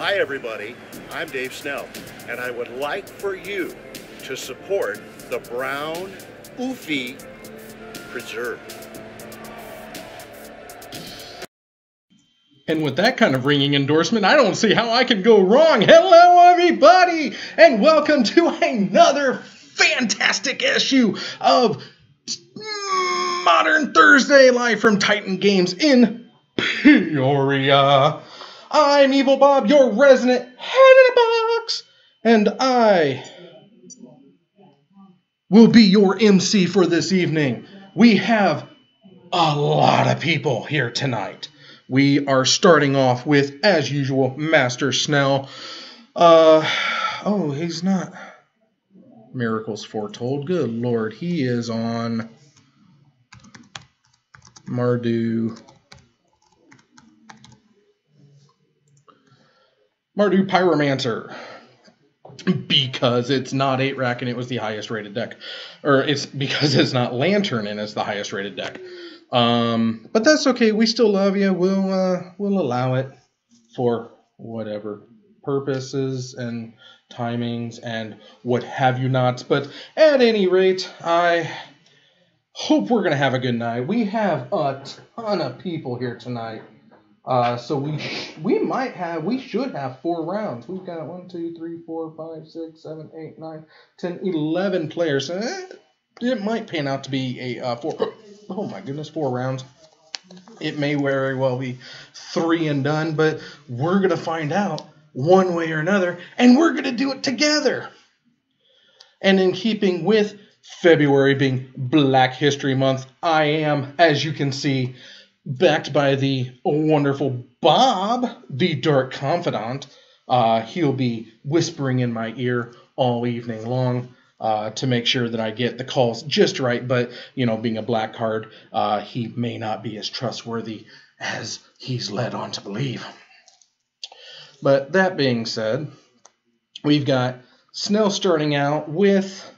Hi everybody, I'm Dave Snell, and I would like for you to support the Brown Oofy Preserve. And with that kind of ringing endorsement, I don't see how I can go wrong. Hello, everybody, and welcome to another fantastic issue of Modern Thursday, live from Titan Games in Peoria. I'm Evil Bob, your resident head in a box, and I will be your MC for this evening. We have a lot of people here tonight. We are starting off with, as usual, Master Snell. He's not. Miracles Foretold. Good Lord, he is on Mardu Pyromancer. Because it's not 8-rack and it was the highest rated deck. Or it's because it's not Lantern and it's the highest rated deck. But that's okay. We still love you. We'll allow it for whatever purposes and timings and what have you not. But at any rate, I hope we're gonna have a good night. We have a ton of people here tonight. So we should have 4 rounds. We've got 1, 2, 3, 4, 5, 6, 7, 8, 9, 10, 11 players. It might pan out to be a 4. Oh my goodness, 4 rounds. It may very well be 3 and done, but we're gonna find out one way or another, and we're gonna do it together. And in keeping with February being Black History Month, I am, as you can see, backed by the wonderful Bob, the Dark Confidant. He'll be whispering in my ear all evening long to make sure that I get the calls just right. But, being a black card, he may not be as trustworthy as he's led on to believe. But that being said, we've got Snell starting out with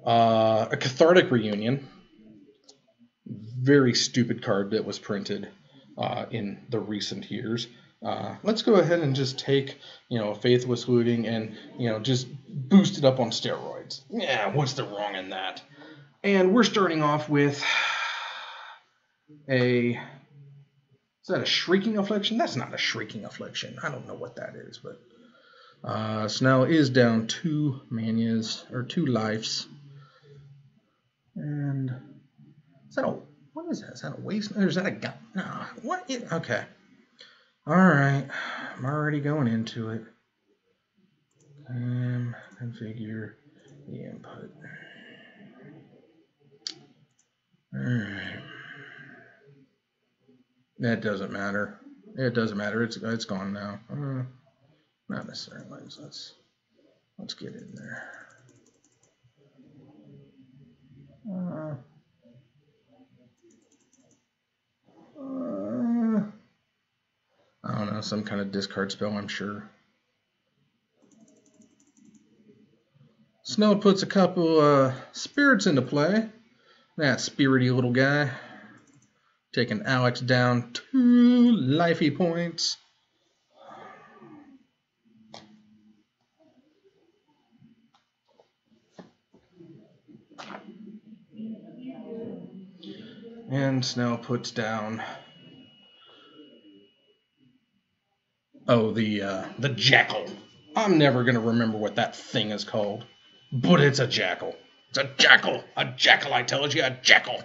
a Cathartic Reunion. Very stupid card that was printed in the recent years. Let's go ahead and just take, Faithless Looting and, just boost it up on steroids. Yeah, what's the wrong in that? And we're starting off with is that a Shrieking Affliction? That's not a Shrieking Affliction. I don't know what that is, but Snell is down 2 manias, or 2 lives. And what is that? Is that a waste? Or is that a gun? No. What is... Okay. Alright. I'm already going into it. Configure the input. Alright. That doesn't matter. It doesn't matter. It's gone now. Not necessarily. Let's get in there. I don't know, some kind of discard spell, I'm sure. Snell puts a couple spirits into play. That spirity little guy. Taking Alex down 2 lifey points. And Snell puts down... Oh, the Jackal. I'm never going to remember what that thing is called. But it's a Jackal. It's a Jackal. A Jackal, I tell you, a Jackal.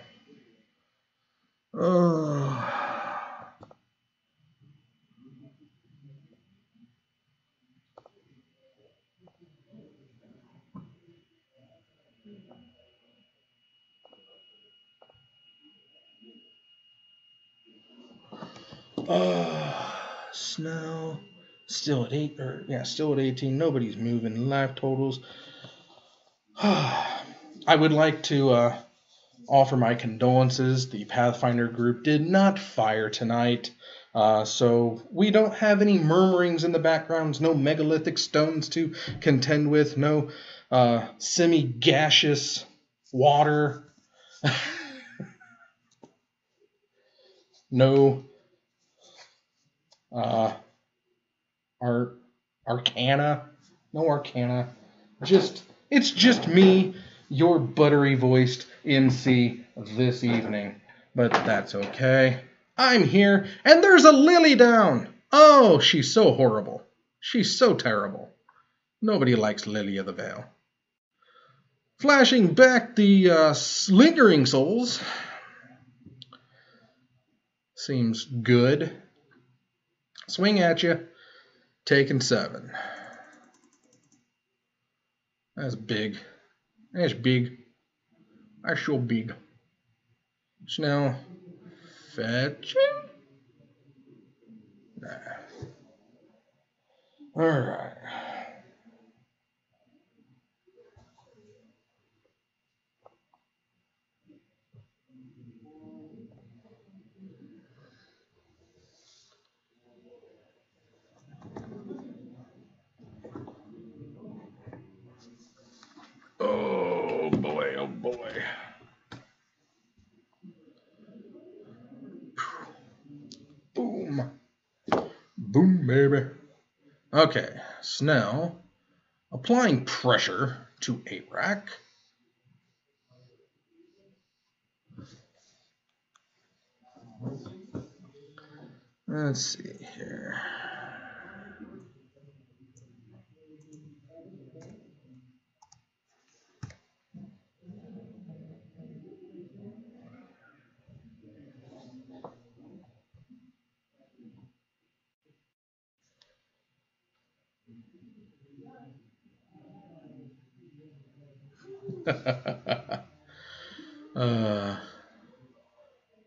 Snell still at 8, still at 18. Nobody's moving. Life totals. I would like to offer my condolences. The Pathfinder group did not fire tonight, so we don't have any murmurings in the backgrounds. No megalithic stones to contend with. No semi-gaseous water. No our Arcana. No Arcana. It's just me, your buttery voiced MC this evening. But that's okay. I'm here, and there's a Lily down. Oh, she's so horrible. She's so terrible. Nobody likes Lily of the Vale. Flashing back the Lingering Souls. Seems good. Swing at you. Taking 7. That's big. That's big. That's so big. Snell. Fetching? Nah. Alright. Oh boy, oh boy. Boom. Boom, baby. Okay, Snell applying pressure to Arak. Let's see here.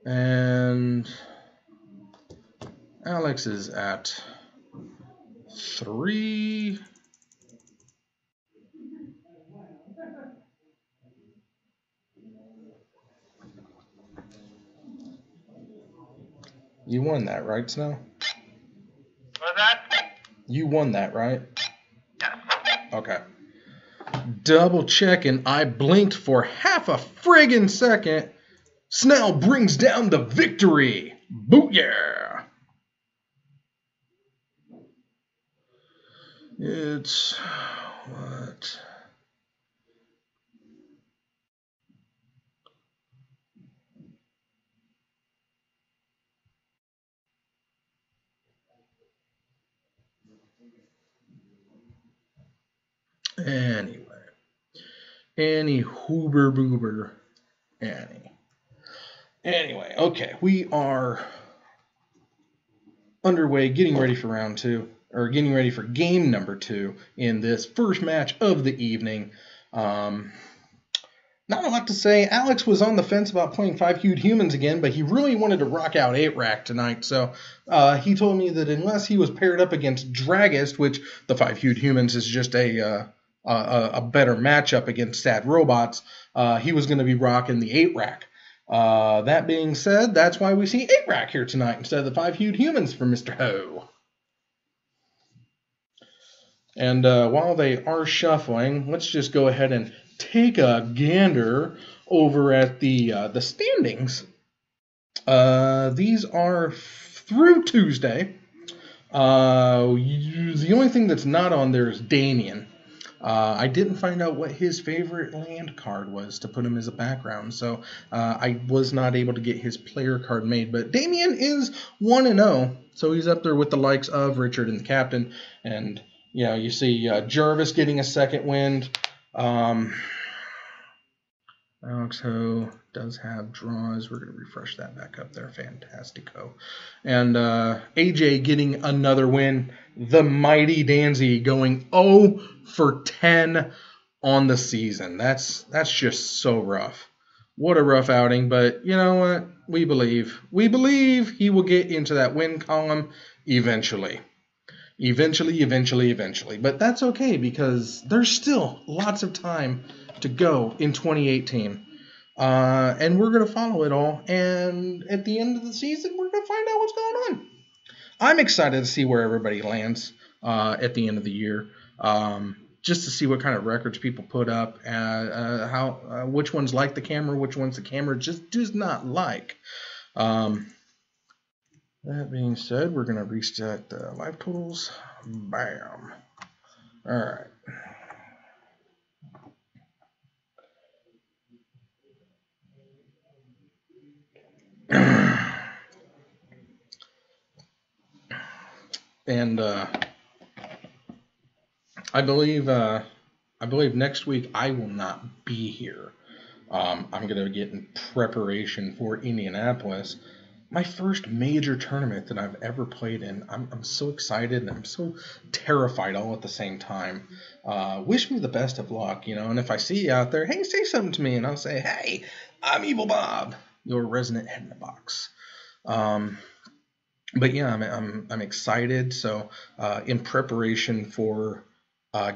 And Alex is at 3. You won that, right, Snow? What's that? You won that, right? Yes. Okay. Double checking. I blinked for half a friggin' second. Snell brings down the victory. Booyah! It's what? Annie Hoober Boober. Annie. Anyway, okay, we are underway, getting ready for round 2, or getting ready for game number 2 in this first match of the evening. Not a lot to say. Alex was on the fence about playing 5-hued humans again, but he really wanted to rock out 8-rack tonight. So he told me that unless he was paired up against Dragist, which the 5-hued humans is just a better matchup against Sad Robots, he was going to be rocking the 8-rack. That being said, that's why we see 8-rack here tonight instead of the 5-hued humans for Mr. Ho. And while they are shuffling, let's just go ahead and take a gander over at the standings. These are through Tuesday. The only thing that's not on there is Damien. I didn't find out what his favorite land card was to put him as a background, so I was not able to get his player card made. But Damien is 1-0, so he's up there with the likes of Richard and the captain. And you see Jarvis getting a second wind. Alex Ho does have draws. We're going to refresh that back up there. Fantastico. And AJ getting another win. The mighty Danzy going 0 for 10 on the season. That's just so rough. What a rough outing. But you know what? We believe. We believe he will get into that win column eventually. Eventually. But that's okay because there's still lots of time to go in 2018. And we're going to follow it all. And at the end of the season, we're going to find out what's going on. I'm excited to see where everybody lands at the end of the year. Just to see what kind of records people put up, which ones like the camera, which ones the camera just does not like. That being said, we're going to reset the live totals. Bam. All right. And I believe next week I will not be here. I'm gonna get in preparation for Indianapolis, my first major tournament that I've ever played in. I'm so excited and I'm so terrified all at the same time. Wish me the best of luck, And if I see you out there, hey, say something to me, and I'll say, hey, I'm Evil Bob, your resident head in the box. But yeah, I'm excited. So in preparation for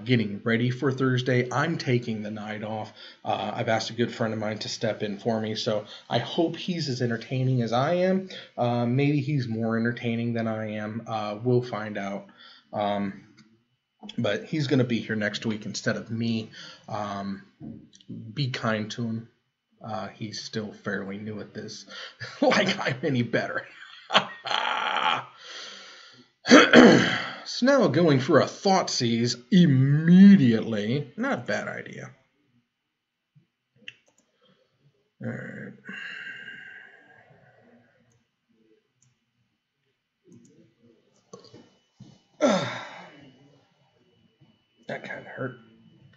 getting ready for Thursday, I'm taking the night off. I've asked a good friend of mine to step in for me, so I hope he's as entertaining as I am. Maybe he's more entertaining than I am. We'll find out. But he's going to be here next week instead of me. Be kind to him. He's still fairly new at this. Like I'm any better. Snell going for a Thoughtseize immediately. Not a bad idea. Alright. That kind of hurt.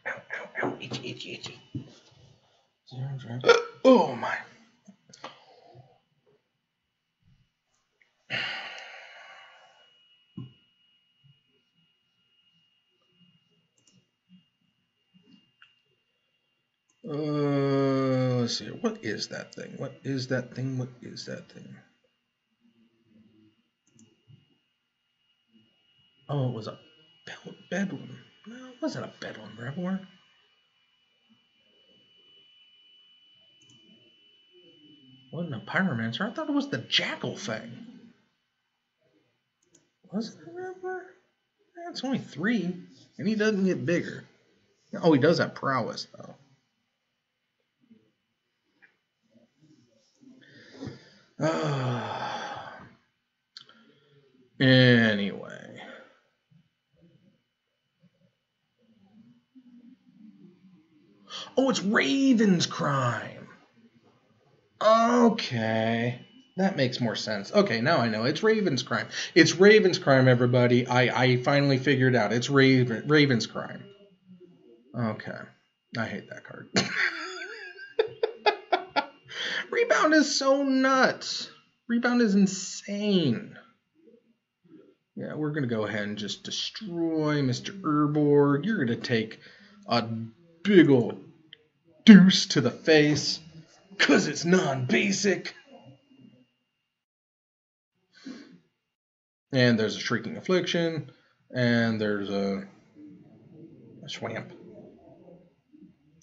Ow, ow, ow. Itchy, itchy, itchy. Oh my. Let's see. What is that thing? What is that thing? What is that thing? Oh, it was a bedlam. No, it wasn't a bedlam reveler. It wasn't a pyromancer. I thought it was the jackal thing. Was it a reveler? It's only 3, and he doesn't get bigger. Oh, he does have prowess, though. Anyway. Oh, it's Raven's Crime. Okay. That makes more sense. Okay, now I know. It's Raven's Crime. It's Raven's Crime, everybody. I finally figured out. It's Raven's Crime. Okay. I hate that card. Rebound is so nuts. Rebound is insane. Yeah, we're going to go ahead and just destroy Mr. Urborg. You're going to take a big old deuce to the face because it's non-basic. And there's a Shrieking Affliction. And there's a Swamp.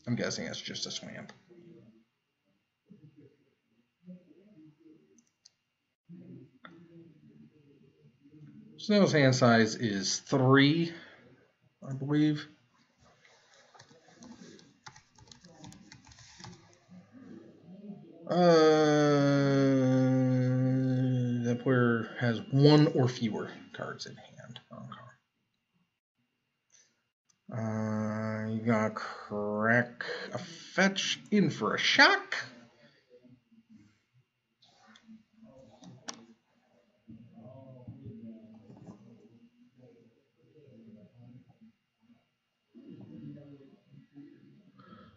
I'm guessing it's just a Swamp. Snell's hand size is 3, I believe. That player has 1 or fewer cards in hand. Okay. You gotta crack a fetch in for a shock.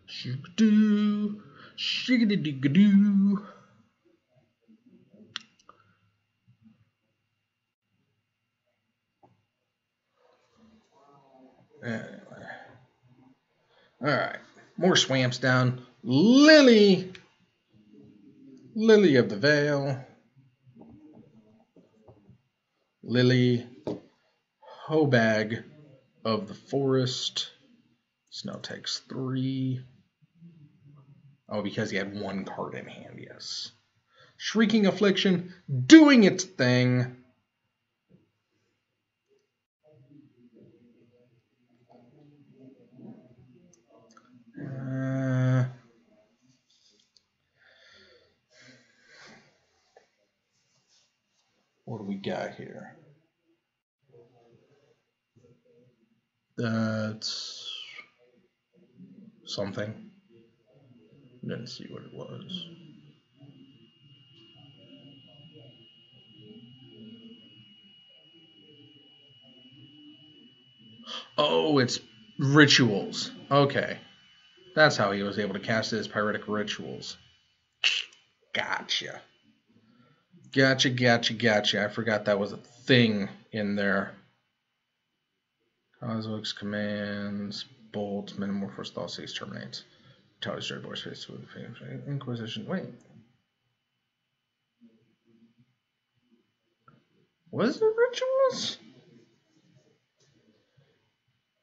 Shoo-doo, shiggity-digga-doo. Anyway. Alright. More swamps down. Lily of the Vale. Lily. Hobag of the Forest. Snell takes 3. Oh, because he had 1 card in hand, yes. Shrieking Affliction doing its thing. What do we got here? That's something. Didn't see what it was. Oh, it's rituals. Okay. That's how he was able to cast his pyretic rituals. Gotcha. Gotcha. I forgot that was a thing in there. Cosmos commands, bolt, metamorphose, all six terminates. Tower destroyed board space with Inquisition. Wait. Was it rituals?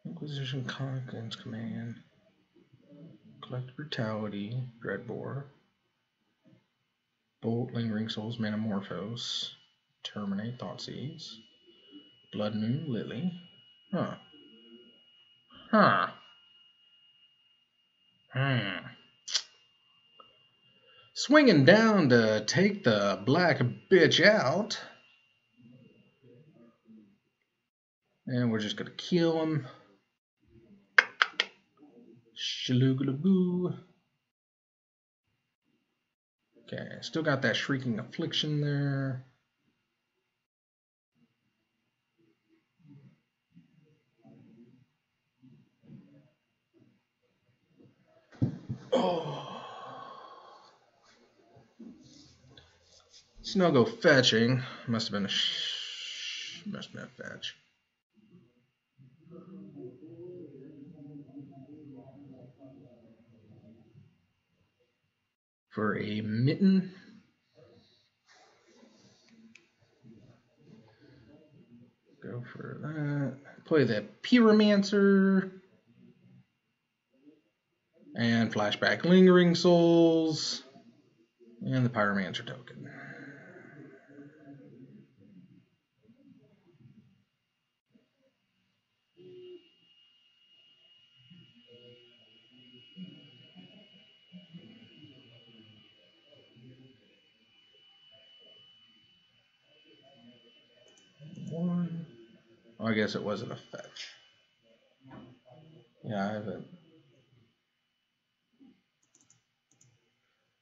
Inquisition Conquerance command. Collect brutality, Dreadbore. Bolt, lingering souls, metamorphose. Terminate, Thoughtseeds. Blood Moon, Lily. Huh. Swinging down to take the black bitch out. And we're just going to kill him. Shaloogalaboo. Okay, still got that Shrieking Affliction there. Oh. Snuggle fetching. Must have been a fetch. For a mitten. Go for that. Play the Pyromancer. And flashback Lingering Souls. And the Pyromancer token. One. Oh, I guess it wasn't a fetch. Yeah, I have it.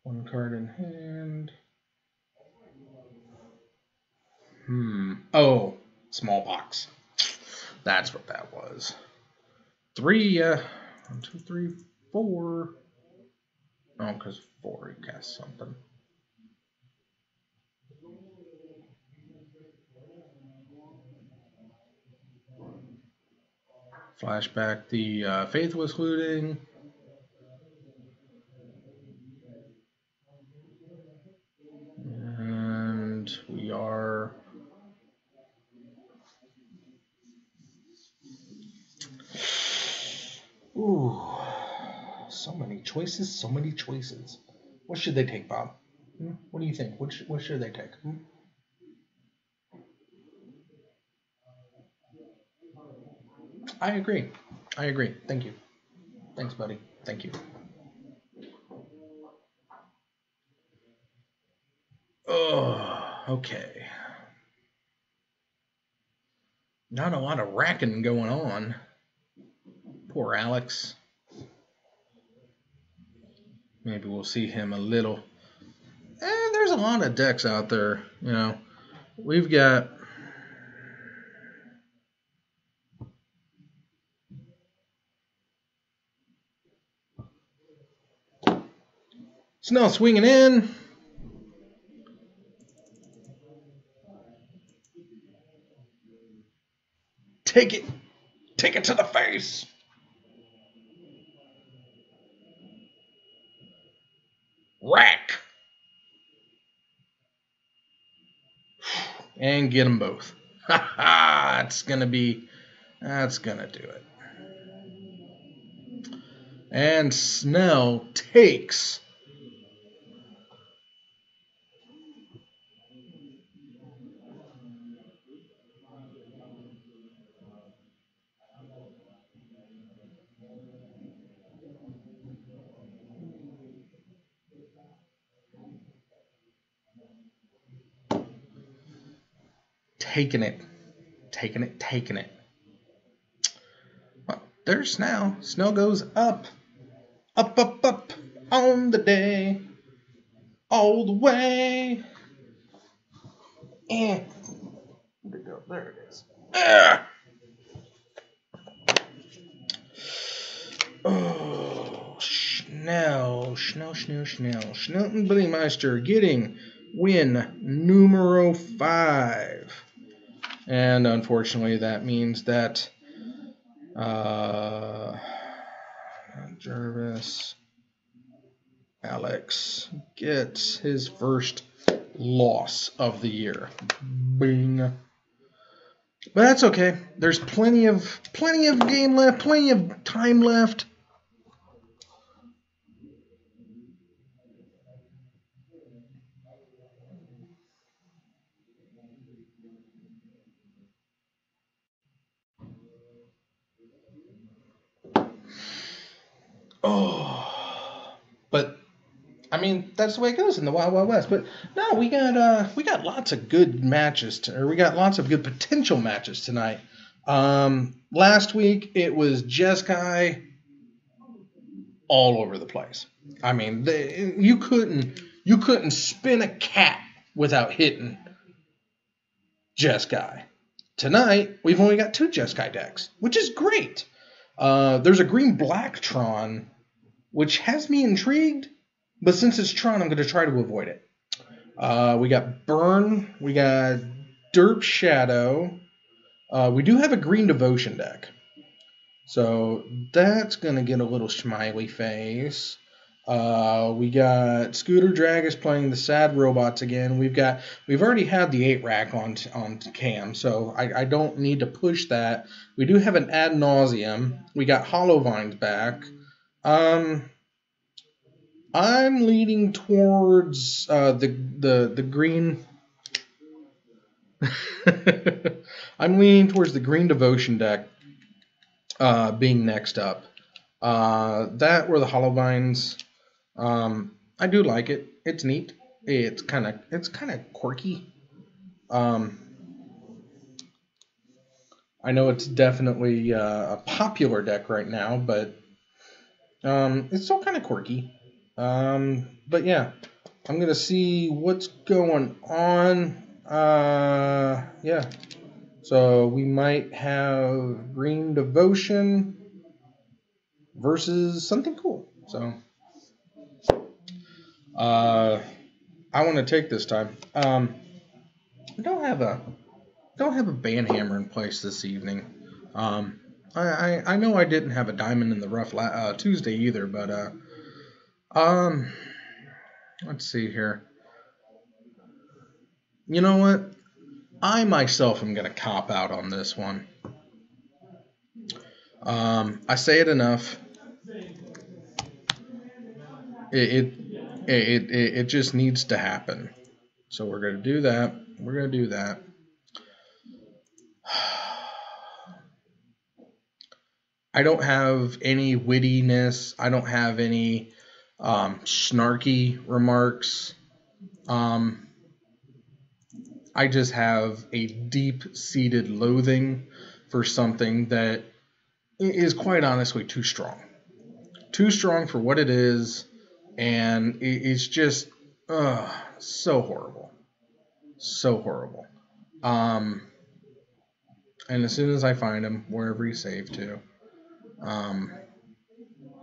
One card in hand. Oh, smallpox. That's what that was. 3, 1, 2, 3, 4. Oh, because 4 you cast something. Flashback the Faithless Looting. And we are... Ooh. So many choices. What should they take, Bob? What do you think? What should they take? I agree. Thank you. Thanks, buddy. Thank you. Oh, okay. Not a lot of racking going on. Poor Alex. Maybe we'll see him a little. There's a lot of decks out there, you know. We've got... Snell swinging in. Take it to the face. Rack. And get them both. Ha ha! That's gonna do it. And Snell takes. Taking it. There's Snell. Snell goes up. Up, up, up on the day. All the way. And where'd it go? There it is. Oh, Snell. Schnelton Buddymeister getting win numero 5. And unfortunately, that means that Jervis Alex gets his first loss of the year. Bing. But that's okay. There's plenty of game left, plenty of time left. Oh, but I mean that's the way it goes in the Wild Wild West. But no, we got lots of good matches, we got lots of good potential matches tonight. Last week it was Jeskai all over the place. I mean, you couldn't spin a cat without hitting Jeskai. Tonight we've only got 2 Jeskai decks, which is great. There's a green-black Tron, which has me intrigued, but since it's Tron, I'm going to try to avoid it. We got Burn, we got Derp Shadow. We do have a green Devotion deck, so that's going to get a little smiley face. We got Scooter Dragus playing the Sad Robots again. We've already had the 8-rack on cam, so I don't need to push that. We do have an Ad Nauseum. We got Hollow Vines back. I'm leaning towards the green. I'm leaning towards the green Devotion deck being next up. That or the Hollow Vines. I do like it. It's neat. It's kind of quirky. I know it's definitely a popular deck right now, but it's still kind of quirky. But yeah, I'm gonna see what's going on. Yeah. So we might have Green Devotion versus something cool. So I want to take this time. I don't have a Banhammer in place this evening. I know I didn't have a Diamond in the Rough Tuesday either, but let's see here. You know what? I myself am going to cop out on this one. I say it enough. It just needs to happen. So we're going to do that. We're going to do that. I don't have any wittiness. I don't have any snarky remarks. I just have a deep-seated loathing for something that is quite honestly too strong. Too strong for what it is, and it's just so horrible. So horrible. And as soon as I find him, wherever he's saved to,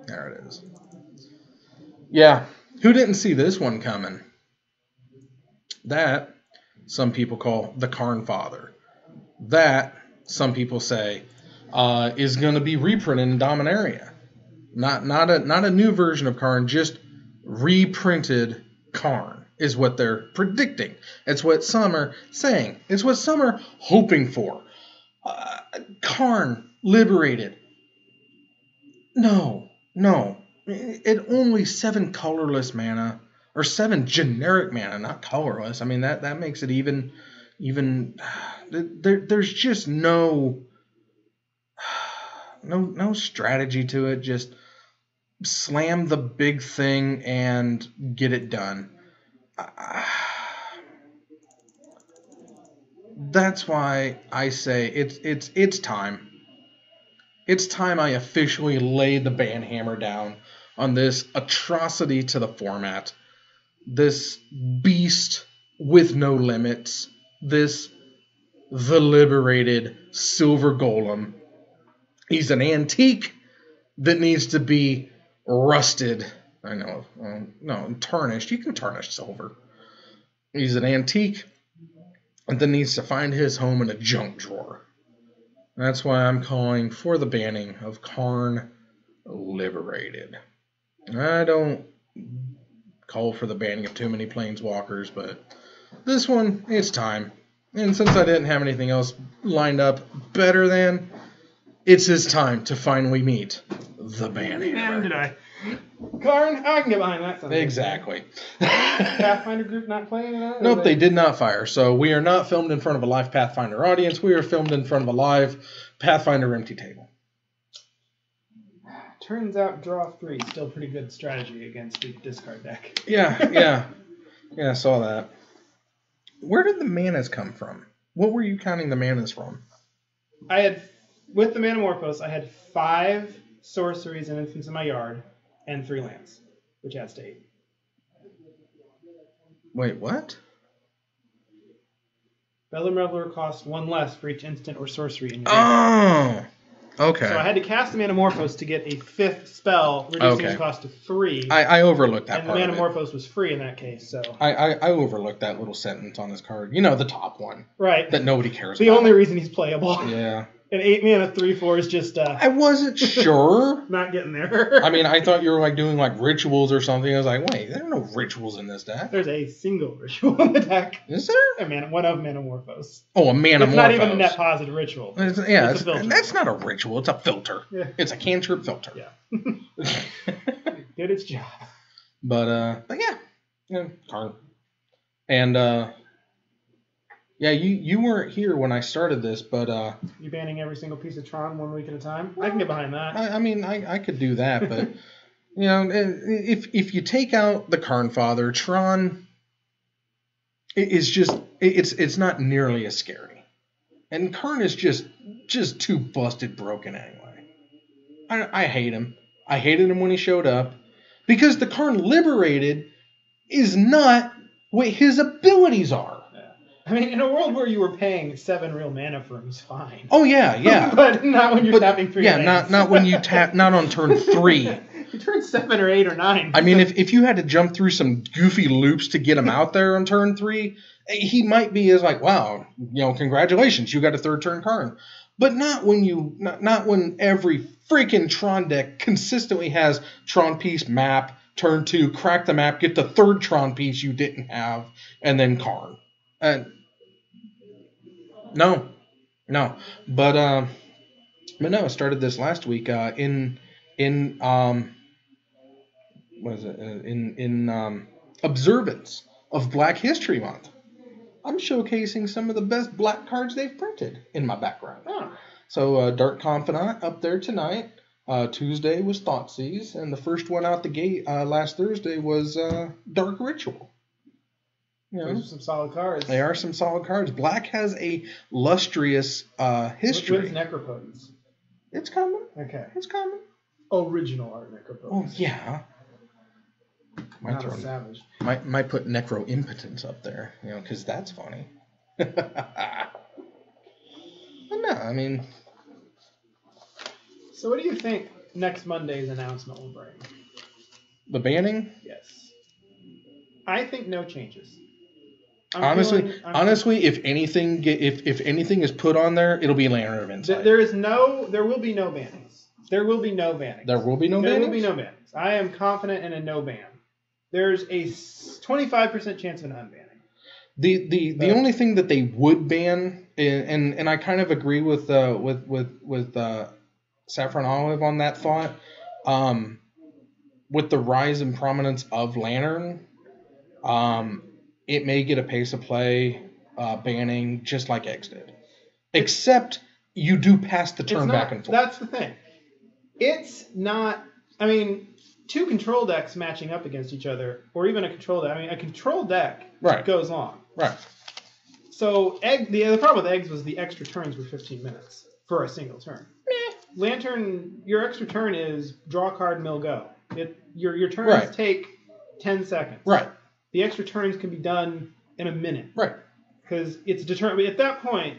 there it is. Yeah, who didn't see this one coming? That some people call the Karn Father. That some people say is going to be reprinted in Dominaria. Not a new version of Karn, just reprinted Karn is what they're predicting. It's what some are saying. It's what some are hoping for. Karn liberated. No. It only 7 colorless mana, or 7 generic mana, not colorless. I mean that makes it even. There's just no strategy to it. Just slam the big thing and get it done. That's why I say it's time. It's time I officially lay the ban hammer down on this atrocity to the format. This beast with no limits. The liberated silver golem. He's an antique that needs to be rusted. I know. No, tarnished. You can tarnish silver. He's an antique that needs to find his home in a junk drawer. That's why I'm calling for the banning of Karn Liberated. I don't call for the banning of too many planeswalkers, but this one, it's time. And since I didn't have anything else lined up better than, it's his time to finally meet the ban hammer. Man, did I. Karn, I can get behind that. Exactly. Pathfinder group not playing that? Nope, they did not fire. So we are not filmed in front of a live Pathfinder audience. We are filmed in front of a live Pathfinder empty table. Turns out draw 3 is still pretty good strategy against the discard deck. Yeah, I saw that. Where did the manas come from? What were you counting the manas from? I had, with the Manamorphose, I had 5 sorceries and infants in my yard, and 3 lands, which adds to 8. Wait, what? Bellum Reveler costs 1 less for each instant or sorcery in your Oh, okay. So I had to cast the Manamorphose to get a 5th spell, reducing its cost to 3. I overlooked that and part. And the Manamorphose was free in that case, so. I overlooked that little sentence on his card. You know, the top one. Right. That nobody cares about. The only reason he's playable. Yeah. An 8 mana 3/4 is just I wasn't sure. Not getting there. I mean, I thought you were like doing like rituals or something. I was like, wait, there are no rituals in this deck. There's a single ritual in the deck. Is there? One of Manamorphose. Oh, a Manamorphose. It's not even a net positive ritual. It's that's not a ritual. It's a filter. Yeah. It's a cantrip filter. Yeah. It did its job. But yeah, Karn. And yeah, you weren't here when I started this, but you banning every single piece of Tron 1 week at a time? I can get behind that. I mean, I could do that, but you know, if you take out the Karn Father, Tron is just it's not nearly as scary, and Karn is just too busted broken anyway. I hate him. I hated him when he showed up because the Karn Liberated is not what his abilities are. I mean, in a world where you were paying 7 real mana for him, he's fine. Oh yeah. But not when you're tapping 3 Yeah, lands. not when you tap, not on turn 3. You turn 7 or 8 or 9. I mean, if you had to jump through some goofy loops to get him out there on turn 3, he might be as like, wow, you know, congratulations, you got a 3rd turn Karn. But not when every freaking Tron deck consistently has Tron piece map, turn 2, crack the map, get the 3rd Tron piece you didn't have, and then Karn. No, but no, I started this last week in observance of Black History Month. I'm showcasing some of the best black cards they've printed in my background. Oh. So Dark Confidant up there tonight. Tuesday was Thoughtseize, and the first one out the gate last Thursday was Dark Ritual. You know, those are some solid cards. They are some solid cards. Black has a lustrous history. What is Necropotence? It's coming. Okay. It's coming. Original art Necropotence. Oh, yeah. Not a savage. Might put Necro Impotence up there, you know, because that's funny. But no, I mean... So what do you think next Monday's announcement will bring? The banning? Yes. I think no changes. Honestly, if anything is put on there, it'll be Lantern of Insight. There will be no bannings. There will be no bannings. There will be no bannings? There will be no bannings. I am confident in a no ban. There's a 25% chance of an unbanning. The only thing that they would ban, and I kind of agree with Saffron Olive on that thought, with the rise in prominence of Lantern, it may get a pace of play banning just like Eggs did. Except you do pass the turn back and forth. That's the thing. It's not... I mean, 2 control decks matching up against each other, or even a control deck. I mean, a control deck goes long. Right. So the problem with Eggs was the extra turns were 15 minutes for a single turn. Lantern, your extra turn is draw a card, mill, go. Your turns Right. take 10 seconds. Right. The extra turns can be done in a minute. Right. Because it's determined. At that point,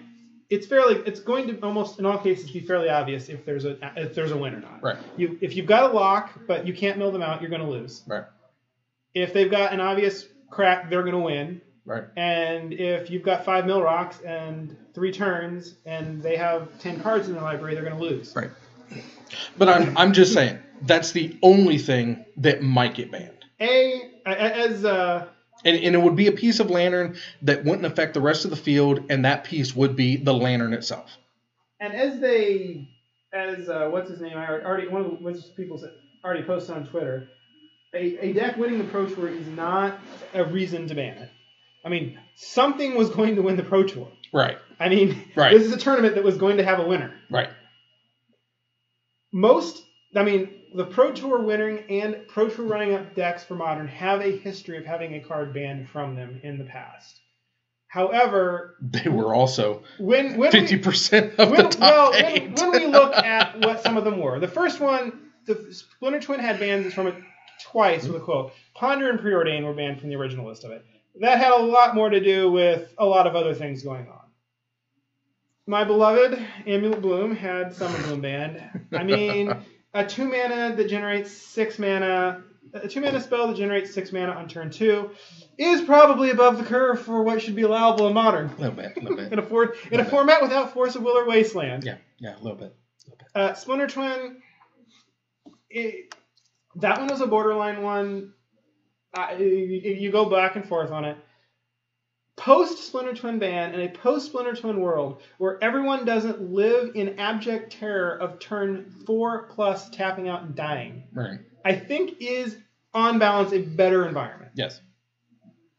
it's going to almost in all cases be fairly obvious if there's a win or not. Right. If you've got a lock but you can't mill them out, you're going to lose. Right. If they've got an obvious crack, they're going to win. Right. And if you've got 5 mill rocks and 3 turns and they have 10 cards in their library, they're going to lose. Right. But I'm just saying that's the only thing that might get banned. And it would be a piece of Lantern that wouldn't affect the rest of the field, and that piece would be the Lantern itself. And what's his name? One of the people already posted on Twitter. A deck winning the Pro Tour is not a reason to ban it. I mean, something was going to win the Pro Tour. Right. I mean, right. This is a tournament that was going to have a winner. Right. The Pro Tour winning and Pro Tour running up decks for Modern have a history of having a card banned from them in the past. However, they were also when 50% of the top eight. When we look at what some of them were, the first one, the Splinter Twin had bans from it twice with a quote. Ponder and Preordain were banned from the original list of it. That had a lot more to do with a lot of other things going on. My beloved Amulet Bloom had Summer Bloom banned. I mean, a 2-mana that generates 6 mana, a 2-mana spell that generates 6 mana on turn 2 is probably above the curve for what should be allowable in Modern. A little bit. in a format without Force of Will or Wasteland. Yeah, a little bit. Splinter Twin, that one was a borderline one. You go back and forth on it. Post-Splinter Twin ban and a post-Splinter Twin world where everyone doesn't live in abject terror of turn 4+ tapping out and dying, right, I think is, on balance, a better environment. Yes.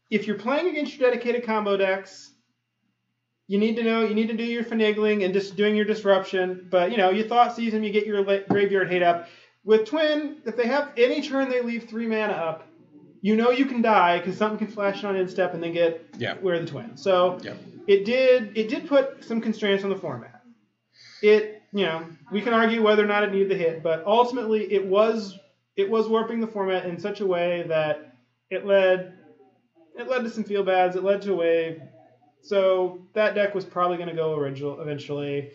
If you're playing against your dedicated combo decks, you need to do your finagling and just doing your disruption, but, you thought season, you get your graveyard hate up. With Twin, if they have any turn they leave 3 mana up, you can die because something can flash on instep and then get Wear the Twin. So it did put some constraints on the format. We can argue whether or not it needed the hit, but ultimately it was warping the format in such a way that it led to some feel bads. It led to a wave. So that deck was probably going to go eventually.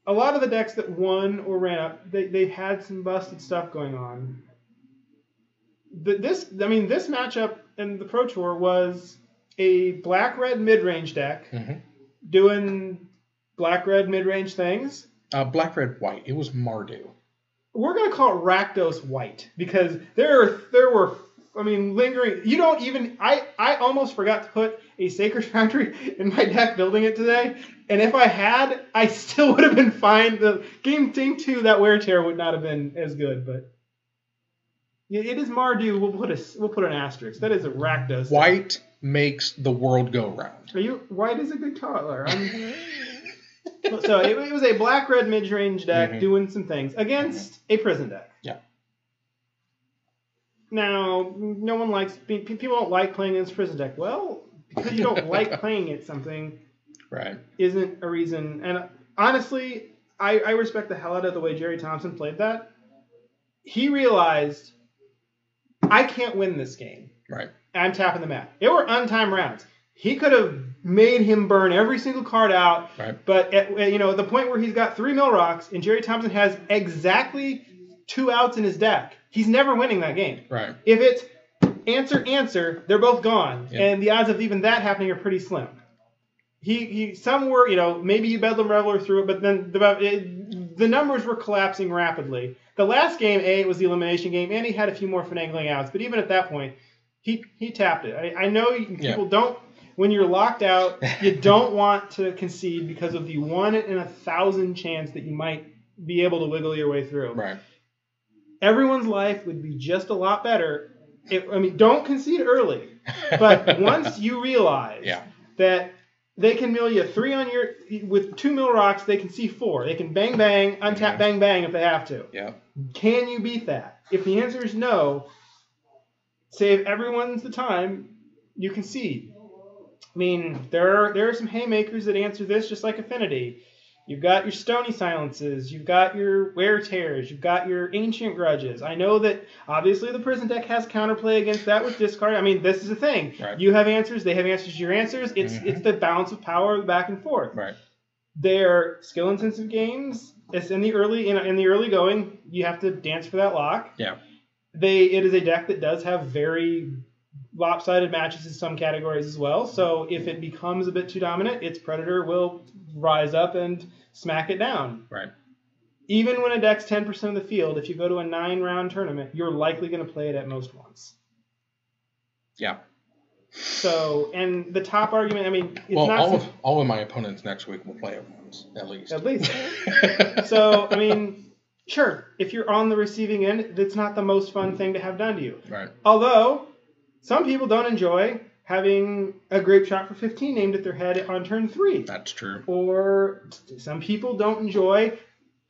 A lot of the decks that won or ran up, they had some busted stuff going on. This matchup in the Pro Tour was a black-red mid-range deck doing black-red mid-range things. Black-red-white. It was Mardu. We're going to call it Rakdos White because there were lingering. You don't even. I almost forgot to put a Sacred Foundry in my deck building it today, and if I had, I still would have been fine. The game 2, that Wear Tear would not have been as good, but. It is Mardu. We'll put an asterisk. That is a Rakdos. White makes the world go round. White is a good color. So it was a black-red mid-range deck doing some things against a prison deck. Yeah. Now, no one likes people don't like playing against prison deck. Well, because you don't like playing it, something isn't a reason. And honestly, I respect the hell out of the way Jerry Thompson played that. He realized, I can't win this game. Right. I'm tapping the mat. It were untimed rounds. He could have made him burn every single card out. Right. But at the point where he's got 3 mill rocks and Jerry Thompson has exactly 2 outs in his deck, he's never winning that game. Right. If it's answer, they're both gone. Yeah. And the odds of even that happening are pretty slim. Some were, maybe you Bedlam Reveler through it, but then the numbers were collapsing rapidly. The last game, it was the elimination game, and he had a few more finagling outs. But even at that point, he tapped it. I know people don't, when you're locked out, you don't want to concede because of the 1 in 1,000 chance that you might be able to wiggle your way through. Right. Everyone's life would be just a lot better. Don't concede early. But once you realize that they can mill you 3 with 2 mill rocks, they can see 4. They can bang, bang, untap, bang, bang if they have to. Yeah. Can you beat that? If the answer is no, save everyone's the time, you concede. There are some haymakers that answer this just like Affinity. You've got your Stony Silences, you've got your Wear Tears, you've got your Ancient Grudges. I know that obviously the Prison deck has counterplay against that with discard. I mean, this is the thing. Right. You have answers, they have answers to your answers. It's the balance of power back and forth. Right. They're skill-intensive games. It's in the early going. You have to dance for that lock. Yeah. It is a deck that does have very lopsided matches in some categories as well. So if it becomes a bit too dominant, its Predator will rise up and smack it down. Right. Even when a deck's 10% of the field, if you go to a 9-round tournament, you're likely going to play it at most once. Yeah. So, and the top argument, I mean, it's well, not... all of my opponents next week will play it once, at least. At least. So, I mean, sure, if you're on the receiving end, it's not the most fun thing to have done to you. Right. Although, some people don't enjoy having a grape shot for 15 named at their head on turn 3. That's true. Or some people don't enjoy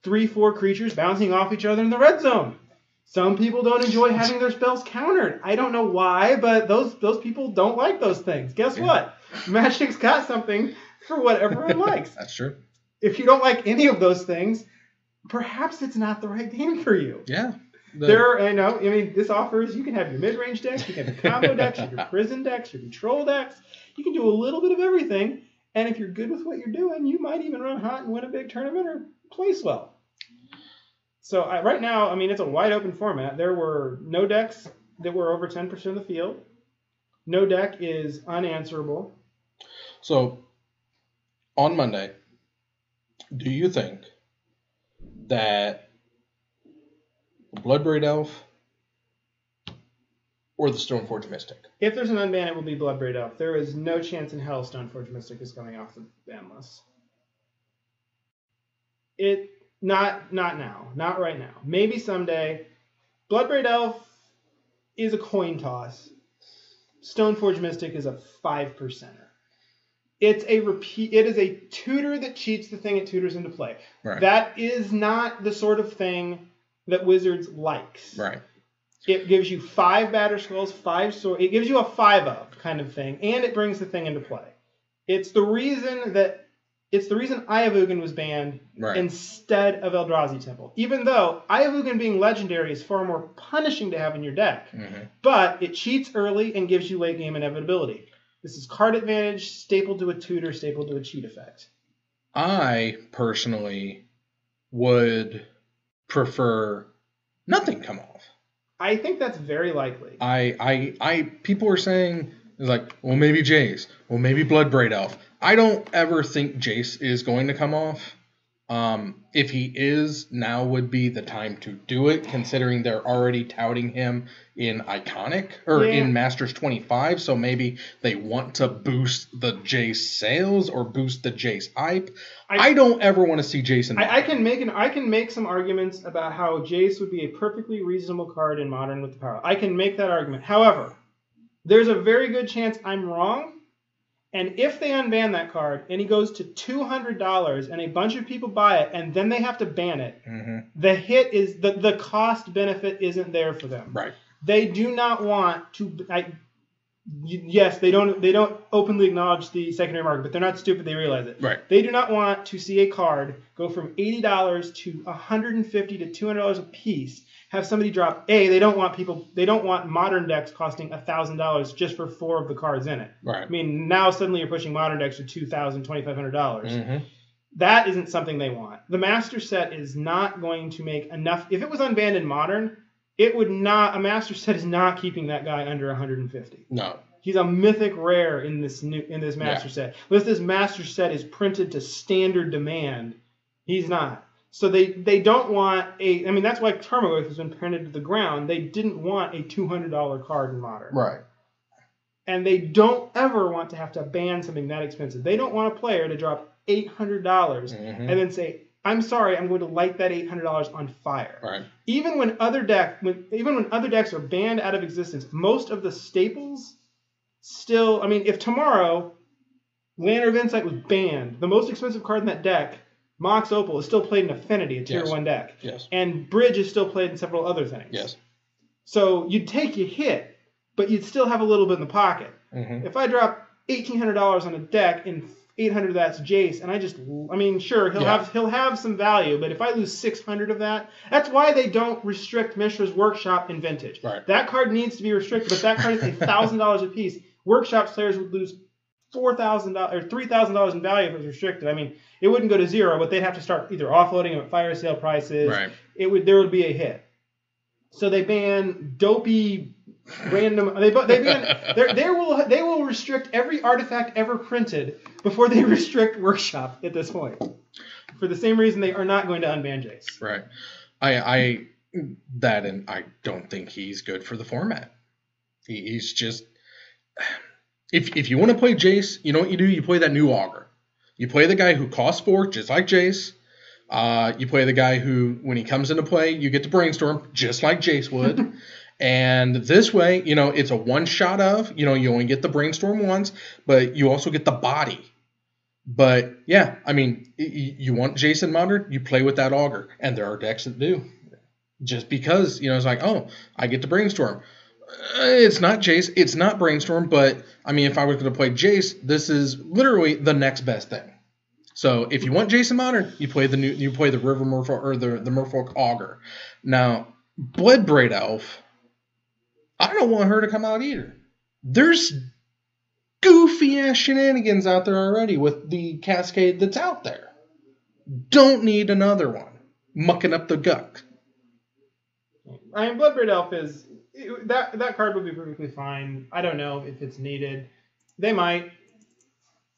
3-4 creatures bouncing off each other in the red zone. Some people don't enjoy having their spells countered. I don't know why, but those people don't like those things. Guess what? Magic's got something for what everyone likes. That's true. If you don't like any of those things, perhaps it's not the right game for you. Yeah. This offers, you can have your mid-range decks, you can have your combo decks, your prison decks, your control decks. You can do a little bit of everything. And if you're good with what you're doing, you might even run hot and win a big tournament or place well. So right now, I mean, it's a wide open format. There were no decks that were over 10% of the field. No deck is unanswerable. So, on Monday, do you think that the Bloodbraid Elf or the Stoneforge Mystic? If there's an unban, it will be Bloodbraid Elf. There is no chance in hell Stoneforge Mystic is coming off the ban list. Not now. Not right now. Maybe someday. Bloodbraid Elf is a coin toss. Stoneforge Mystic is a 5%er. It is a tutor that cheats the thing it tutors into play. Right. That is not the sort of thing that Wizards likes. Right. It gives you 5 Batter Skulls, 5 Sword. It gives you a 5-of kind of thing, and it brings the thing into play. It's the reason Ayavugan was banned instead of Eldrazi Temple. Even though Ayavugan being legendary is far more punishing to have in your deck. Mm-hmm. But it cheats early and gives you late game inevitability. This is card advantage, stapled to a tutor, stapled to a cheat effect. I personally would prefer nothing come off. I think that's very likely. People are saying, like, well, maybe Jace, well, maybe Bloodbraid Elf. I don't ever think Jace is going to come off. If he is, now would be the time to do it, considering they're already touting him in Iconic, or in Masters 25, so maybe they want to boost the Jace sales or boost the Jace hype. I don't ever want to see Jace in I can make some arguments about how Jace would be a perfectly reasonable card in Modern with the power. I can make that argument. However, there's a very good chance I'm wrong. And if they unban that card and he goes to $200 and a bunch of people buy it and then they have to ban it, the hit is the cost benefit isn't there for them. Right. They do not want to. Yes, they don't openly acknowledge the secondary market, but they're not stupid. They realize it. Right. They do not want to see a card go from $80 to $150 to $200 a piece. Have somebody drop They don't want modern decks costing $1,000 just for 4 of the cards in it. Right. I mean, now suddenly you're pushing modern decks to $2,000, $2,500. That isn't something they want. The master set is not going to make enough. If it was unbanned in modern, it would not. A master set is not keeping that guy under 150. No. He's a mythic rare in this master set. Unless this master set is printed to standard demand, he's not. So they don't want that's why Tarmogoyf has been printed to the ground. They didn't want a $200 card in Modern. Right. And they don't ever want to have to ban something that expensive. They don't want a player to drop $800 and then say, I'm sorry, I'm going to light that $800 on fire. Right. Even when other decks are banned out of existence, most of the staples still, if tomorrow Lantern of Insight was banned, the most expensive card in that deck, Mox Opal, is still played in Affinity, a Tier 1 deck. Yes. And Bridge is still played in several other things. Yes. So you'd take your hit, but you'd still have a little bit in the pocket. If I drop $1,800 on a deck 800 of that's Jace, and sure, he'll have some value, but if I lose 600 of that, that's why they don't restrict Mishra's Workshop in Vintage. Right. That card needs to be restricted, but that card is $1,000 a piece. Workshop players would lose $4,000 or $3,000 in value if it was restricted. I mean, it wouldn't go to zero, but they'd have to start either offloading them at fire sale prices. Right. There would be a hit. So they ban dopey random. They will restrict every artifact ever printed before they restrict Workshop at this point. For the same reason they are not going to unban Jace. Right. I don't think he's good for the format. He's just, if you want to play Jace, you know what you do? You play that new Augur. You play the guy who costs 4, just like Jace. You play the guy who, when he comes into play, you get to brainstorm, just like Jace would. And this way, it's a one-shot of, you only get the brainstorm once, but you also get the body. But, yeah, I mean, you want Jason Modern, you play with that Augur. And there are decks that do. Just because, it's like, oh, I get to brainstorm. It's not Jace, it's not brainstorm, but, I mean, if I was going to play Jace, this is literally the next best thing. So if you want Jason Modern, you play the River Merfolk or the Merfolk Augur. Now, Bloodbraid Elf, I don't want her to come out either. There's goofy ass shenanigans out there already with the Cascade that's out there. Don't need another one mucking up the guck. I mean, Bloodbraid Elf is that card would be perfectly fine. I don't know if it's needed. They might.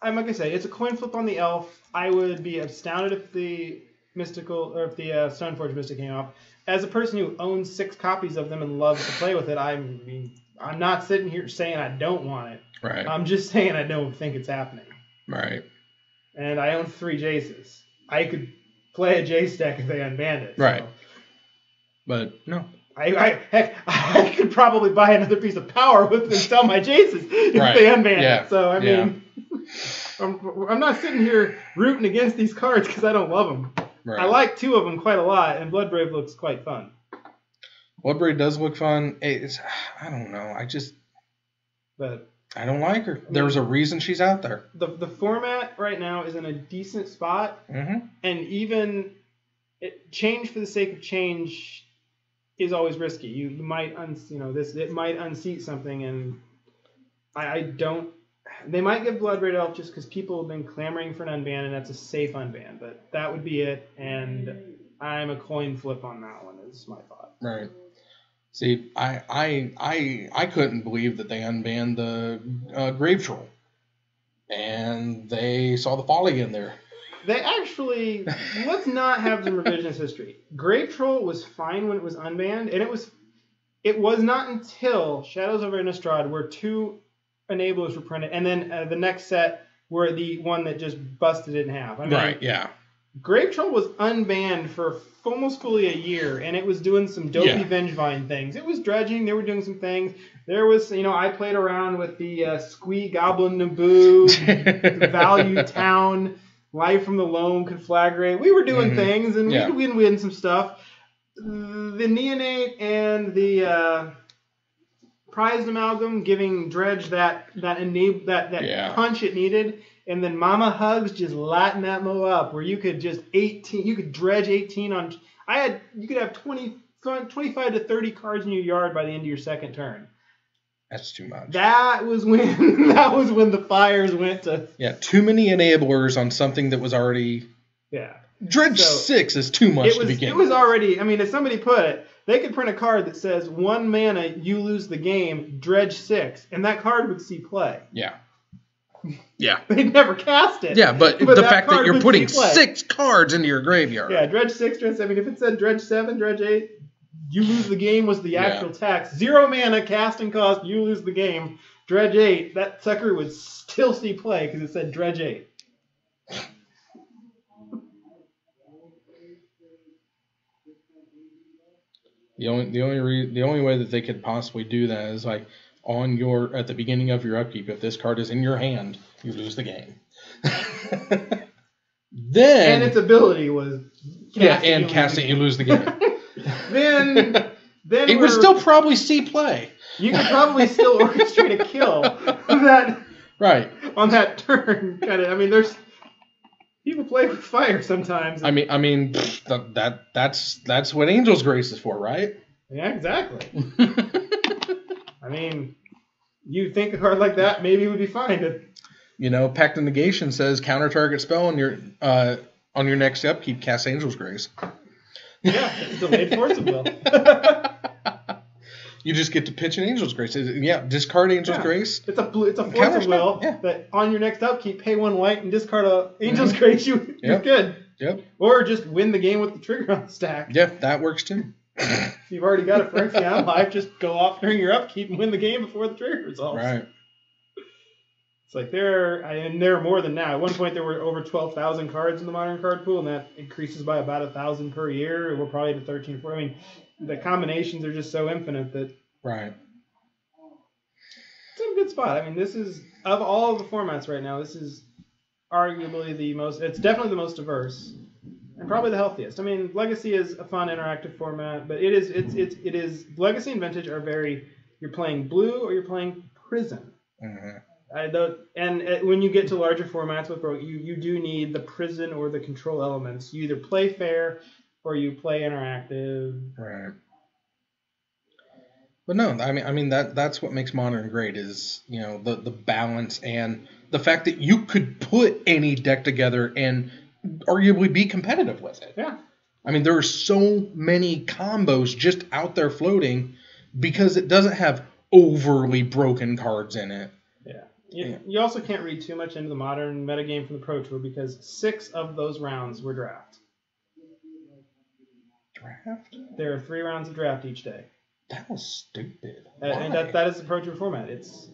I'm like I say, it's a coin flip on the elf. I would be astounded if the mystical or if the Stoneforge Mystic came off. As a person who owns 6 copies of them and loves to play with it, I'm not sitting here saying I don't want it. Right. I'm just saying I don't think it's happening. Right. And I own 3 Jaces. I could play a Jace deck if they unbanned it. Right. So. But no. I could probably buy another piece of power with and sell my Jaces if they unban it. So I mean, I'm not sitting here rooting against these cards because I don't love them. Right. I like 2 of them quite a lot, and Bloodbraid looks quite fun. Bloodbraid does look fun. I don't know. I don't like her. There's a reason she's out there. The format right now is in a decent spot, and even change for the sake of change is always risky. You might it might unseat something, and I don't. They might give Bloodbraid Elf just because people have been clamoring for an unban, and that's a safe unban. But that would be it, and I'm a coin flip on that one. Is my thought. Right. See, I couldn't believe that they unbanned the Grave Troll, and they saw the folly in there. They actually, let's not have some revisionist history. Grave Troll was fine when it was unbanned, and it was not until Shadows over Innistrad where 2 enablers were printed, and then the next set were the one that just busted it in half. I mean, right, yeah. Grave Troll was unbanned for almost fully a year, and it was doing some dopey Vengevine things. It was dredging. They were doing some things. There was, I played around with the Squee Goblin Naboo, Value Town, Life from the Loam, Conflagrate. We were doing things, and we'd win some stuff. The Neonate and the Prized Amalgam giving Dredge that punch it needed, and then Mama Hugs just lighting that mo up where you could dredge 18 on. You could have 25 to 30 cards in your yard by the end of your second turn. That's too much. That was when the fires went to. Yeah, too many enablers on something that was already. Yeah. Dredge 6 is too much to begin. It was already. I mean, as somebody put it, they could print a card that says 1 mana, you lose the game, Dredge 6, and that card would see play. Yeah. Yeah. They'd never cast it. Yeah, but the fact that you're putting 6 cards into your graveyard. Yeah, Dredge 6, Dredge 7. I mean, if it said Dredge 7, Dredge 8, you lose the game was the actual text. 0 mana, casting cost, you lose the game. Dredge 8, that sucker would still see play because it said Dredge 8. The only way that they could possibly do that is like at the beginning of your upkeep, if this card is in your hand, you lose the game. Then and its ability was casting you lose the game. then it would still probably see play. You could probably still orchestrate a kill that. Right. on that turn. Kind of. I mean, there's people play with fire sometimes. I mean, that's what Angel's Grace is for, right? Yeah, exactly. I mean, you think a card like that maybe would be fine. Pact of Negation says counter target spell on your next upkeep, cast Angel's Grace. Yeah, it's delayed force of will. You just get to pitch an Angel's Grace. Discard Angel's Grace. It's a force of will that on your next upkeep, pay 1 white and discard a Angel's Grace. You're good. Yep. Or just win the game with the trigger on the stack. Yep, that works too. If you've already got a Phyrexian life, just go off during your upkeep and win the game before the trigger resolves. Right. It's like there are more than now. At one point, there were over 12,000 cards in the modern card pool, and that increases by about 1,000 per year. We're probably to 13, 14. I mean, the combinations are just so infinite that right. It's in a good spot. I mean, this is of all of the formats right now, this is arguably the most. It's definitely the most diverse, and probably the healthiest. I mean, Legacy is a fun interactive format, but it is Legacy and Vintage are very. You're playing blue or you're playing Prison. Mm-hmm. When you get to larger formats with Rogue, you do need the Prison or the control elements. You either play fair or you play interactive. Right. But no, I mean that's what makes Modern great is the balance and the fact that you could put any deck together and arguably be competitive with it. Yeah. I mean there are so many combos just out there floating because it doesn't have overly broken cards in it. Yeah. You also can't read too much into the Modern metagame from the Pro Tour because 6 of those rounds were draft. Draft? There are 3 rounds of draft each day. That was stupid. And that is the Pro Tour format. It's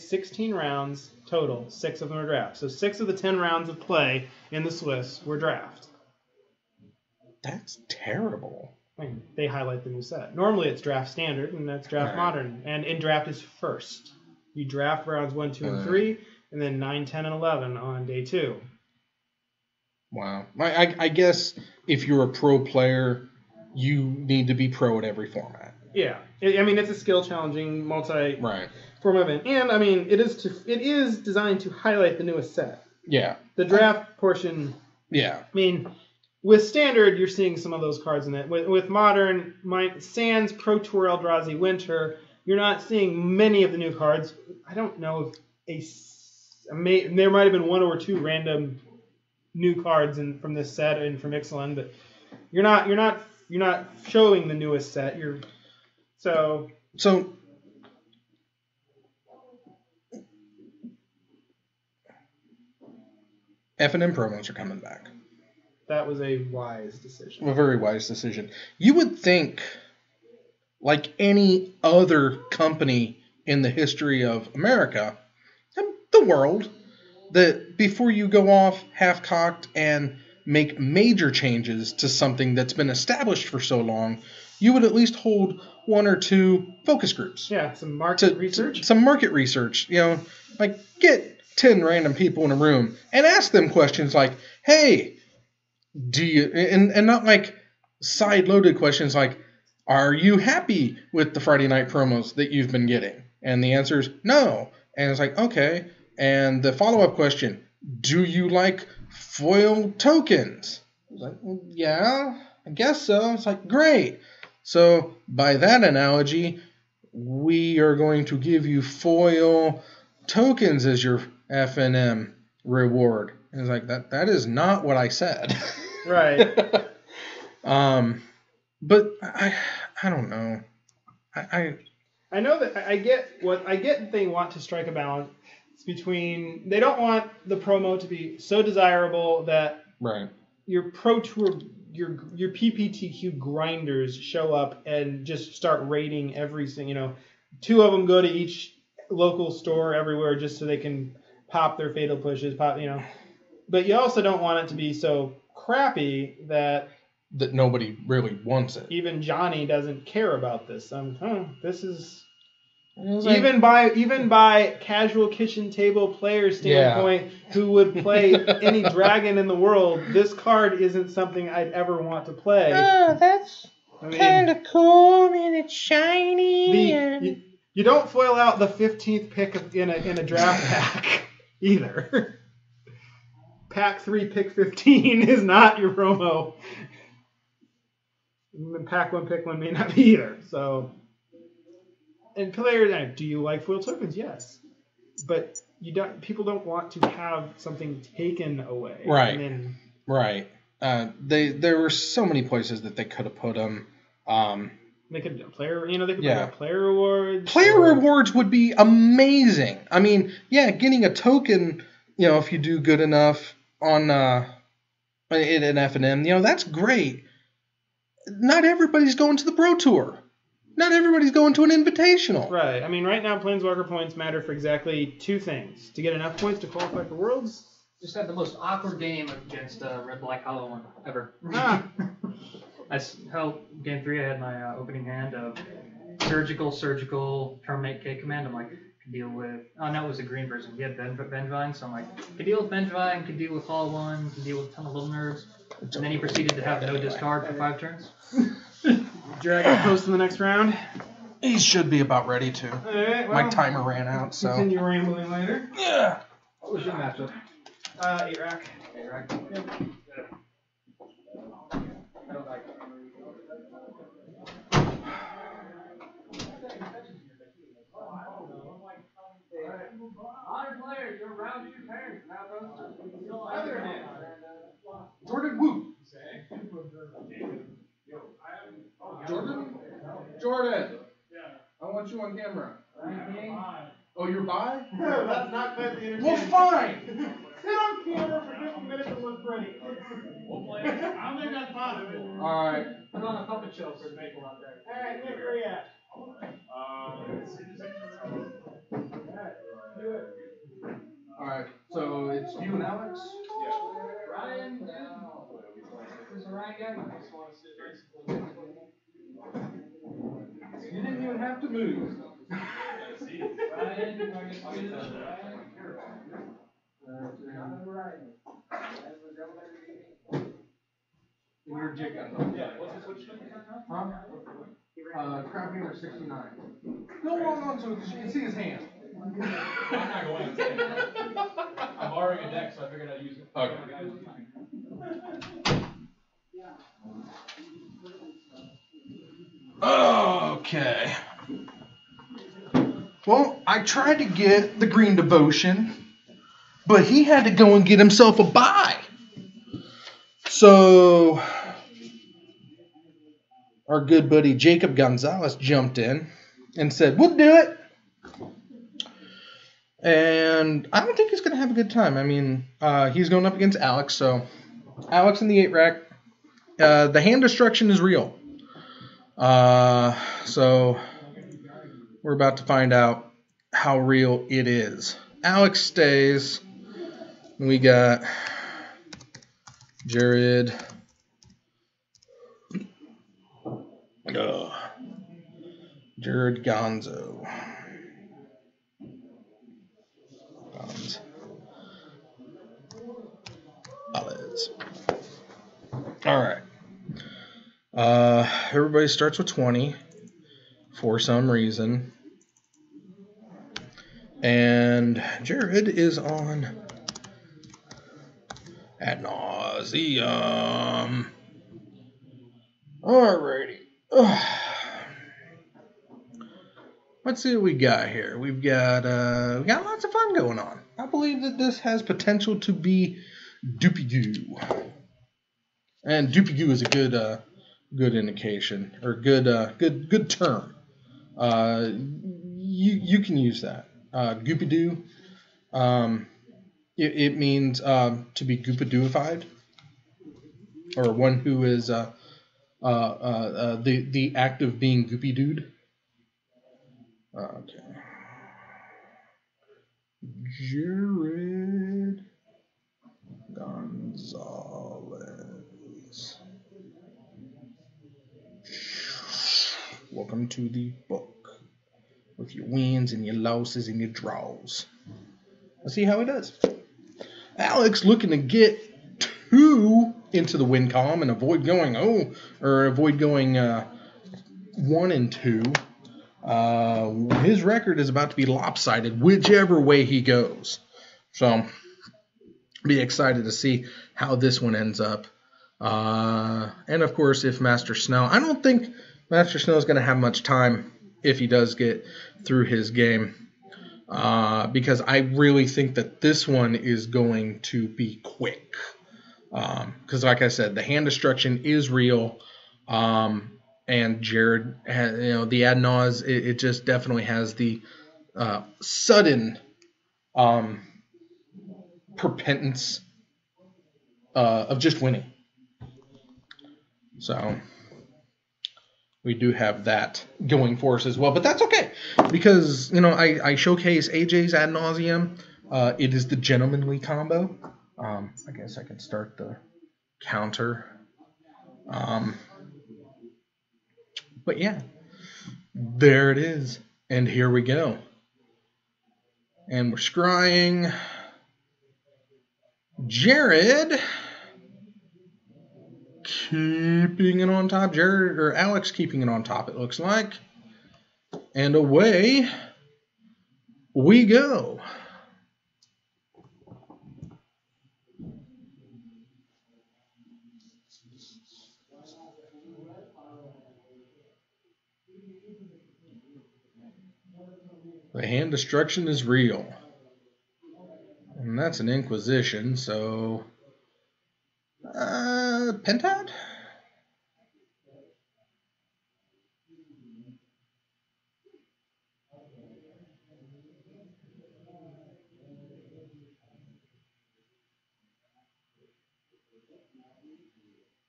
16 rounds total. 6 of them are draft. So 6 of the 10 rounds of play in the Swiss were draft. That's terrible. I mean, they highlight the new set. Normally it's draft standard, and that's draft modern. And in draft is first. You draft rounds 1, 2, and 3, and then 9, 10, and 11 on day 2. Wow. I guess if you're a pro player, you need to be pro at every format. Yeah. I mean, it's a skill-challenging multi-format event. And, I mean, it is designed to highlight the newest set. Yeah. The draft portion... Yeah. I mean, with Standard, you're seeing some of those cards in it. With Modern, Sands, Pro Tour, Eldrazi, Winter... You're not seeing many of the new cards. I don't know if there might have been 1 or 2 random new cards from this set and from Ixalan, but you're not showing the newest set. So F&M promos are coming back. That was a wise decision. A very wise decision. You would think, like any other company in the history of America and the world, that before you go off half-cocked and make major changes to something that's been established for so long, you would at least hold 1 or 2 focus groups. Yeah, some market research. Some market research. Like get 10 random people in a room and ask them questions like, hey, do you... And not like side-loaded questions like, are you happy with the Friday night promos that you've been getting? And the answer is no. And it's like, okay. And the follow-up question, do you like foil tokens? I was like, well, yeah, I guess so. It's like, great. So by that analogy, we are going to give you foil tokens as your F&M reward. And it's like, that is not what I said. Right. But I don't know. I know that I get that they want to strike a balance between they don't want the promo to be so desirable that your Pro Tour your PPTQ grinders show up and just start raiding everything. 2 of them go to each local store everywhere just so they can pop their fatal pushes. But you also don't want it to be so crappy that nobody really wants it. Even Johnny doesn't care about this. This is like, even by casual kitchen table player standpoint, who would play any dragon in the world, this card isn't something I'd ever want to play. Oh, that's kind of cool. I mean, it's shiny. You don't foil out the 15th pick in a draft pack. either. Pack 3, pick 15 is not your promo. Pack 1, pick 1 may not be either. So, and players, do you like foil tokens? Yes, but people don't want to have something taken away. Right. And then, right. There were so many places that they could have put them. They could they could put Yeah. out player rewards. Player rewards would be amazing. I mean, yeah, getting a token, if you do good enough on in an F&M, that's great. Not everybody's going to the Pro Tour. Not everybody's going to an invitational. Right. I mean, right now, Planeswalker points matter for exactly 2 things: to get enough points to qualify for Worlds. Just had the most awkward game against Red Black Hollow one ever. Ah. That's how game 3 I had my opening hand of surgical, terminate K command. I'm like, could deal with. Oh, no, it was a green version. He had Vengevine, so I'm like, could deal with Vengevine, could deal with Fall 1, could deal with a ton of little nerds. And then he proceeded to have no discard for 5 turns. Dragon Post in the next round. He should be about ready to. All right. Well, My timer ran out, so. Continue rambling later. Yeah. What was your matchup? 8-rack. Yep. I don't like it. Players, you're around your parents now, Other hand. Jordan Woo. Jordan. I want you on camera. Oh, you're by? No, that's not quite the entertainment. Well, fine. Sit on camera for 50 minutes and look pretty. We'll play it. I don't think that's possible. All right. Put on a puppet show for the people out there. All right, Nick, where you at? All right. So it's you and Alex. Ryan, where's the Ryan guy? You didn't even have to move. You're Jacob. Yeah, what's the switch name? Huh? Crowd Gamer 69. Go on to it because you can see his hand. I'm not going on today. I'm borrowing a deck, so I figured I'd use it. Okay. Well, I tried to get the Green Devotion, but he had to go and get himself a buy. So our good buddy Jacob Gonzalez jumped in and said, "We'll do it." And I don't think he's going to have a good time. I mean, he's going up against Alex, so Alex in the 8-rack. The hand destruction is real. So we're about to find out how real it is. Alex stays. We got Jared. Jared Gonzo. Alex. All right. Everybody starts with 20 for some reason. And Jared is on ad nauseum. Alrighty. Let's see what we got here. We've got lots of fun going on. I believe that this has potential to be doopy-doo. And doopy-doo is a good indication, or good term. You can use that. Goopy-doo. It means to be goopadooified, or one who is the act of being goopy-dooed. Okay. Jared Gonzalez. Welcome to the book with your wins and your losses and your draws. Let's see how he does. Alex looking to get 2 into the win column and avoid going 1 and 2. His record is about to be lopsided whichever way he goes. So be excited to see how this one ends up. And of course, if Master Snow, I don't think Master Snow is going to have much time if he does get through his game. Because I really think that this one is going to be quick. Because like I said, the hand destruction is real. And Jared, the ad nause, it just definitely has the sudden repentance of just winning. So we do have that going for us as well, but that's okay because I showcase AJ's ad nauseum. It is the gentlemanly combo. I guess I can start the counter. But yeah, there it is, and here we go. And we're scrying. Jared keeping it on top. Jared or Alex keeping it on top, it looks like. And away we go. The hand destruction is real. And that's an Inquisition, so Pentad?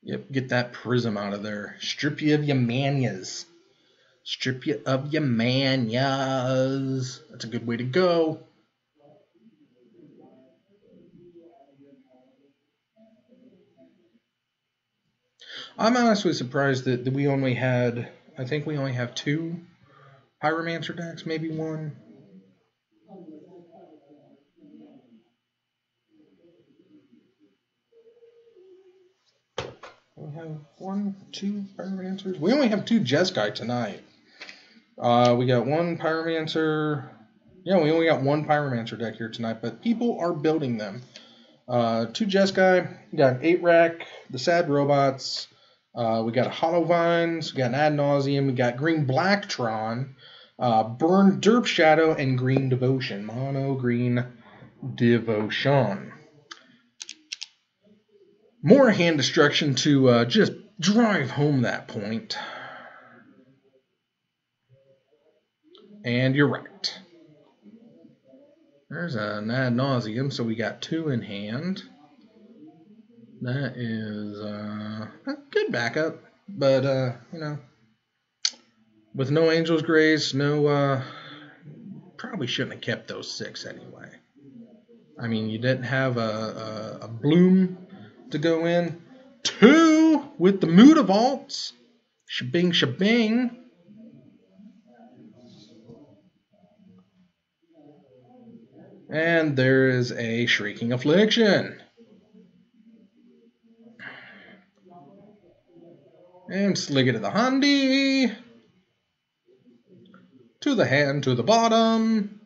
Yep, get that prism out of there. Strip you of your manias. Strip you of your manias. That's a good way to go. I'm honestly surprised that we only had, I think we only have 2 Pyromancer decks, maybe 1. We have 1, 2 Pyromancers. We only have 2 Jeskai tonight. We got 1 Pyromancer. Yeah, we only got 1 Pyromancer deck here tonight, but people are building them. 2 Jeskai. We got 8 Rack, the Sad Robots. We got a Hollow Vines. We got an Ad Nauseum. We got Green Blacktron, Burn Derp Shadow, and Green Devotion. Mono Green Devotion. More hand destruction to just drive home that point. And you're right. There's an Ad Nauseum, so we got 2 in hand. That is a good backup, but with no Angel's Grace, probably shouldn't have kept those 6 anyway. I mean, you didn't have a Bloom to go in. 2 with the Mutavaults. Shabing, shabing. And there is a Shrieking Affliction. And Sliggit of the Handy. To the hand, to the bottom.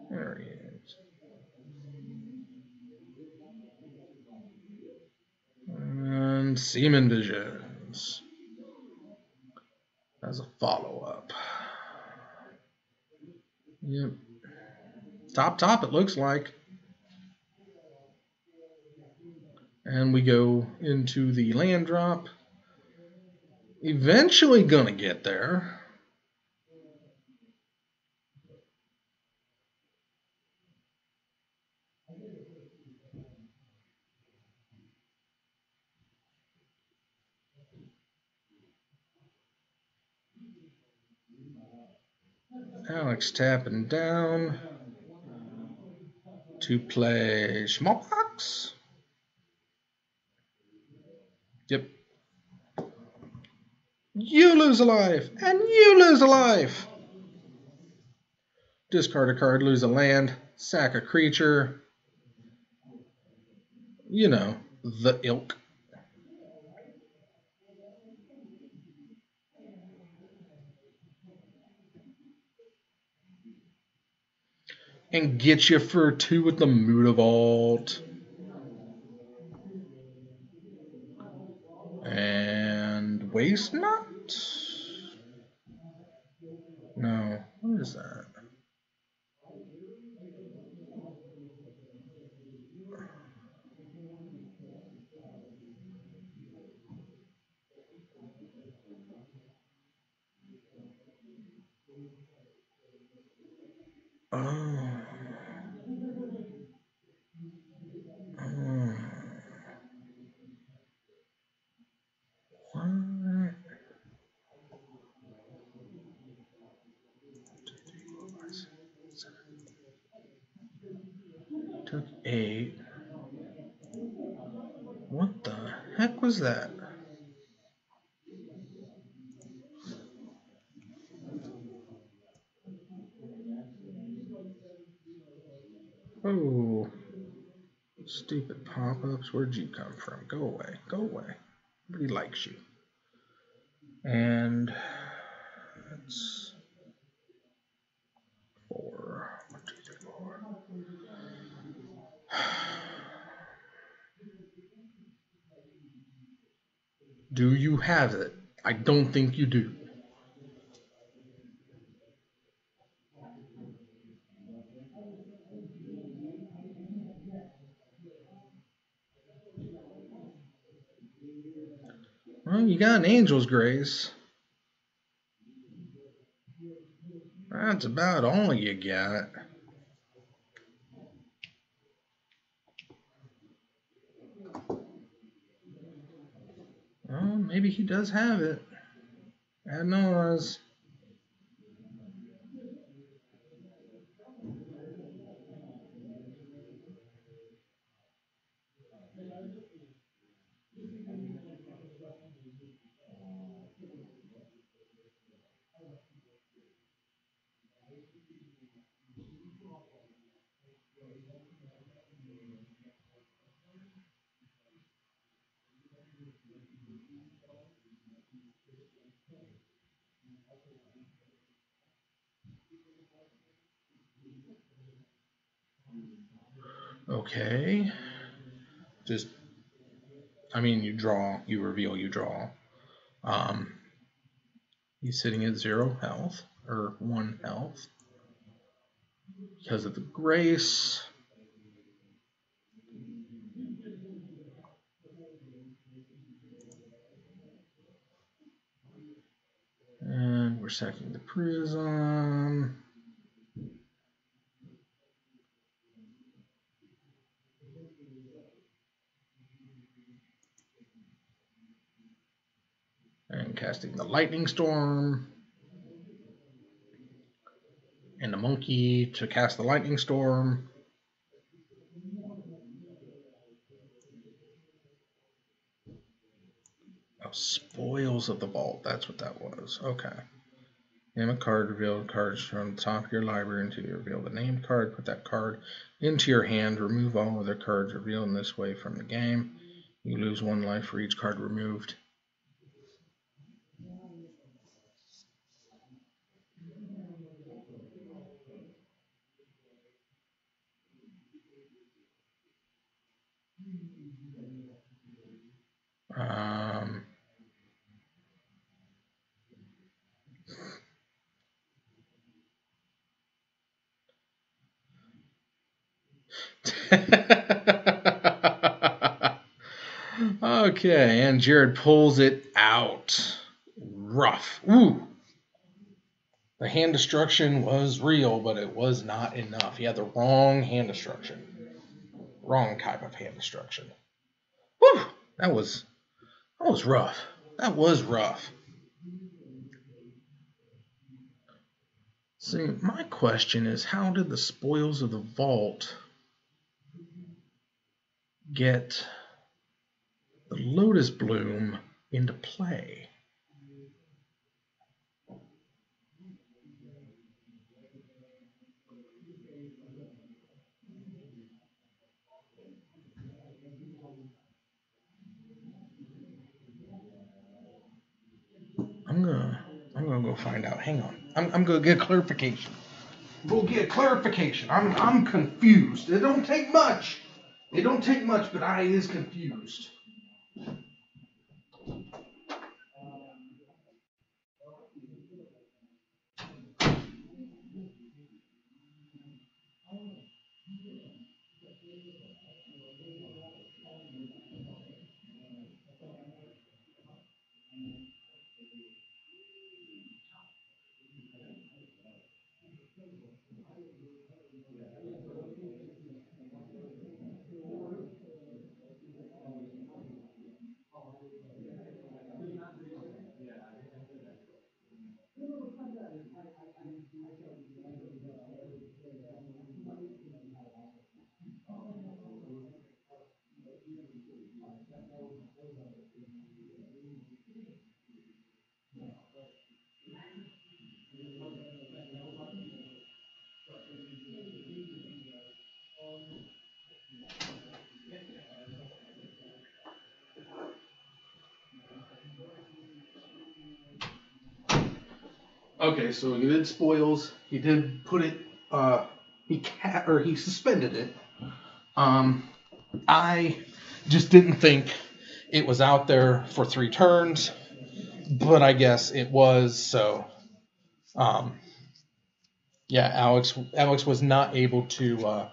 There he is. And Seaman Visions. As a follow-up. Yep. Top, it looks like. And we go into the land drop. Eventually gonna get there. Alex tapping down to play Smallpox. Yep. You lose a life, and you lose a life. Discard a card, lose a land, sack a creature. You know, the ilk. And get you for 2 with the Mutavault. And Waste Nut? No, what is that? Oh. Oh. What? Took 8. What the heck was that? Oh. Stupid pop-ups. Where'd you come from? Go away. Go away. Nobody likes you. And that's 4. 1, 2, 3, 4. Do you have it? I don't think you do. Well, you got an Angel's Grace. That's about all you got. Well, maybe he does have it. Add Noah's. Okay. Just, I mean, you draw, you reveal, you draw. He's sitting at 0 health, or 1 health. Because of the Grace. And we're sacking the Prism. And casting the Lightning Storm. And the Monkey to cast the Lightning Storm. Oh, Spoils of the Vault. That's what that was. Okay. Name a card, reveal cards from the top of your library until you reveal the named card. Put that card into your hand. Remove all other cards revealed in this way from the game. You lose 1 life for each card removed. Okay, and Jared pulls it out. Rough. Ooh. The hand destruction was real, but it was not enough. He had the wrong hand destruction. Wrong type of hand destruction. Whew. That was rough. That was rough. See, my question is, how did the Spoils of the Vault get the Lotus Bloom into play? I'm gonna go find out. Hang on. I'm gonna get clarification. we'll get clarification. I'm confused. It don't take much. It don't take much, but I is confused. Okay, so he did spoils. He did put it. He suspended it. I just didn't think it was out there for 3 turns, but I guess it was. So, yeah, Alex was not able to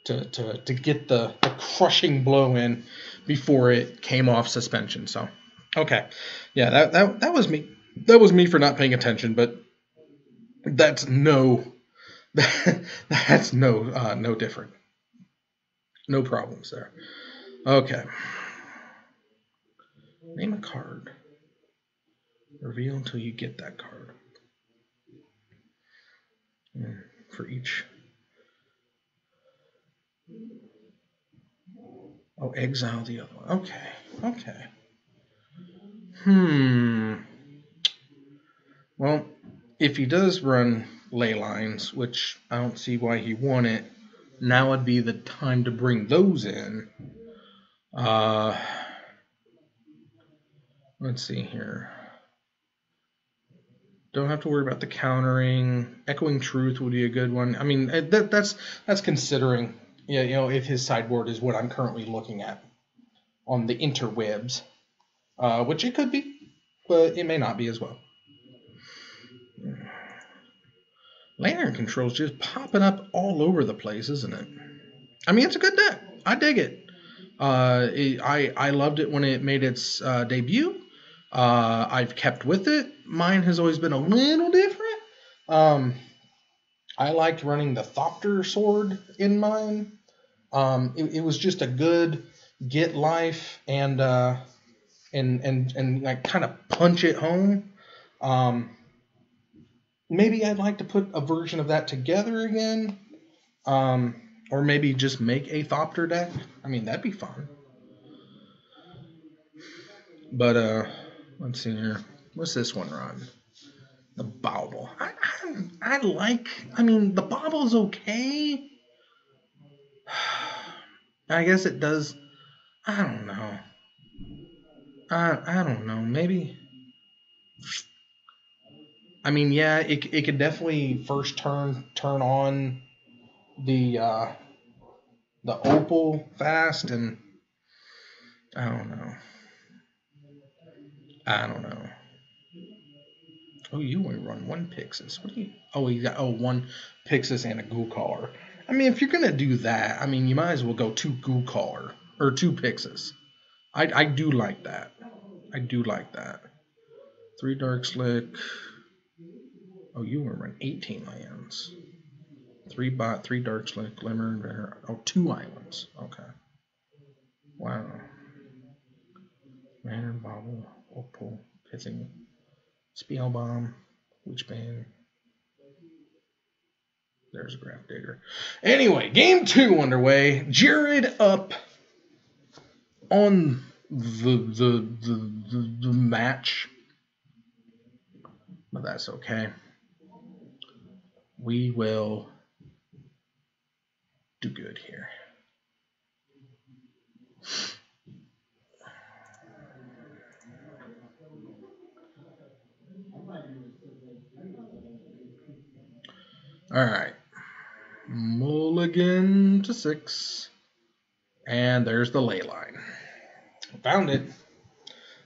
get the crushing blow in before it came off suspension. So, okay, yeah, that was me. That was me for not paying attention, but that's no different. No problems there. Okay. Name a card. Reveal until you get that card. For each. Oh, exile the other one. Okay. Well, if he does run ley lines, which I don't see why he won it, now would be the time to bring those in. Let's see here. Don't have to worry about the countering. Echoing Truth would be a good one. I mean, that's considering, if his sideboard is what I'm currently looking at on the interwebs, which it could be, but it may not be as well. Lantern Control's just popping up all over the place, isn't it? I mean, it's a good deck. I dig it. I loved it when it made its debut. I've kept with it. Mine has always been a little different. I liked running the Thopter sword in mine. It was just a good get life and like kind of punch it home. Maybe I'd like to put a version of that together again. Or maybe just make a Thopter deck. I mean, that'd be fun. But let's see here. What's this one run? The Bauble. I mean, the Bauble's okay. I guess it does. I don't know. I don't know. Maybe. I mean, yeah, it could definitely first turn on the Opal fast, and I don't know. Oh, you only run 1 Pixis. What do you? Oh, you got 1 Pixis and a Ghoul Caller. I mean, if you're gonna do that, I mean, you might as well go 2 Ghoul Caller or 2 Pixis. I do like that. 3 Dark Slick. Oh, you want to run 18 lands. 3 Dark Slick, Glimmer. Oh, 2 islands. Okay. Wow. Lantern, Bauble, Opal, Pithing, Spellbomb, Witchbane. There's a Graph Digger. Anyway, game 2 underway. Jared up on the match, but that's okay. We will do good here. Alright. Mulligan to 6. And there's the ley line. Found it.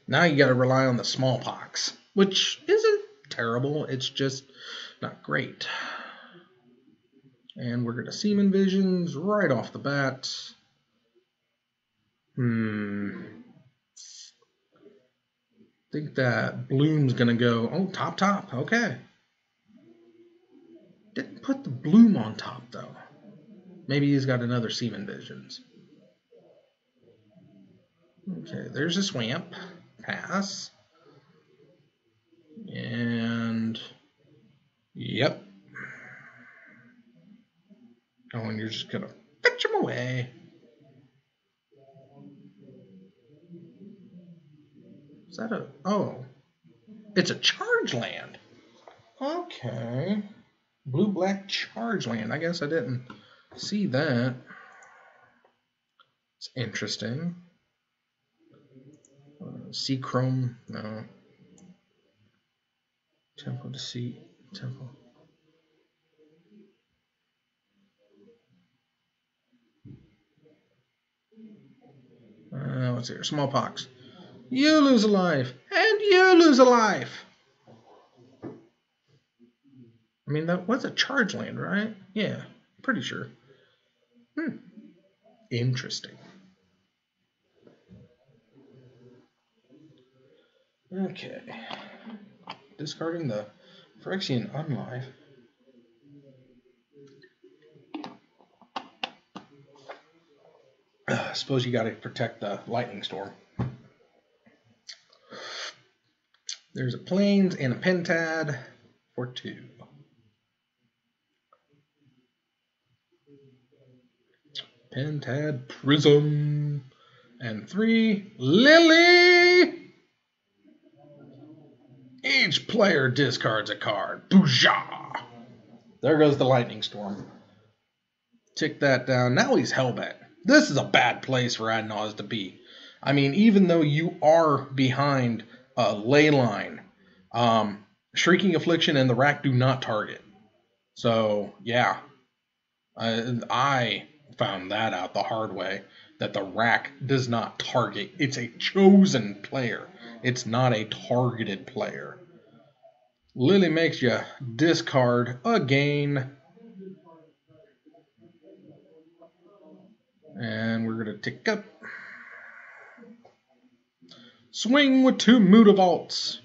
Now you gotta rely on the smallpox, which isn't terrible, it's just not great. And we're gonna Seaman Visions right off the bat. Think that Bloom's gonna go. Oh, top. Okay. Didn't put the Bloom on top though. Maybe he's got another Seaman Visions. Okay, there's a Swamp. Pass. And yep. Oh, and you're just gonna fetch him away. Is that a... Oh. It's a charge land. Okay. Blue-black charge land. I guess I didn't see that. It's interesting. Sea Chrome. No. Temple Deceit. Temple. What's here? Smallpox. You lose a life, and you lose a life. I mean, that was a charge land, right? Yeah, pretty sure. Interesting. Okay. Discarding the Phyrexian Unlife. I suppose you got to protect the Lightning Storm. There's a Plains and a Pentad for 2. Pentad Prism. And 3 Lily. Each player discards a card. Boojah! There goes the Lightning Storm. Tick that down. Now he's Hellbent. This is a bad place for Adnaz to be. I mean, even though you are behind a ley line, Shrieking Affliction and the Rack do not target. So, yeah. I found that out the hard way, that the Rack does not target. It's a chosen player. It's not a targeted player. Lily makes you discard again. And we're going to tick up. Swing with 2 Mutavaults.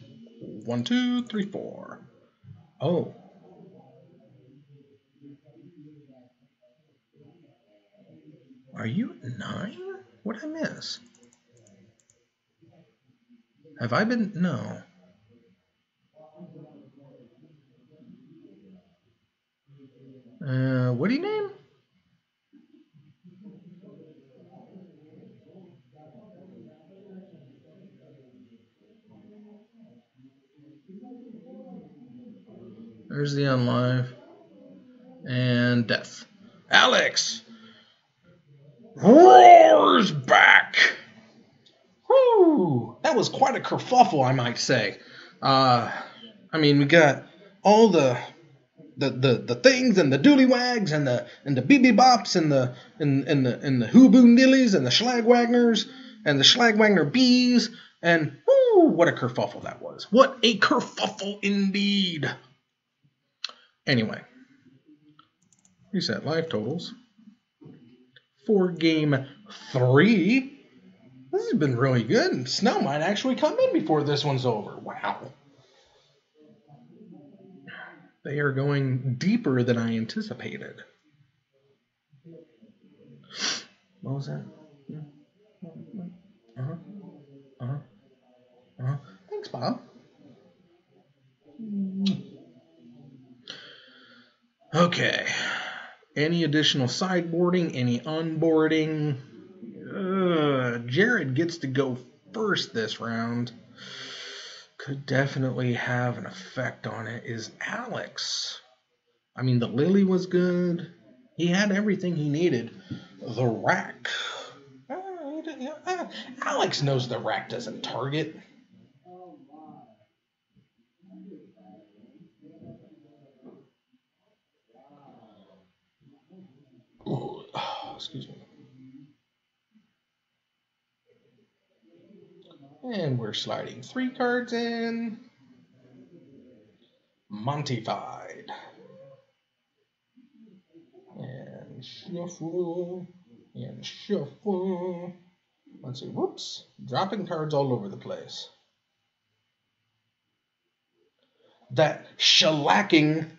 1, 2, 3, 4. Oh. Are you at 9? What'd I miss? Have I been? No. What do you name? There's the Unlife. And Death. Alex! Roars back! Whew! That was quite a kerfuffle, I might say. I mean, we got all the things and the dooley wags and the BB bops and the hooboon dillies and the schlagwagners and the schlagwagner bees and whoo, what a kerfuffle that was. What a kerfuffle indeed. Anyway, reset life totals for game 3. This has been really good, and Snell might actually come in before this one's over. Wow. They are going deeper than I anticipated. What was that? Thanks, Bob. Okay. Any additional sideboarding? Any onboarding? Jared gets to go first this round. Could definitely have an effect on it is Alex. I mean, the Lily was good. He had everything he needed. The Rack. Alex knows the Rack doesn't target. excuse me. And we're sliding 3 cards in. Montified. And shuffle. And shuffle. Let's see. Whoops. Dropping cards all over the place. That shellacking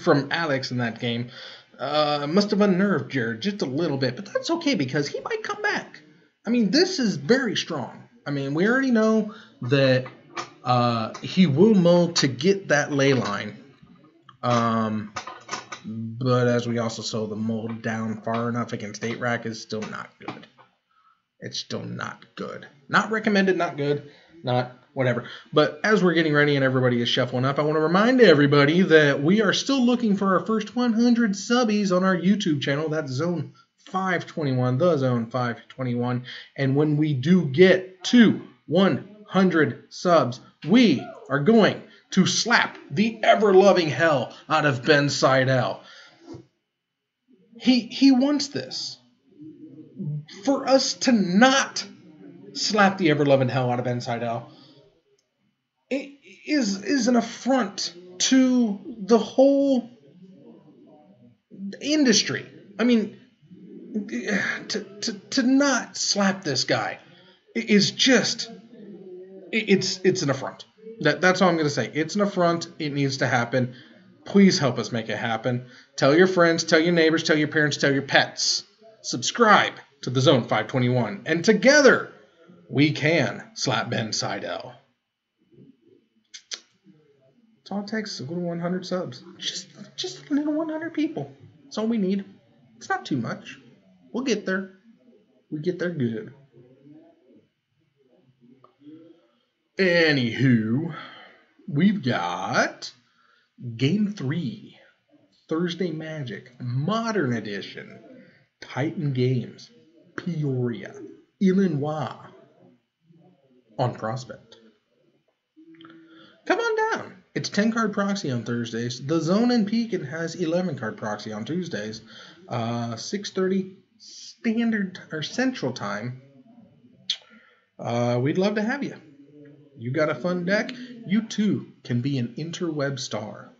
from Alex in that game must have unnerved Jared just a little bit. But that's okay because he might come back. I mean, this is very strong. I mean, we already know that he will mull to get that ley line. But as we also saw, the mull down far enough against 8-rack is still not good. It's still not good. Not recommended, not good, not whatever. But as we're getting ready and everybody is shuffling up, I want to remind everybody that we are still looking for our first 100 subbies on our YouTube channel. That's Zone 521, the Zone 521. And when we do get to 100 subs, we are going to slap the ever-loving hell out of Ben Seidel. He wants this. For us to not slap the ever-loving hell out of Ben Seidel is an affront to the whole industry. I mean, to not slap this guy is just it's an affront. That's all I'm going to say. It's an affront. It needs to happen. Please help us make it happen. Tell your friends, tell your neighbors, tell your parents, tell your pets. Subscribe to the Zone 521, and together we can slap Ben Seidel. That's all it takes. A little 100 subs. Just a little 100 people. That's all we need. It's not too much. We'll get there. We get there good. Anywho, we've got Game 3, Thursday Magic, Modern Edition, Titan Games, Peoria, Illinois, on Prospect. Come on down. It's 10-card proxy on Thursdays. The Zone in Pekin has 11-card proxy on Tuesdays. 6:30 Standard or Central Time. We'd love to have you. You got a fun deck? You too can be an interweb star.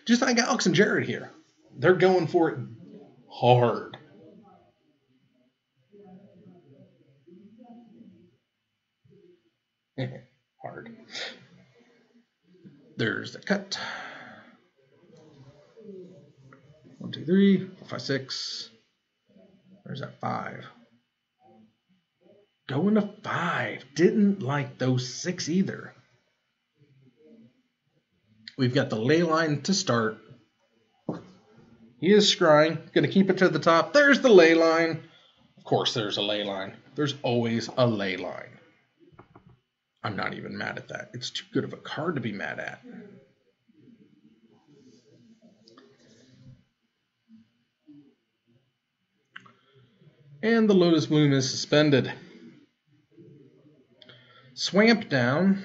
Just like Alex and Jared here. They're going for it hard. Hard. There's the cut. 1, 2, 3, 4, 5, 6. There's that 5. Going to 5. Didn't like those 6 either. We've got the ley line to start. He is scrying. Going to keep it to the top. There's the ley line. Of course there's a ley line. There's always a ley line. I'm not even mad at that. It's too good of a card to be mad at. And the Lotus Bloom is suspended. Swamp down.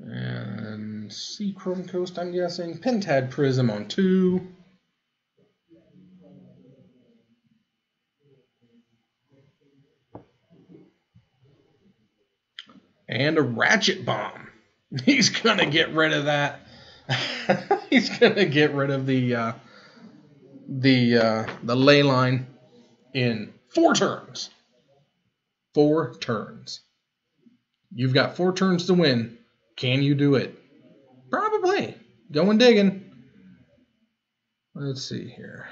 And Seachrome Coast, I'm guessing. Pentad Prism on 2. And a Ratchet Bomb. He's going to get rid of that. He's going to get rid of the ley line in 4 turns. 4 turns. You've got 4 turns to win. Can you do it? Probably. Going digging. Let's see here.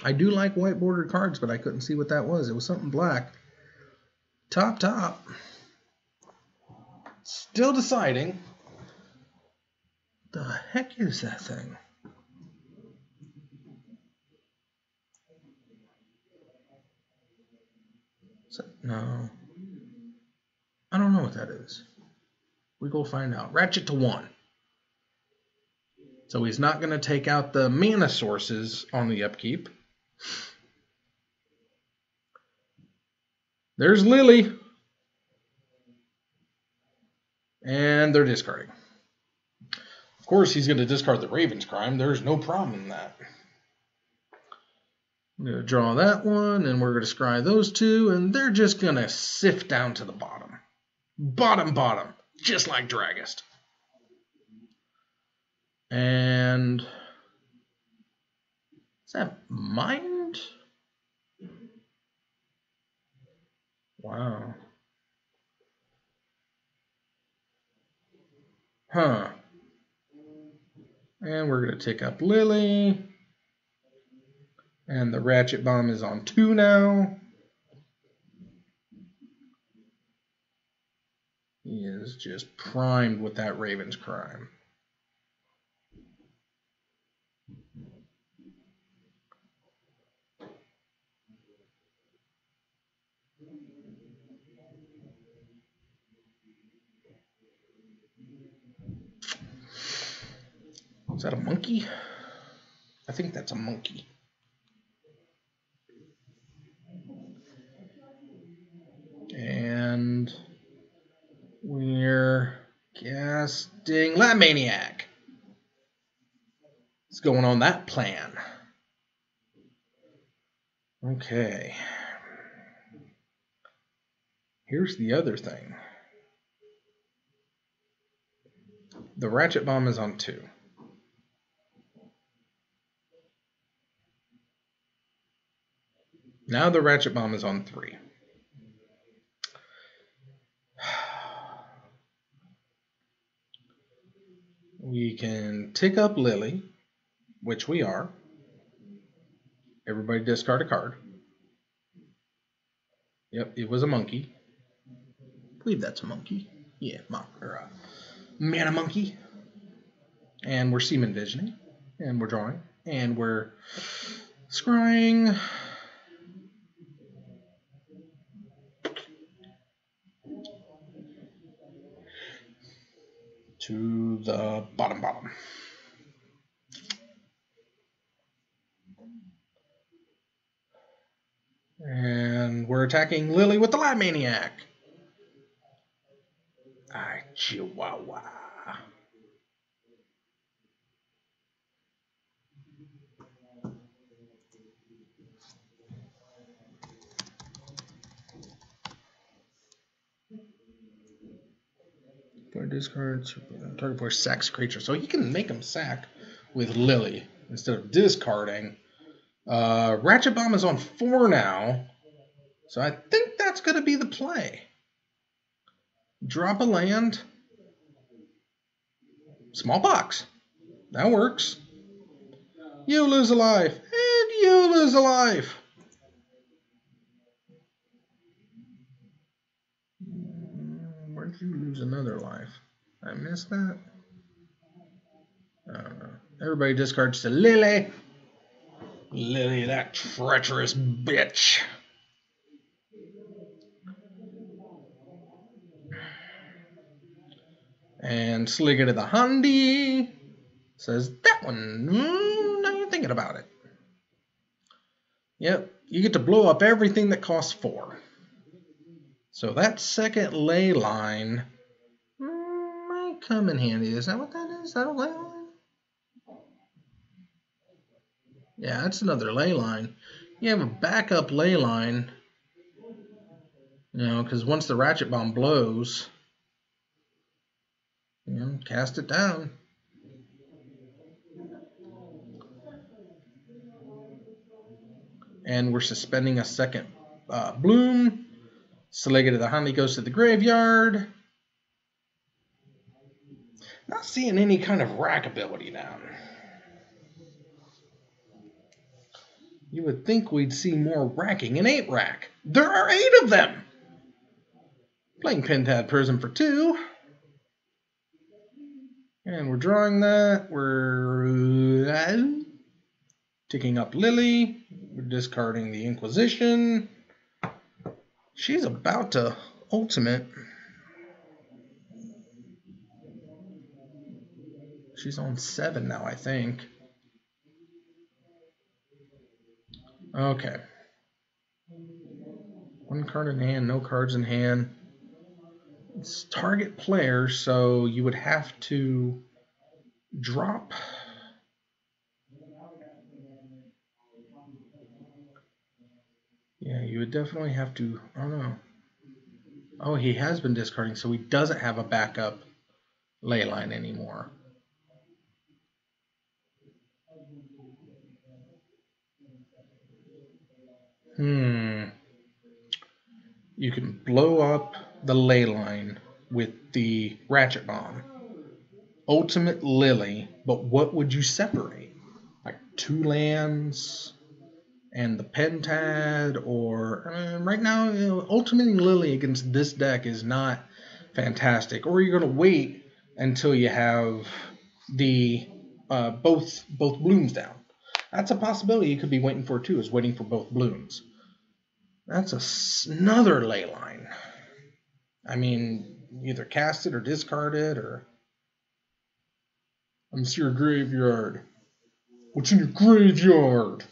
I do like white bordered cards, but I couldn't see what that was. It was something black. Top. Still deciding. The heck is that thing? No. I don't know what that is. We go find out. Ratchet to 1. So he's not going to take out the mana sources on the upkeep. There's Lily. And they're discarding. Of course, he's going to discard the Raven's Crime. There's no problem in that. I'm going to draw that one, and we're going to scry those two, and they're just going to sift down to the bottom. Bottom, just like Dragist. And is that Mind? Wow. Huh. And we're going to take up Lily. And the Ratchet Bomb is on 2 now. He is just primed with that Raven's Crime. Is that a monkey? I think that's a monkey. And we're casting Lab Maniac. What's going on that plan? Okay. Here's the other thing. The Ratchet Bomb is on 2. Now the Ratchet Bomb is on 3. We can tick up Lily, which we are. Everybody discard a card. Yep, it was a monkey. I believe that's a monkey. Yeah, mana monkey. And we're semen visioning. And we're drawing. And we're scrying. To the bottom. And we're attacking Lily with the Lab Maniac. Ay, Chihuahua. Discard target player sacks creature, so he can make him sack with Lily instead of discarding. Ratchet Bomb is on 4 now, so I think that's going to be the play. Drop a land. Smallpox. That works. You lose a life, and you lose a life. Where'd you lose another life? I missed that? I don't know. Everybody discards to Lily. Lily, that treacherous bitch. And Sligger to the Handy says, that one, now you're thinking about it. Yep, you get to blow up everything that costs 4. So that second ley line might come in handy. Is that what that is? Is that a ley line? Yeah, that's another ley line. You have a backup ley line, you know, because once the Ratchet Bomb blows, you know, cast it down. And we're suspending a second bloom. Sligger to the Handy goes to the graveyard. Not seeing any kind of rack ability down. You would think we'd see more racking in 8 rack. There are 8 of them! Playing Pentad Prism for 2. And we're drawing that. We're ticking up Lily. We're discarding the Inquisition. She's about to ultimate. She's on 7 now, I think. Okay. 1 card in hand, no cards in hand. It's target player, so you would have to drop. Yeah, you would definitely have to. Oh no. Oh, he has been discarding, so he doesn't have a backup Leyline anymore. You can blow up the Leyline with the Ratchet Bomb. Ultimate Lily, but what would you separate? Like 2 lands and the Pentad, or right now, Ultimate Lily against this deck is not fantastic. Or you're going to wait until you have the both blooms down. That's a possibility you could be waiting for too, is waiting for both blooms. That's another Leyline. I mean, either cast it or discard it, or... I'm to your graveyard. What's in your graveyard?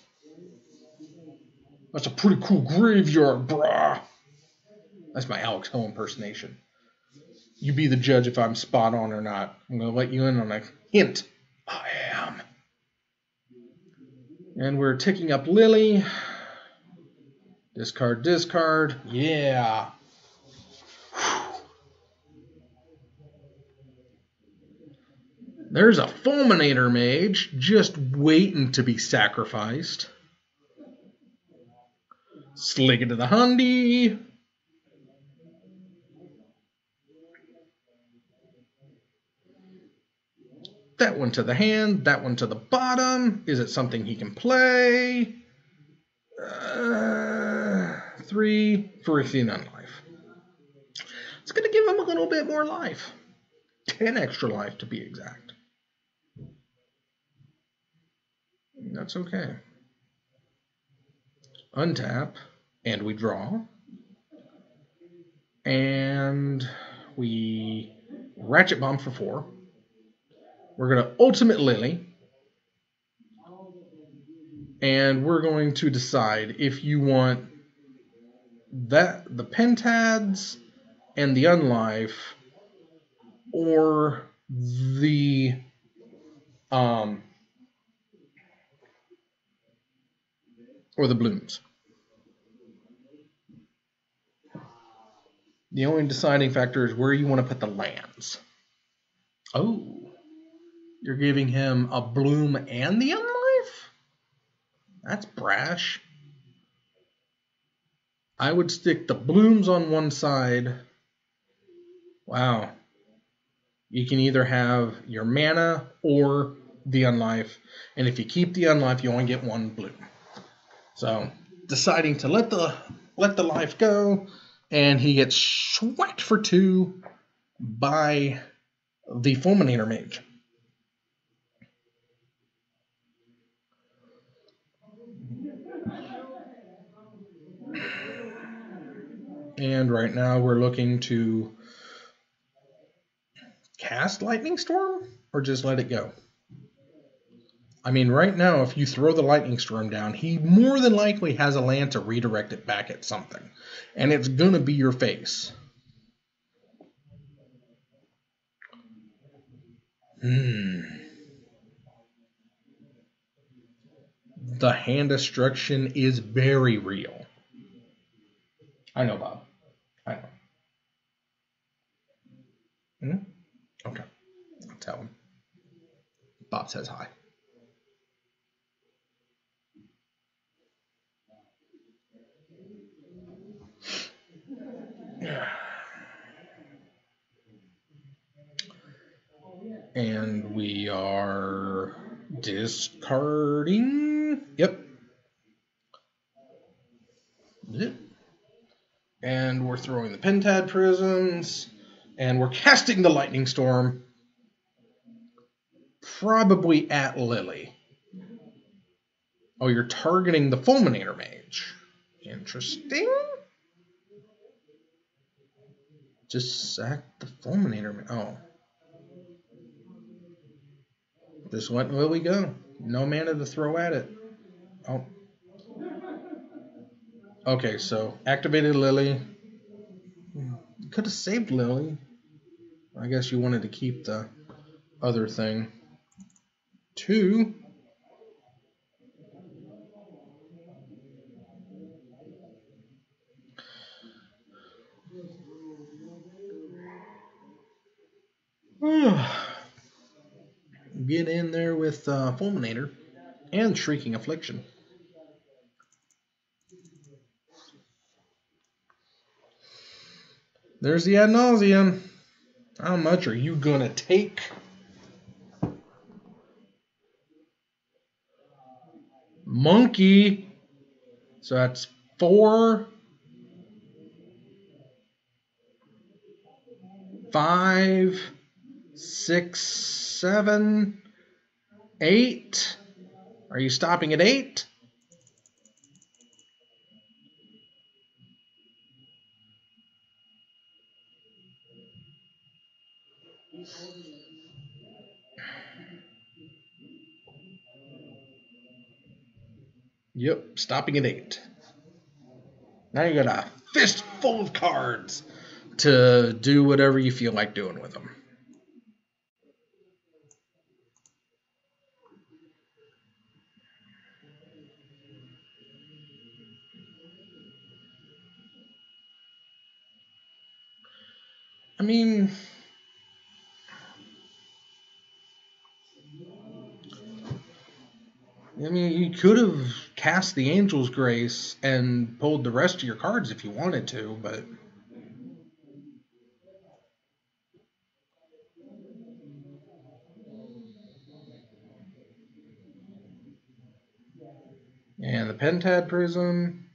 That's a pretty cool graveyard, brah. That's my Alex Ho impersonation. You be the judge if I'm spot on or not. I'm going to let you in on a hint. I am. And we're ticking up Lily. Discard, discard. Yeah. There's a Fulminator Mage just waiting to be sacrificed. Slick it to the Hundy. That one to the hand, that one to the bottom. Is it something he can play? 3 for Athena life. It's going to give him a little bit more life. 10 extra life to be exact. That's okay. Untap, and we draw. And we Ratchet Bomb for 4. We're going to Ultimate Lily. And we're going to decide if you want the Pentads and the Unlife, or the blooms. The only deciding factor is where you want to put the lands. Oh, you're giving him a bloom and the Unlife? That's brash. I would stick the blooms on one side. Wow. You can either have your mana or the Unlife. And if you keep the Unlife, you only get 1 bloom. So, deciding to let the life go, and he gets swept for 2 by the Fulminator Mage. And right now we're looking to cast Lightning Storm or just let it go. I mean, right now, if you throw the Lightning Storm down, he more than likely has a land to redirect it back at something. And it's going to be your face. The hand destruction is very real. I know, Bob. I know. Okay. I'll tell him. Bob says hi. And we are discarding. Yep. And we're throwing the Pentad Prisms. And we're casting the Lightning Storm. Probably at Lily. Oh, you're targeting the Fulminator Mage. Interesting. Just sack the Fulminator Mage. Oh. Just let Lily go. No mana to throw at it. Oh. Okay, so activated Lily. Could have saved Lily. I guess you wanted to keep the other thing. 2. Get in there with Fulminator and Shrieking Affliction. There's the ad nauseum. How much are you gonna take? Monkey. So that's 4, 5, 6, 7, 8. Are you stopping at 8? Yep, stopping at 8. Now you got a fistful of cards to do whatever you feel like doing with them. I mean, you could have cast the Angel's Grace and pulled the rest of your cards if you wanted to, but... And the Pentad Prism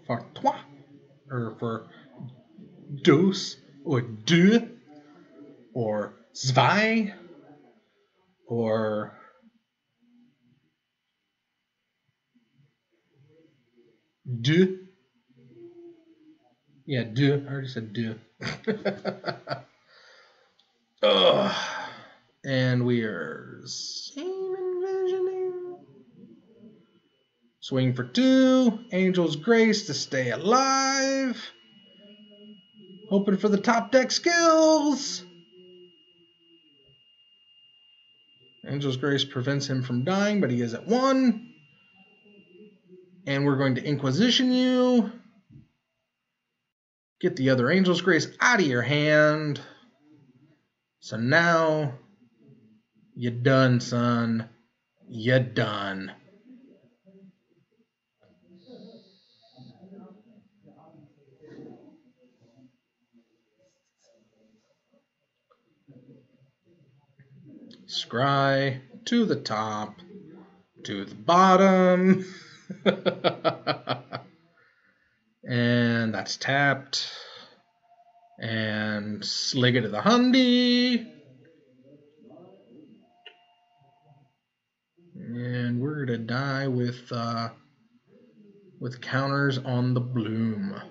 for trois, or for dos, or deux, or zwei, or deux. Yeah, deux. I already said deux. Ugh. And we are same envisioning. Swing for 2. Angel's Grace to stay alive. Hoping for the top deck skills. Angel's Grace prevents him from dying, but he is at 1. And we're going to Inquisition you. Get the other Angel's Grace out of your hand. So now, you're done, son. You're done. Scry to the top, to the bottom. And that's tapped. And Slig it to the Hundy. And we're gonna die with counters on the Bloom.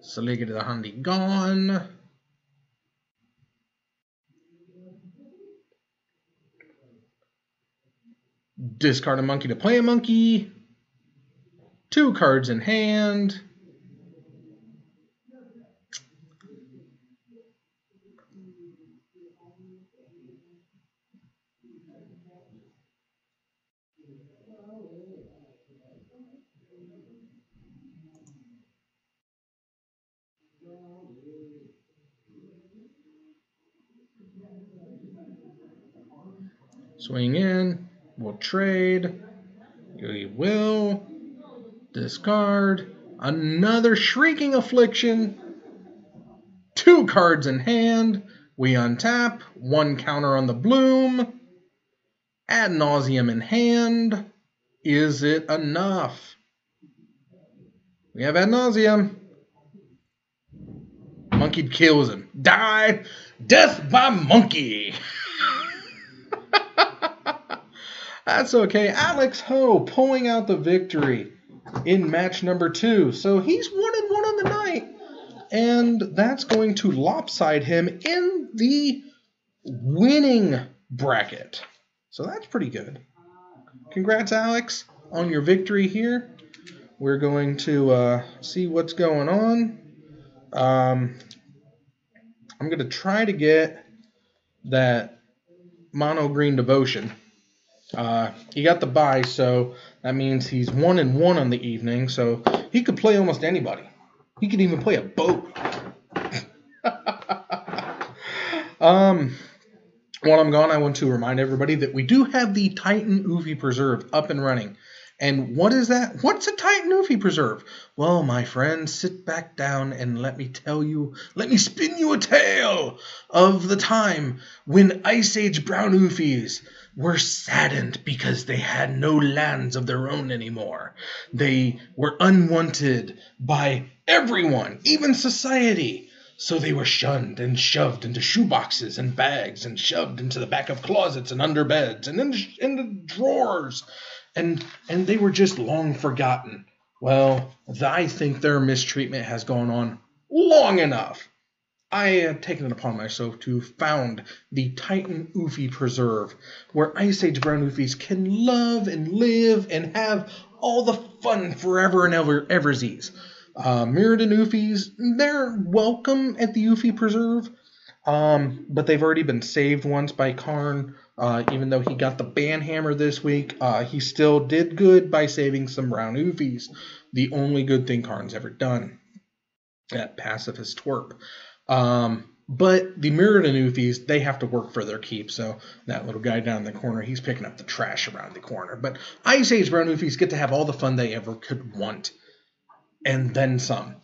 Slig it to the Hundy gone. Discard a monkey to play a monkey. 2 cards in hand. Swing in. We'll trade. We will discard another Shrieking Affliction. 2 cards in hand. We untap. 1 counter on the Bloom. Ad nauseum in hand. Is it enough? We have ad nauseum. Monkey kills him. Die. Death by monkey. That's okay. Alex Ho pulling out the victory in match number 2. So he's 1-1 on the night. And that's going to lopside him in the winning bracket. So that's pretty good. Congrats, Alex, on your victory here. we're going to see what's going on. I'm going to try to get that mono green devotion. He got the bye, so that means he's 1-1 on the evening, so he could play almost anybody. He could even play a boat. While I'm gone, I want to remind everybody that we do have the Titan Ufi Preserve up and running. And what is that? What's a Titan Ufi Preserve? Well, my friends, sit back down and let me spin you a tale of the time when Ice Age Brown Ufis were saddened because they had no lands of their own anymore. They were unwanted by everyone, even society. So they were shunned and shoved into shoeboxes and bags and shoved into the back of closets and under beds and into drawers. And they were just long forgotten. Well, I think their mistreatment has gone on long enough. I have taken it upon myself to found the Titan Ufi Preserve, where Ice Age Brown Ufis can love and live and have all the fun forever and eversies. Mirrodin Ufis, they're welcome at the Ufi Preserve, but they've already been saved once by Karn. Even though he got the banhammer this week, he still did good by saving some brown Ufis. The only good thing Karn's ever done. That pacifist twerp. But the Mirrodin Ufis, they have to work for their keep, so that little guy down in the corner, he's picking up the trash around the corner. But Ice Age Brown Ufis get to have all the fun they ever could want. And then some.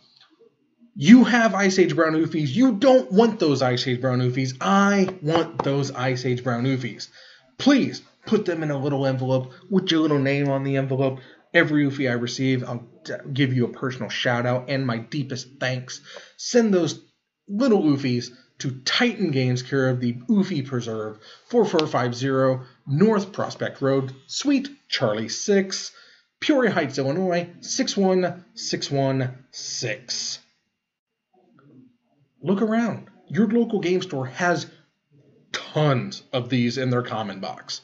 You have Ice Age Brown Ufis. You don't want those Ice Age Brown Ufis. I want those Ice Age Brown Ufis. Please put them in a little envelope with your little name on the envelope. Every Ufi I receive, I'll give you a personal shout out and my deepest thanks. Send those little Ufis to Titan Games, care of the Ufi Preserve, 4450 North Prospect Road, Suite Charlie 6, Peoria Heights, Illinois, 61616. Look around. Your local game store has tons of these in their common box.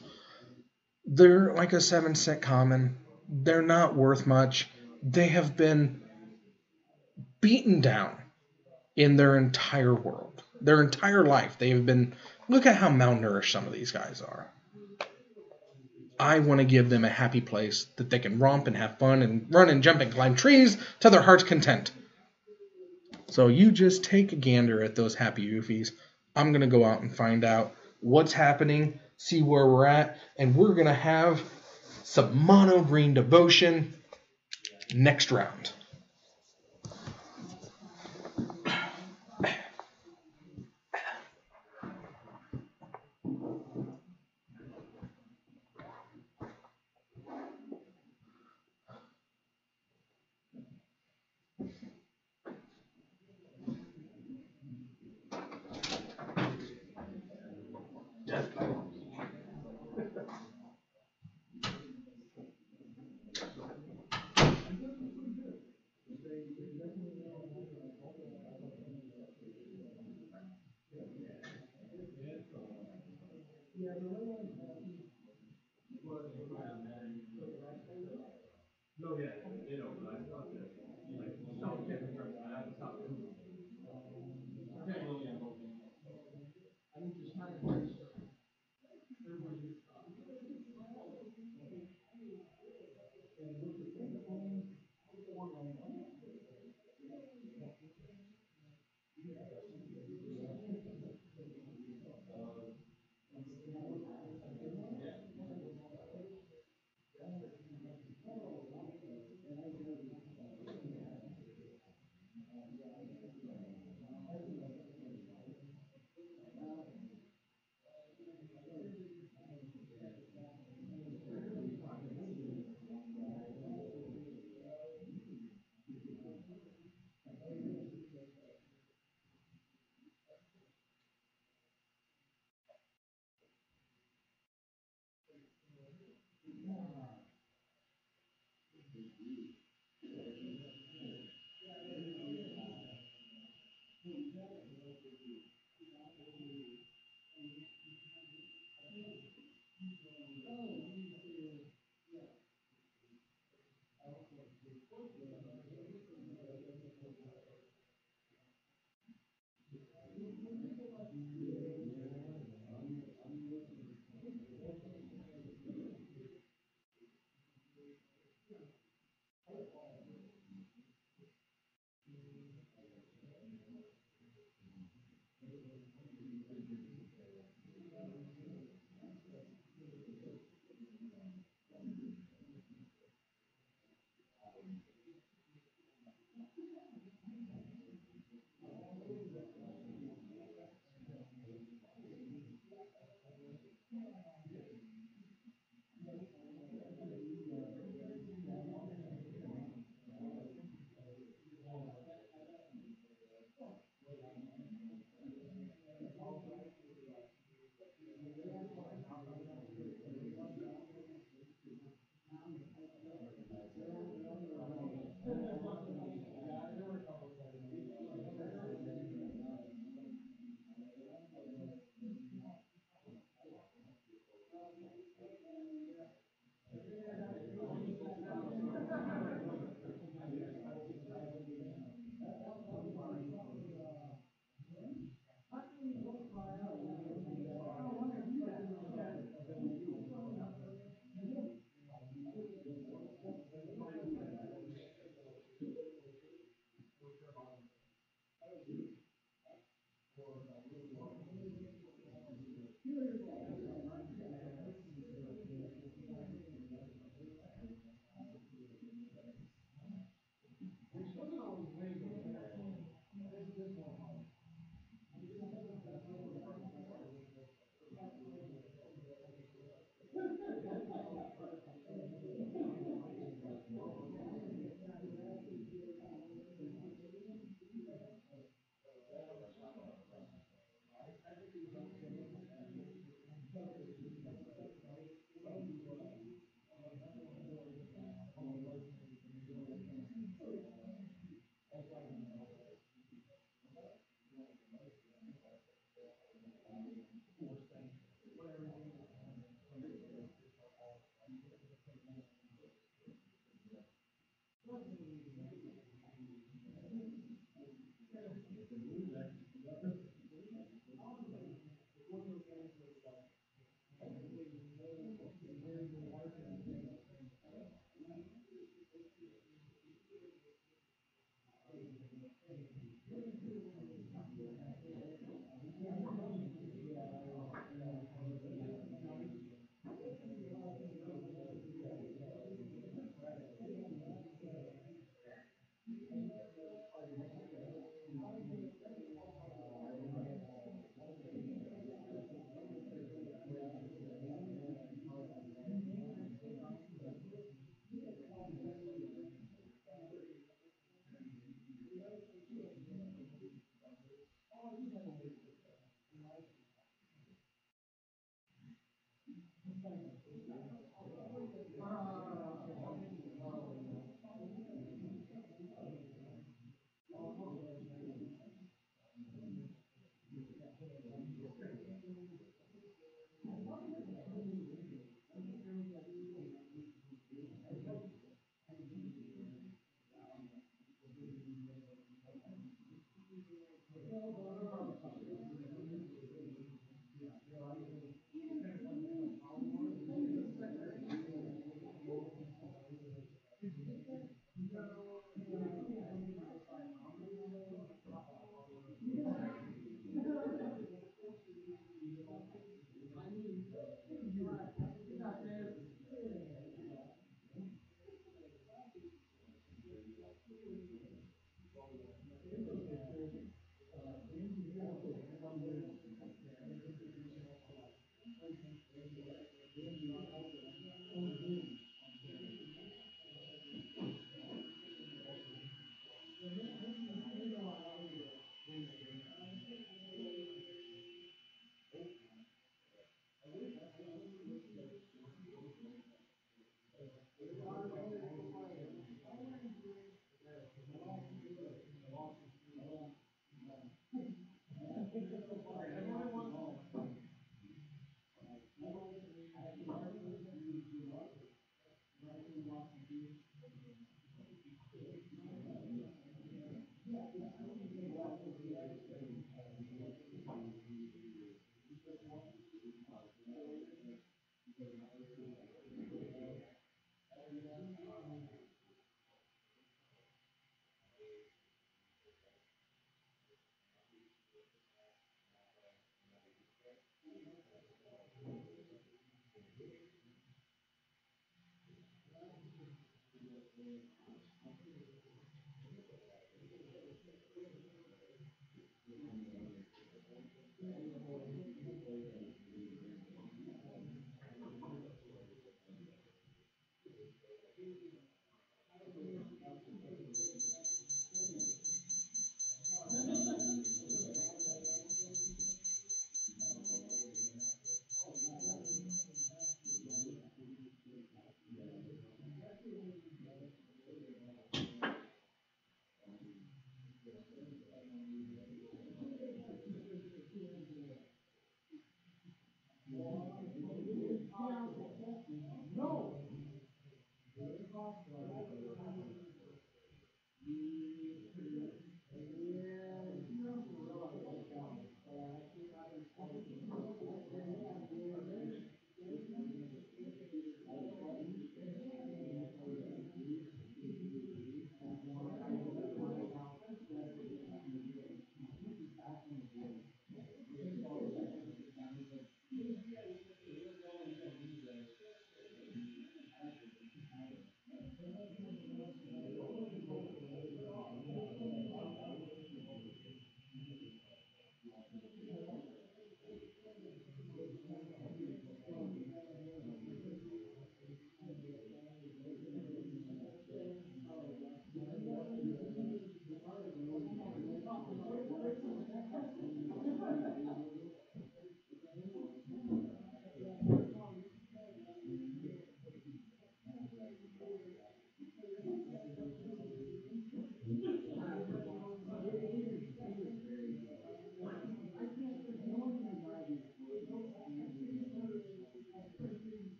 They're like a 7-cent common. They're not worth much. They have been beaten down in their entire world. Their entire life. They have been... Look at how malnourished some of these guys are. I want to give them a happy place that they can romp and have fun and run and jump and climb trees to their heart's content. So you just take a gander at those happy Ufis. I'm going to go out and find out what's happening, see where we're at, and we're going to have some mono green devotion next round.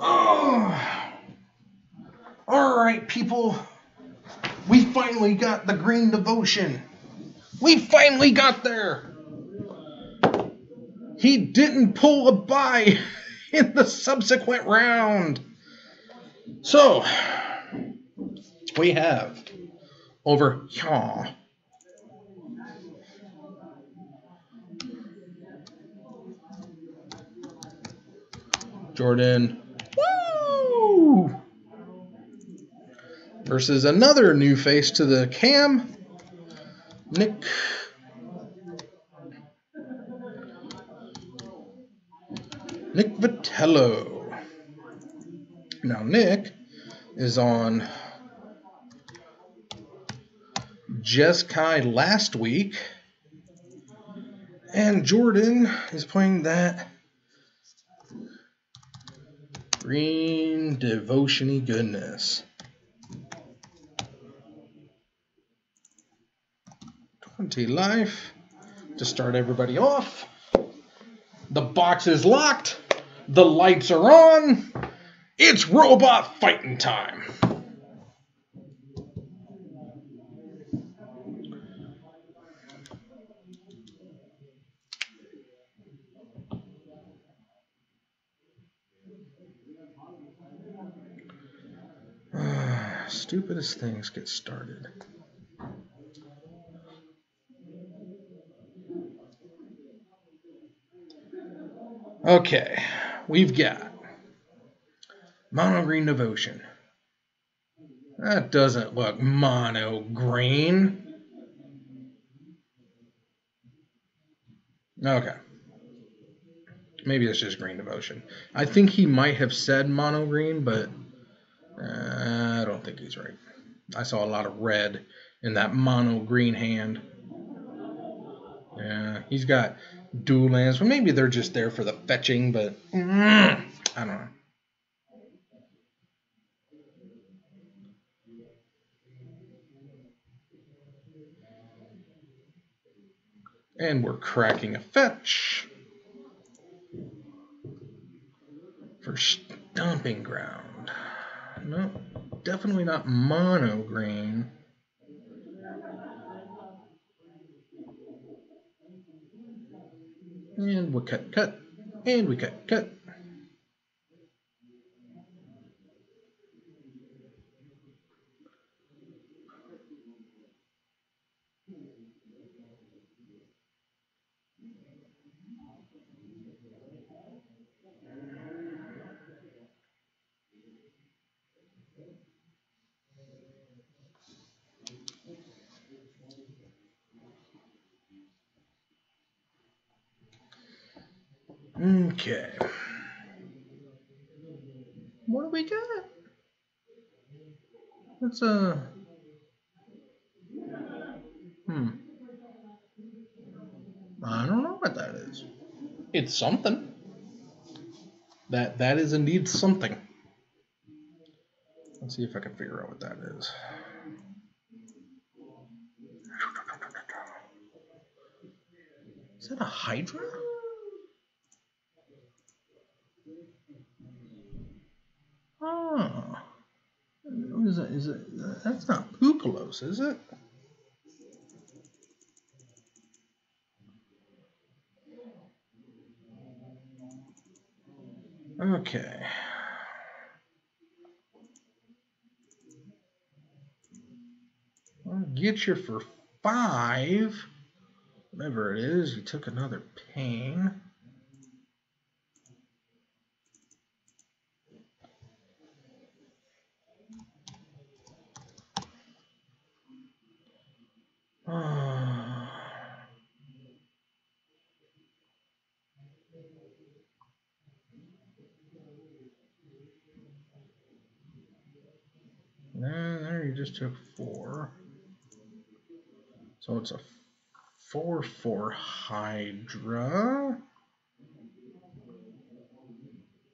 Oh, all right, people. We finally got the green devotion. We finally got there. He didn't pull a bye in the subsequent round. So, we have over here Jordan Woo! Versus another new face to the cam, Nick Vitello. Now Nick is on Jeskai last week, and Jordan is playing that green devotion-y goodness. 20 life to start everybody off. The box is locked. The lights are on. It's robot fighting time. Stupidest things get started. Okay, we've got mono green devotion. That doesn't look mono green. Okay. Maybe it's just green devotion. I think he might have said mono green, but I don't think he's right. I saw a lot of red in that mono green hand. Yeah, he's got dual lands. Well, maybe they're just there for the fetching, but I don't know. And we're cracking a fetch for Stomping Ground. No, definitely not mono green. And we cut, and we cut. Okay. What do we got? That's I don't know what that is. It's something. That is indeed something. Let's see if I can figure out what that is. Is that a Hydra? is that? Is it? That's not Pukalos, is it? Okay. I'll get you for 5. Whatever it is, you took another pain. There you just took 4. So it's a 4/4 Hydra.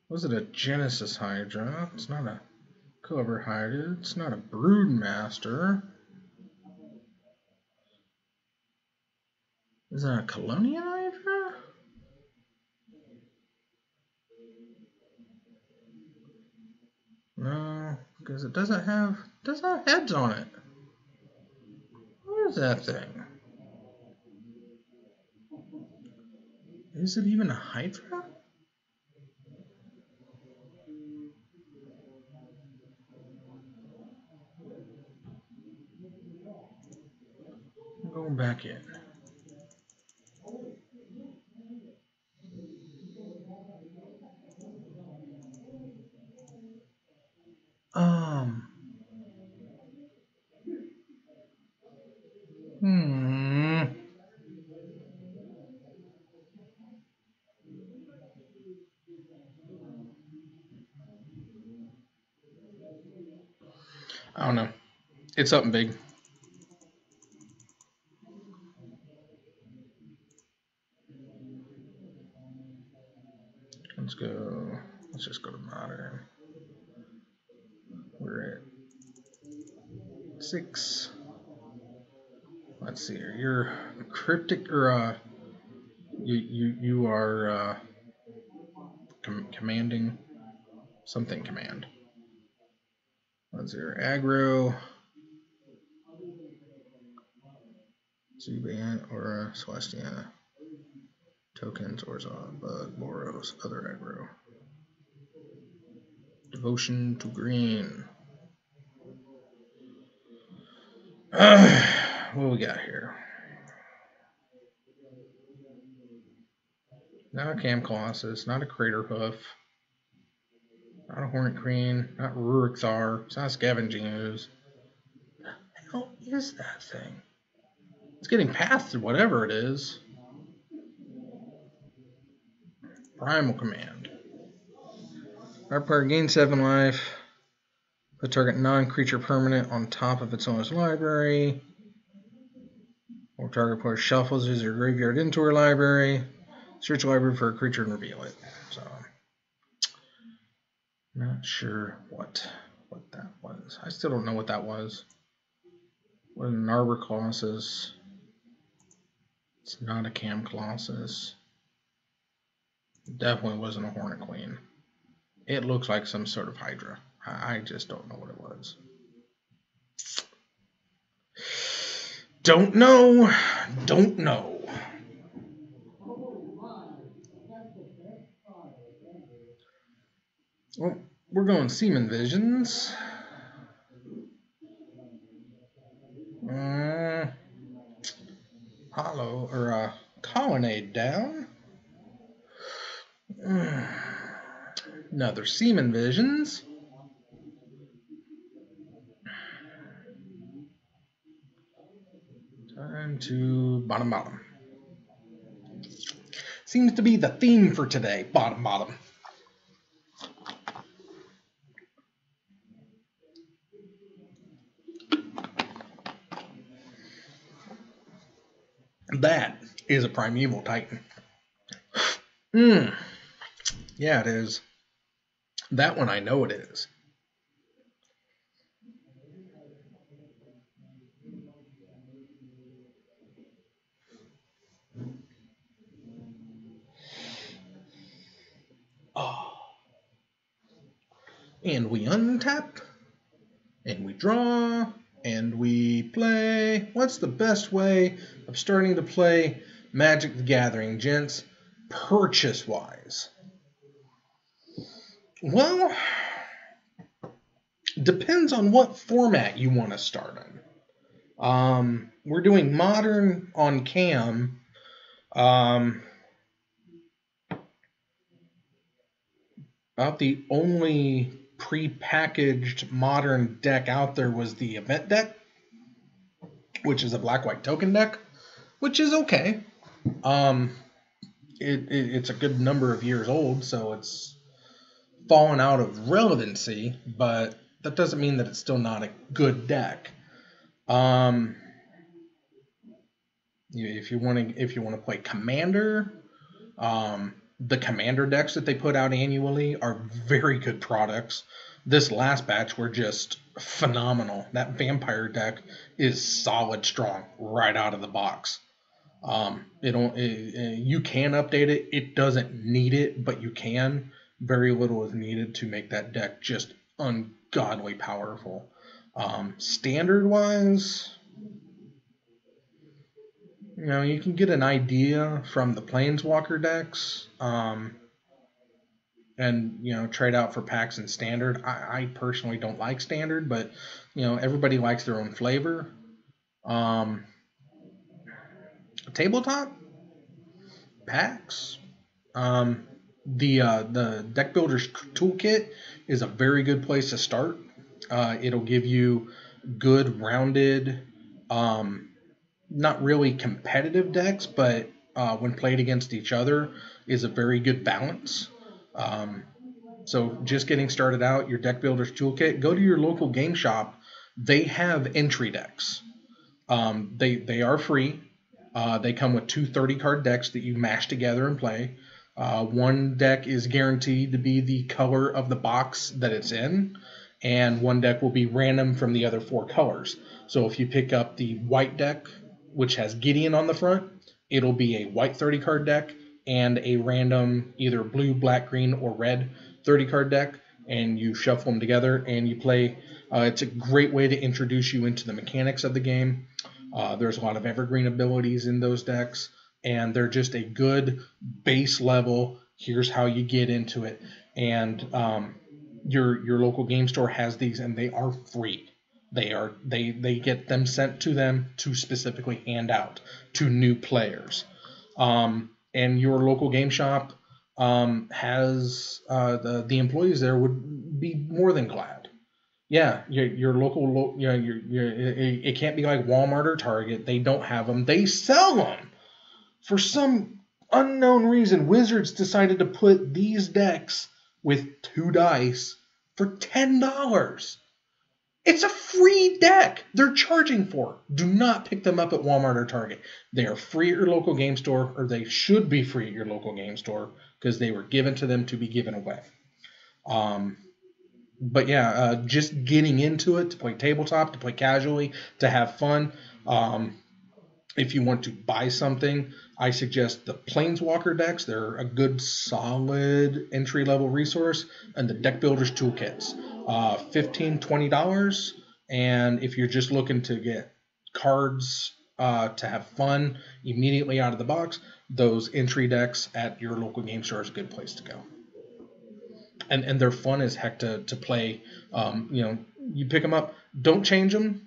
Was it a Genesis Hydra? It's not a Cobra Hydra. It's not a Broodmaster. Is that a Colonial Hydra? No, because it doesn't have heads on it. What is that thing? Is it even a Hydra? I'm going back in. I don't know. It's something big. Let's go. Let's just go to modern. We're at 6. Let's see here. You're cryptic, or you are commanding something command. Let's see here. Aggro, Zubat, Aura, Celestia, tokens, Orzhov, Bug, Boros, other aggro. Devotion to green. What we got here? Not a Cam Colossus, not a Crater Hoof, not a Hornet Queen, not Rurikthar, it's not a Scavenging Ooze. What the hell is that thing? It's getting past whatever it is. Primal Command. Our player gains 7 life. Put target non-creature permanent on top of its owner's library. Or target player shuffles his or graveyard into her library. Search the library for a creature and reveal it. So, not sure what that was. I still don't know what that was. What an Arbor Colossus. It's not a Cam Colossus. Definitely wasn't a Hornet Queen. It looks like some sort of Hydra. I just don't know what it was. Don't know. Don't know. Well, we're going Seaman Visions. Hollow, or Colonnade down. Another Seaman Visions. Time to bottom. Seems to be the theme for today. Bottom. That is a Primeval Titan. Yeah, it is. That one I know it is. Oh. And we untap. And we draw, and we play. What's the best way of starting to play Magic the Gathering, gents? Purchase-wise. Well, depends on what format you want to start in. We're doing Modern on Cam. About the only pre-packaged Modern deck out there was the Event deck, which is a black-white token deck, which is okay. It's a good number of years old, so it's fallen out of relevancy, but that doesn't mean that it's still not a good deck. If you want to play Commander, the Commander decks that they put out annually are very good products. This last batch were just phenomenal. That Vampire deck is solid strong right out of the box. You can update it. It doesn't need it, but you can. Very little is needed to make that deck just ungodly powerful. Standard-wise, you can get an idea from the Planeswalker decks, and trade out for packs in Standard. I personally don't like Standard, but everybody likes their own flavor. Tabletop packs. The Deck Builder's Toolkit is a very good place to start. It'll give you good, rounded, not really competitive decks, but when played against each other is a very good balance. So just getting started out, your Deck Builder's Toolkit, go to your local game shop. They have entry decks. They are free. They come with 2 30-card decks that you mash together and play. One deck is guaranteed to be the color of the box that it's in, and one deck will be random from the other 4 colors. So if you pick up the white deck, which has Gideon on the front, it'll be a white 30-card deck and a random either blue, black, green, or red 30-card deck, and you shuffle them together and you play. It's a great way to introduce you into the mechanics of the game. There's a lot of evergreen abilities in those decks, and they're just a good base level. Here's how you get into it. And your local game store has these, and they are free. They get them sent to them to specifically hand out to new players. And your local game shop has the employees there would be more than glad. Yeah, your local, it can't be like Walmart or Target. They don't have them. They sell them. For some unknown reason, Wizards decided to put these decks with 2 dice for $10. It's a free deck they're charging for. Do not pick them up at Walmart or Target. They are free at your local game store, or they should be free at your local game store because they were given to them to be given away. But yeah, just getting into it, to play tabletop, to play casually, to have fun. If you want to buy something, I suggest the Planeswalker decks. They're a good, solid entry-level resource. And the Deck Builder's Toolkits. $15, $20. And if you're just looking to get cards to have fun immediately out of the box, those entry decks at your local game store is a good place to go. And they're fun as heck to play. You pick them up, don't change them,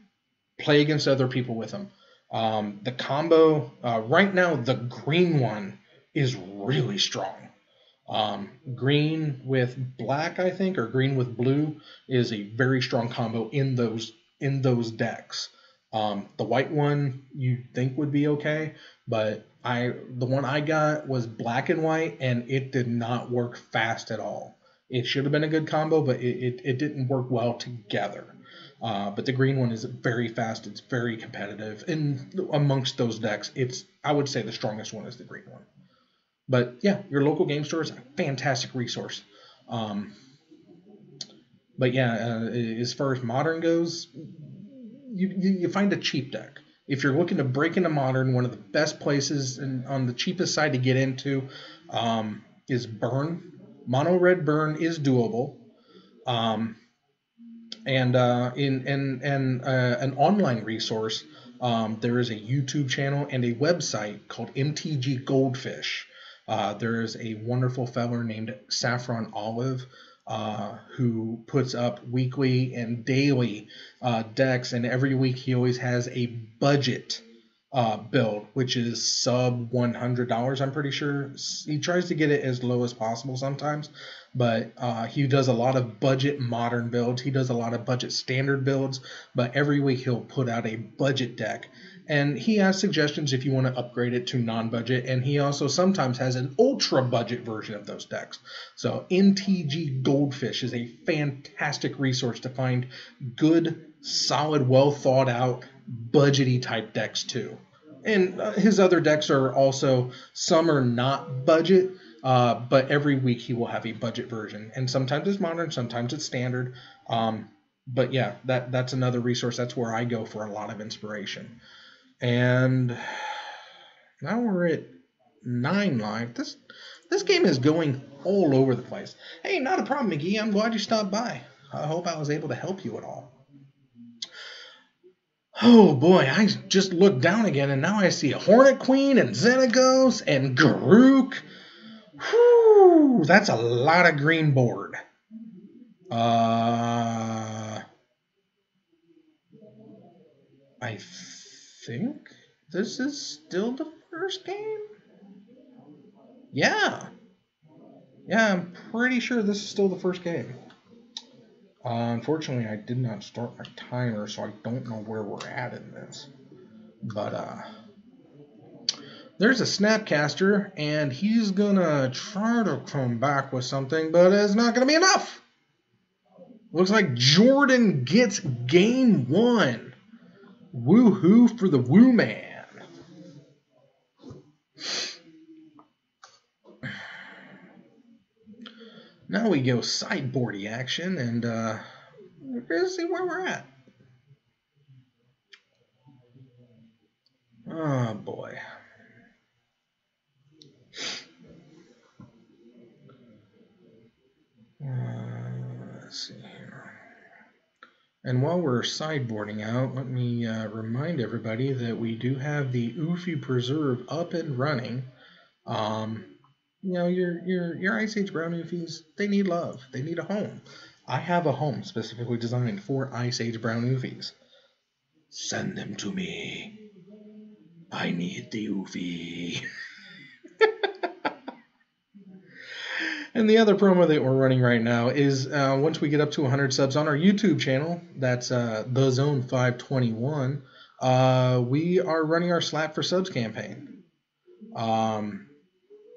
play against other people with them. The combo, right now, the green one is really strong. Green with black, I think, or green with blue is a very strong combo in those decks. The white one you think would be okay, but the one I got was black and white, and it did not work fast at all. It should have been a good combo, but it didn't work well together. But the green one is very fast. It's very competitive. And amongst those decks, I would say the strongest one is the green one. But yeah, your local game store is a fantastic resource. But yeah, as far as Modern goes, you find a cheap deck. If you're looking to break into Modern, one of the best places and on the cheapest side to get into is Burn. Mono red Burn is doable. And in an online resource, there is a YouTube channel and a website called MTG Goldfish. There is a wonderful feller named Saffron Olive who puts up weekly and daily decks, and every week he always has a budget build, which is sub $100. I'm pretty sure he tries to get it as low as possible sometimes, but he does a lot of budget modern builds. He does a lot of budget standard builds, but every week he'll put out a budget deck, and he has suggestions if you want to upgrade it to non-budget, and he also sometimes has an ultra budget version of those decks. So MTG Goldfish is a fantastic resource to find good, solid, well thought out budgety type decks too. And his other decks are also, some are not budget, but every week he will have a budget version, and sometimes it's modern, sometimes it's standard. But yeah, that's another resource. That's where I go for a lot of inspiration. And now we're at 9 live. This game is going all over the place. Hey, not a problem, McGee. I'm glad you stopped by. I hope I was able to help you at all. Oh boy, I just looked down again, and now I see a Hornet Queen and Xenagos and Garruk. Whew, that's a lot of green board. I think this is still the first game? Yeah, I'm pretty sure this is still the first game. Unfortunately, I did not start my timer, so I don't know where we're at in this. But there's a Snapcaster, and he's gonna try to come back with something, but it's not gonna be enough. Looks like Jordan gets game 1. Woohoo for the Woo Man. Now we go sideboardy action, and we're going to see where we're at. Oh, boy. Let's see here. And while we're sideboarding out, let me remind everybody that we do have the Ufi Preserve up and running. You know, your Ice Age Brown Ufis, they need love. They need a home. I have a home specifically designed for Ice Age Brown Ufis. Send them to me. I need the Ufi. And the other promo that we're running right now is once we get up to 100 subs on our YouTube channel, that's The Zone 521, we are running our Slap for Subs campaign.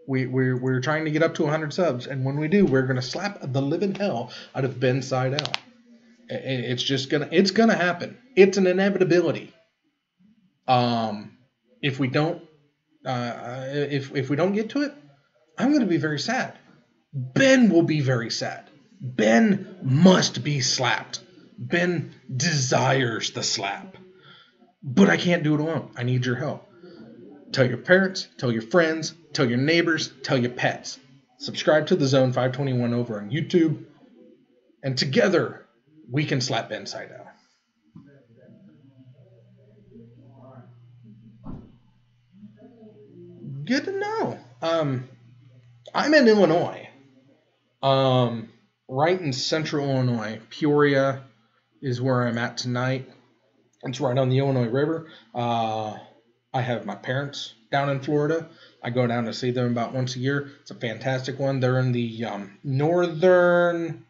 We're trying to get up to 100 subs, and when we do, we're gonna slap the living hell out of Ben Seidel. It's gonna happen. It's an inevitability. If we don't get to it, I'm gonna be very sad. Ben will be very sad. Ben must be slapped. Ben desires the slap, but I can't do it alone. I need your help. Tell your parents, tell your friends, tell your neighbors, tell your pets. Subscribe to The Zone 521 over on YouTube. And together, we can slap Ben Seidel. Good to know. I'm in Illinois. Right in central Illinois. Peoria is where I'm at tonight. It's right on the Illinois River. I have my parents down in Florida. I go down to see them about once a year. It's a fantastic one. They're in the northern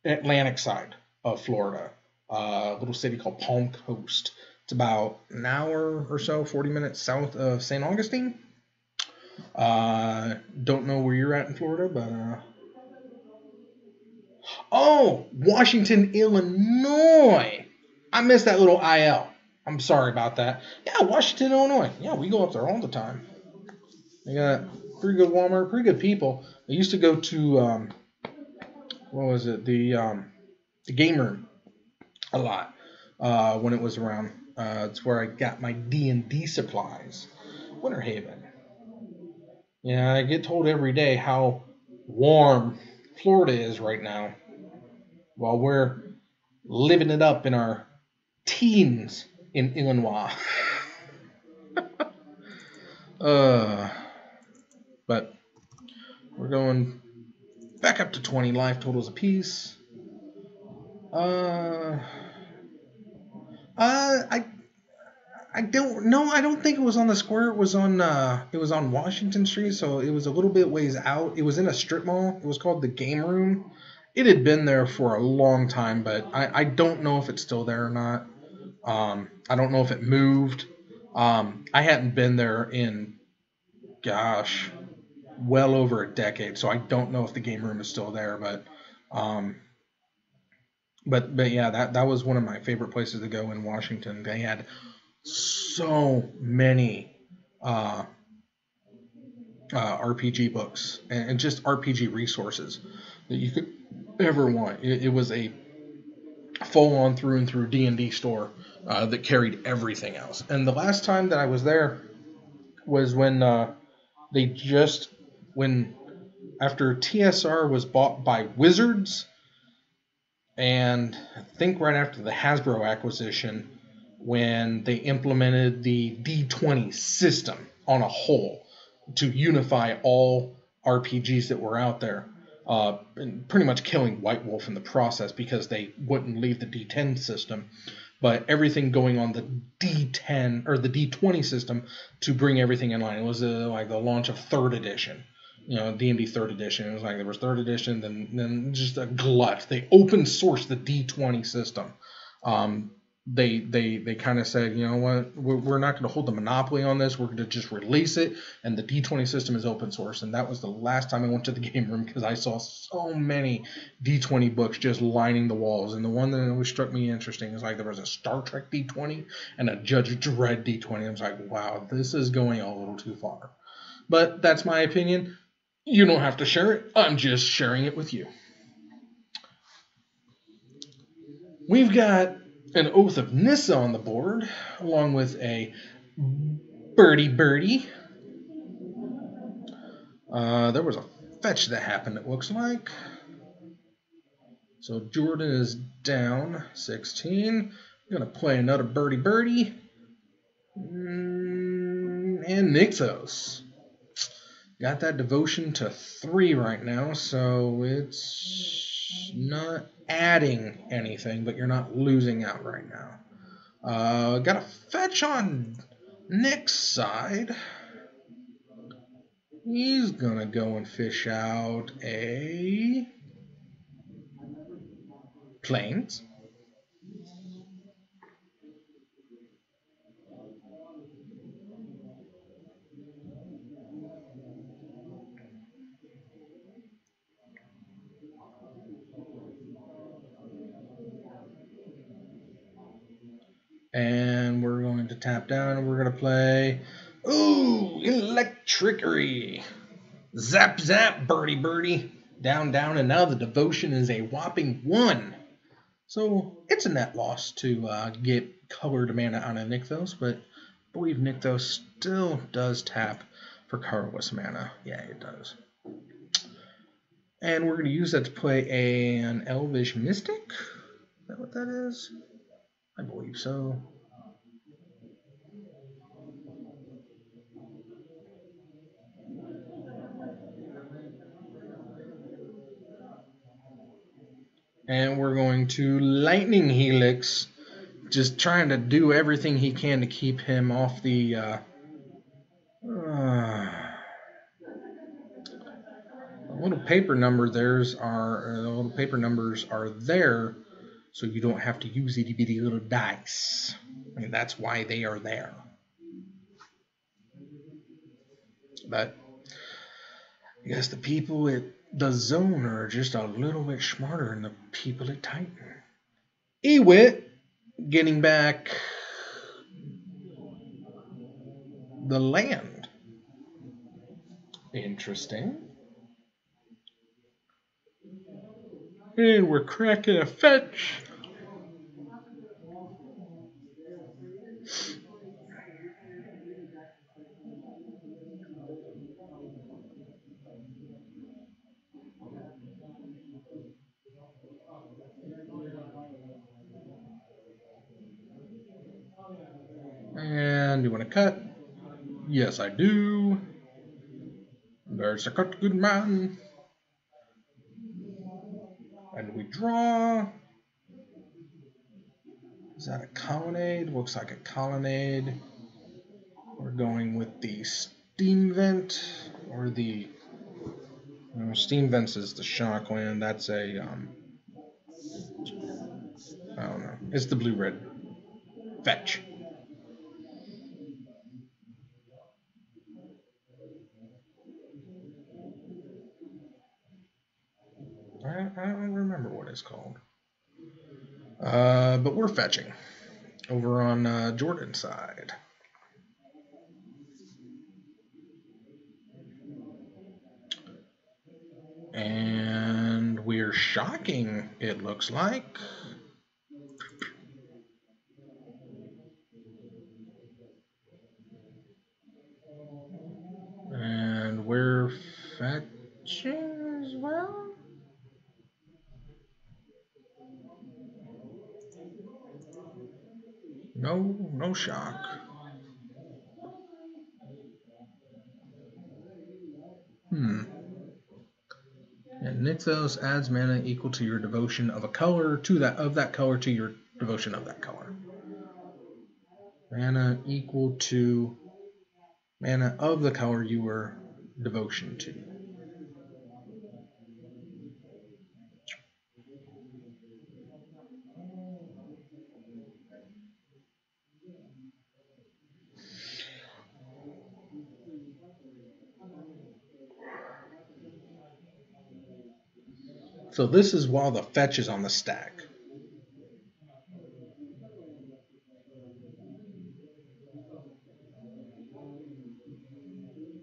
Atlantic side of Florida, a little city called Palm Coast. It's about an hour or so, 40 minutes south of St. Augustine. Don't know where you're at in Florida, but oh, Washington, Illinois. I missed that little IL. I'm sorry about that. Yeah, Washington, Illinois. Yeah, we go up there all the time. They got pretty good Walmart, pretty good people. I used to go to the game room a lot when it was around. It's where I got my D&D supplies. Winter Haven. Yeah, I get told every day how warm Florida is right now. while we're living it up in our teens in Illinois. But we're going back up to 20 life totals apiece. I don't know. I don't think it was on the square. It was on Washington Street, so it was a little bit ways out. It was in a strip mall. It was called the Game Room. It had been there for a long time, but I don't know if it's still there or not. I don't know if it moved. I hadn't been there in, gosh, well over a decade, so I don't know if the Game Room is still there. But yeah, that was one of my favorite places to go in Washington. They had so many RPG books and just RPG resources that you could ever want. It was a full-on through and through D&D store that carried everything else. And the last time that I was there was when after TSR was bought by Wizards, and I think right after the Hasbro acquisition, when they implemented the D20 system on a whole to unify all RPGs that were out there, and pretty much killing White Wolf in the process because they wouldn't leave the D10 system, but everything going on the D10 or the D20 system to bring everything in line. It was like the launch of 3rd edition. D&D 3rd edition. It was like there was 3rd edition, then just a glut. They open sourced the D20 system. They kind of said, you know what, we're not going to hold the monopoly on this. We're going to just release it, and the D20 system is open source. And that was the last time I went to the Game Room because I saw so many D20 books just lining the walls. And the one that always struck me interesting is like there was a Star Trek D20 and a Judge Dredd D20. I was like, wow, this is going a little too far. But that's my opinion. You don't have to share it. I'm just sharing it with you. We've got an Oath of Nissa on the board, along with a Birdie. There was a fetch that happened, it looks like. So Jordan is down 16. I'm going to play another Birdie. And Nixos. Got that devotion to 3 right now, so it's not adding anything, but you're not losing out right now. Got a fetch on Nick's side. He's gonna go and fish out a Plains. And we're going to tap down and we're going to play, Electrickery. Zap, zap, birdie. Down, and now the devotion is a whopping 1. So it's a net loss to get colored mana out of Nykthos, but I believe Nykthos still does tap for colorless mana. Yeah, it does. And we're going to use that to play an Elvish Mystic. Is that what that is? I believe so. And we're going to Lightning Helix, just trying to do everything he can to keep him off the little paper numbers are there, so you don't have to use itty bitty little dice. I mean, that's why they are there. But I guess the people at the Zone are just a little bit smarter than the people at Titan. Ewit getting back the land. Interesting. And we're cracking a fetch. And you want to cut? Yes, I do. There's a cut, good man. And we draw. Is that a colonnade? Looks like a colonnade. We're going with the steam vent, or the steam vents is the Shockland. That's a I don't know. It's the blue-red fetch. I don't remember what it's called. But we're fetching over on Jordan's side. And we're shocking, it looks like. And we're fetching as well. No shock. And Nixos adds mana equal to your devotion of a color to that color to your devotion of that color. Mana equal to mana of the color you were devotion to. So this is while the fetch is on the stack.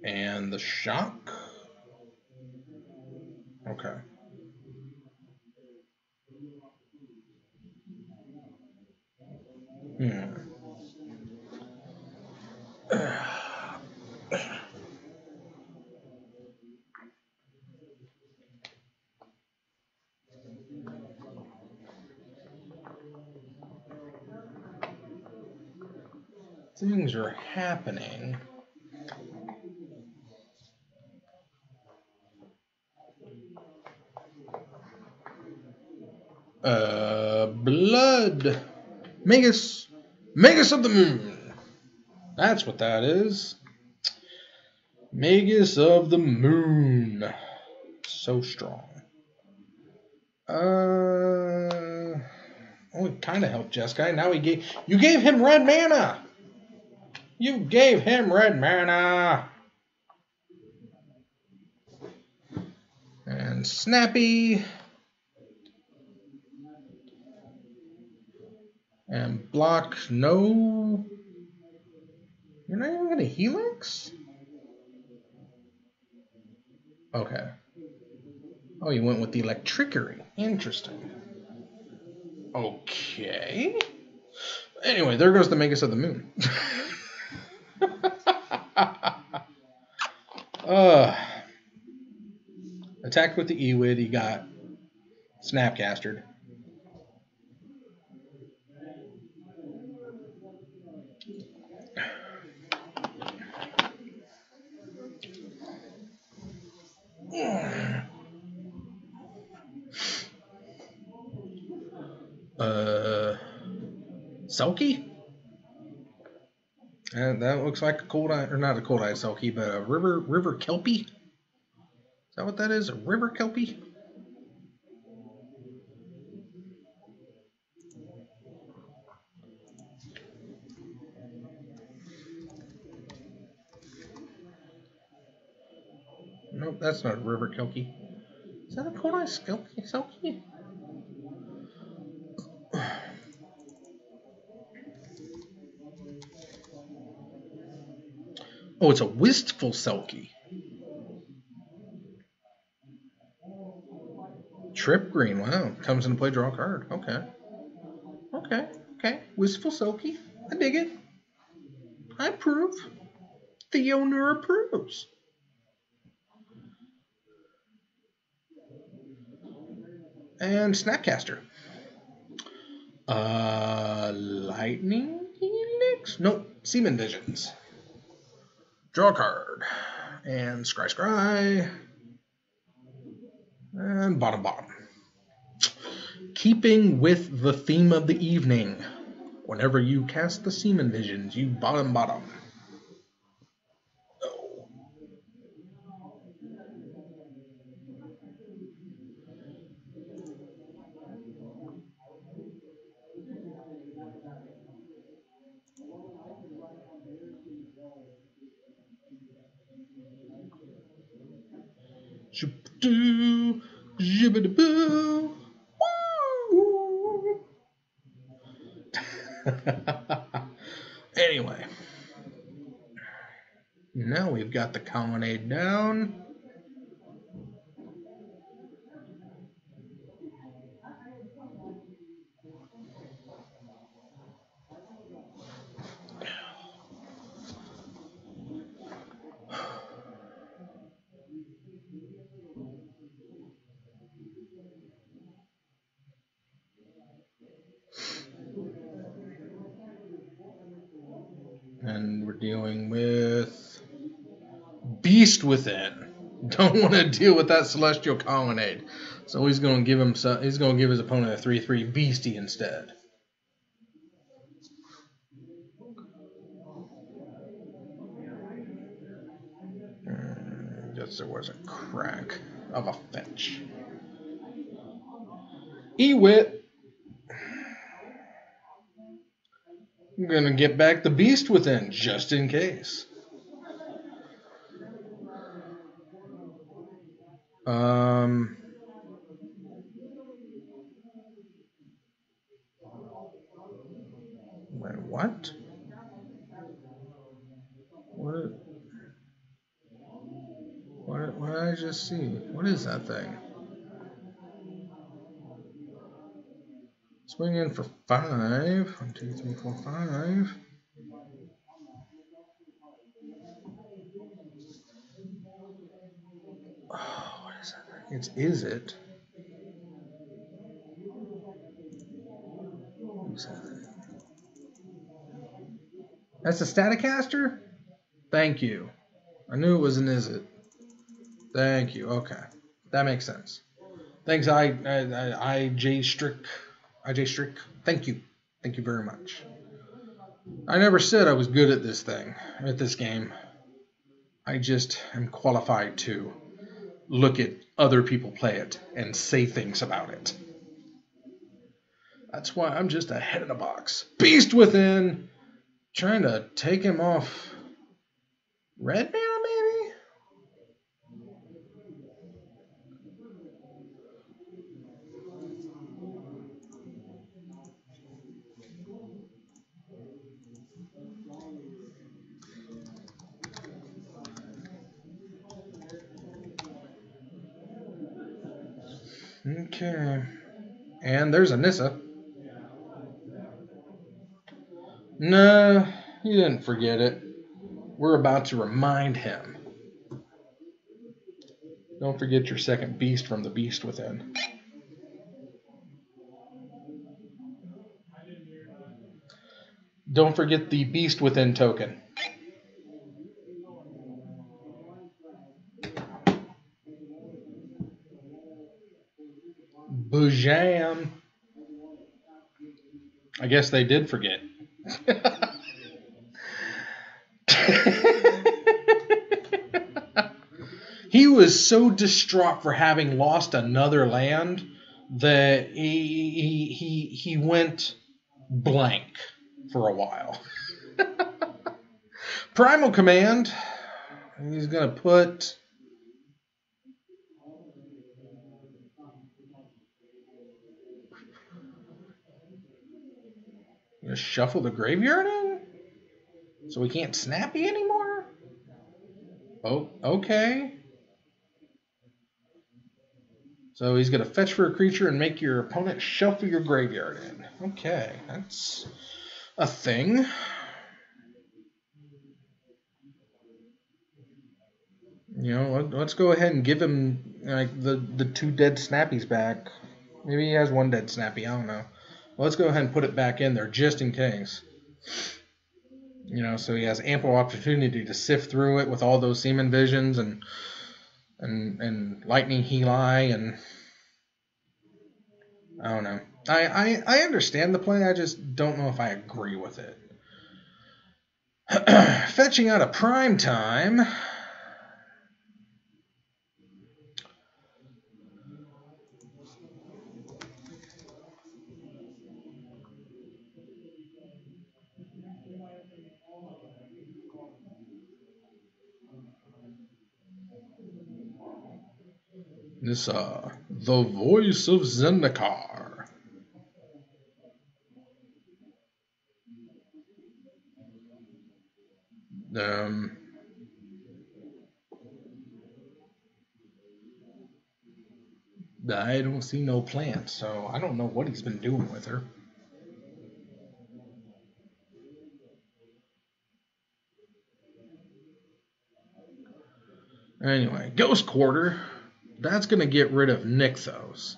And the shock. Okay. Things are happening. Blood. Magus of the Moon. That's what that is. Magus of the Moon. So strong. Only kind of helped Jeskai. Now you gave him red mana. You gave him red mana. And Snappy. And block, no. You're not even going to Helix? Okay. Oh, you went with the Electrickery. Interesting. Okay. Anyway, there goes the Magus of the Moon. Attacked with the Ewid, he got Snapcastered. Selkie? That looks like a cold eye, or not a cold eye Selkie, but a river kelpie. Is that what that is? A river kelpie? Nope, that's not a river kelpie. Is that a cold eye Selkie? Oh, it's a wistful Selkie. Trip green, wow. Comes into play, draw a card. Okay. Wistful Selkie. I dig it. I approve. The owner approves. And Snapcaster. Lightning Helix? Nope. Seaman Visions. Draw a card. And scry. And bottom. Keeping with the theme of the evening, whenever you cast the Seaman Visions, you bottom. Oh. Shoo-ba-doo, jibba-da-boo. Woo! Anyway, now we've got the colonnade down. And we're dealing with Beast Within. Don't want to deal with that Celestial Colonnade. So he's going to give his opponent a 3/3 Beastie instead. Guess there was a crack of a fetch. Ewit. I'm going to get back the Beast Within, just in case. Wait, what? What did I just see? What is that thing? Swing in for 5. 1, 2, 3, 4, 5. Oh, what is that thing? It's Izzet. What's that thing? That's a Staticaster? Thank you. I knew it was an Izzet. Thank you. Okay. That makes sense. Thanks, IJ Strick. Thank you. Thank you very much. I never said I was good at this game. I just am qualified to look at other people play it and say things about it. That's why I'm just ahead of the box. Beast Within. Trying to take him off Red Mana, maybe? Okay. And there's a Nissa. No, he didn't forget it. We're about to remind him. Don't forget your second beast from the Beast Within. Don't forget the Beast Within token. Boojam. I guess they did forget. He was so distraught for having lost another land that he went blank for a while. Primal Command. He's going to put... Just shuffle the graveyard in? So we can't snappy anymore? Oh, okay. So he's going to fetch for a creature and make your opponent shuffle your graveyard in. Okay, that's a thing. You know, let's go ahead and give him like the 2 dead snappies back. Maybe he has 1 dead snappy, I don't know. let's go ahead and put it back in there just in case. You know, so he has ample opportunity to sift through it with all those Seaman Visions and Lightning Heli, and I don't know. I understand the play, I just don't know if I agree with it. Fetching out a Prime Time. Nissa, the voice of Zendikar. I don't see no plants, so I don't know what he's been doing with her. Anyway, Ghost Quarter. That's going to get rid of Nixos.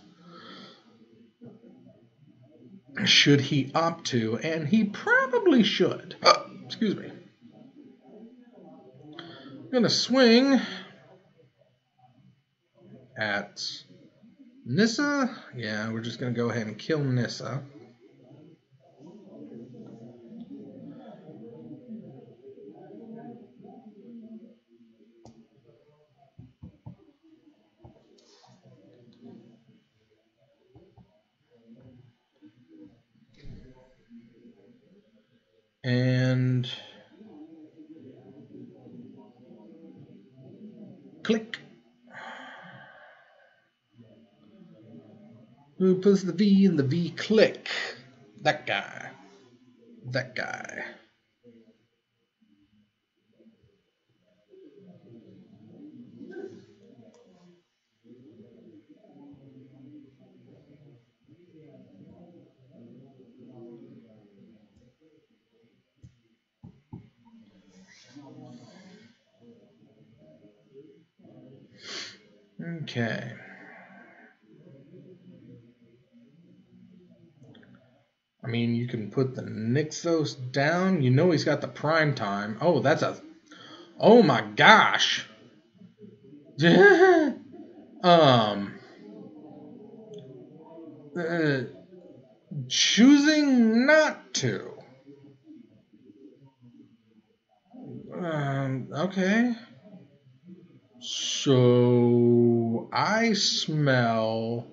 Should he opt to, and he probably should. Excuse me. I'm going to swing at Nissa. Yeah, we're just going to go ahead and kill Nissa. And click. Who puts the V in the V click? That guy. That guy. Okay. I mean, you can put the Nixos down. You know he's got the Prime Time. Oh, that's a... Oh my gosh. Choosing not to. Okay. So I smell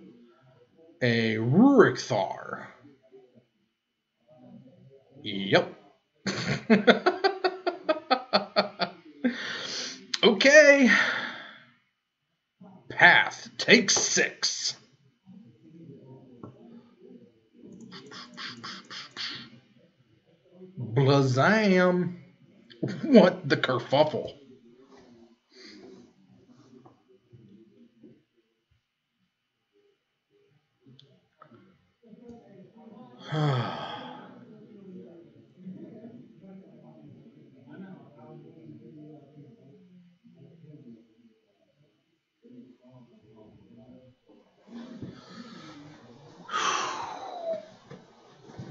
a Rurik Thar. Yep. Okay. Path takes 6. Blazam. What the kerfuffle?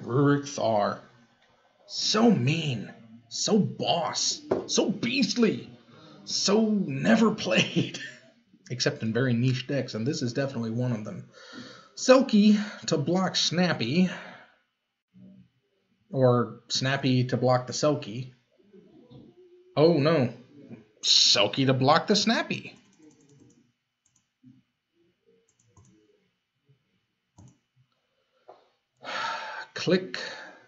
Rurik Thar. So mean. So boss. So beastly. So never played. Except in very niche decks, and this is definitely one of them. Selkie to block Snappy. Or Snappy to block the Selkie. Oh no. Selkie to block the Snappy. Click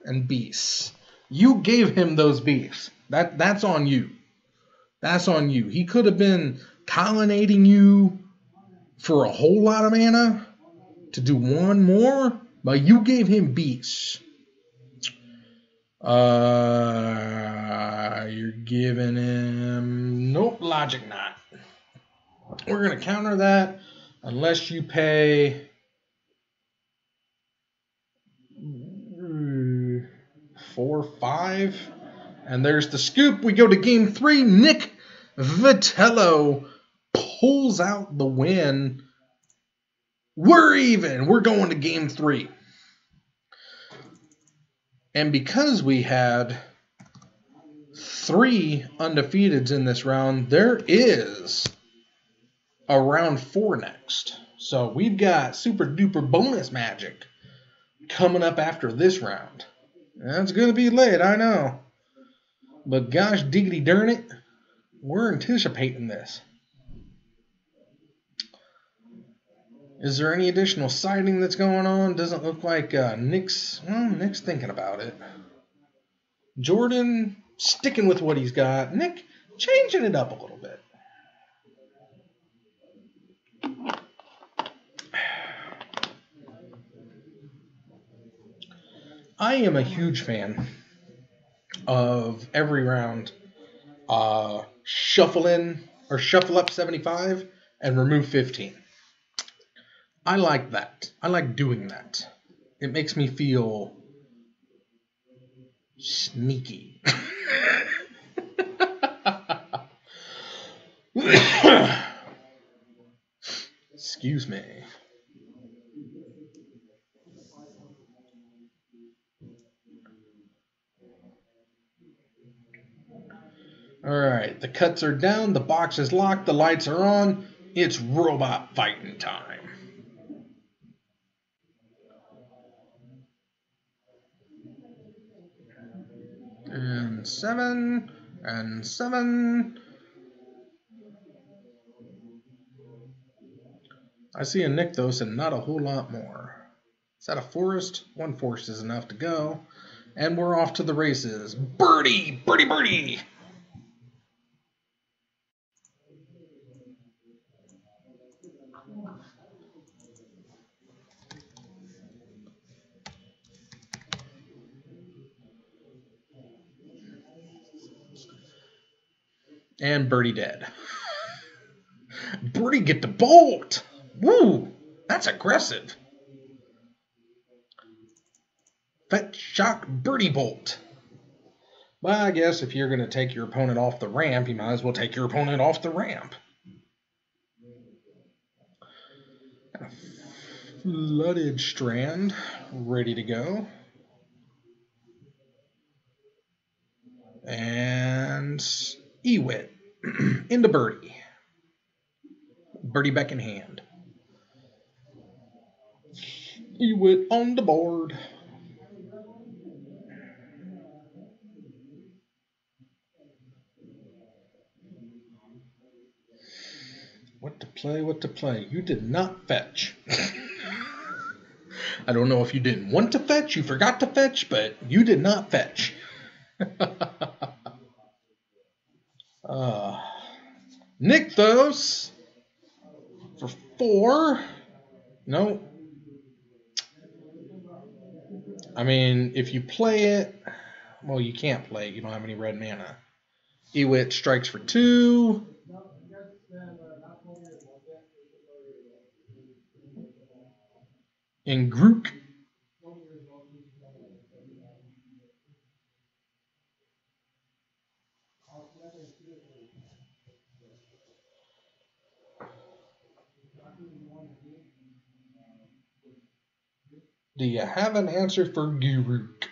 and beasts. You gave him those beasts. That's on you. That's on you. He could have been colonnading you for a whole lot of mana to do one more, but you gave him beasts. You're giving him... Nope, Logic Knot. We're going to counter that unless you pay... 4, 5. And there's the scoop. We go to game 3. Nick Vitello pulls out the win. We're even. We're going to game 3. And because we had 3 undefeateds in this round, there is a round 4 next. So we've got super duper bonus magic coming up after this round. That's going to be late, I know. But gosh diggity darn it, we're anticipating this. Is there any additional siding that's going on? Doesn't look like Nick's thinking about it. Jordan sticking with what he's got. Nick changing it up a little bit. I am a huge fan of every round shuffle up 75 and remove 15. I like that. I like doing that. It makes me feel sneaky. Excuse me. Alright, the cuts are down, the box is locked, the lights are on. It's robot fighting time. And 7, and 7. I see a Nykthos and not a whole lot more. Is that a forest? 1 forest is enough to go. And we're off to the races. Birdie! Birdie, birdie! And birdie dead. Birdie get the bolt! Woo! That's aggressive. Fetch shock birdie bolt. Well, I guess if you're going to take your opponent off the ramp, you might as well take your opponent off the ramp. A flooded strand ready to go. And Ewit into birdie. Birdie back in hand. Ewit on the board. What to play, what to play? You did not fetch. I don't know if you didn't want to fetch, you forgot to fetch, but you did not fetch. Nykthos for 4. No. I mean, if you play it, well, you can't play it. You don't have any red mana. Ewit strikes for 2. And Grook. Do you have an answer for Guruk?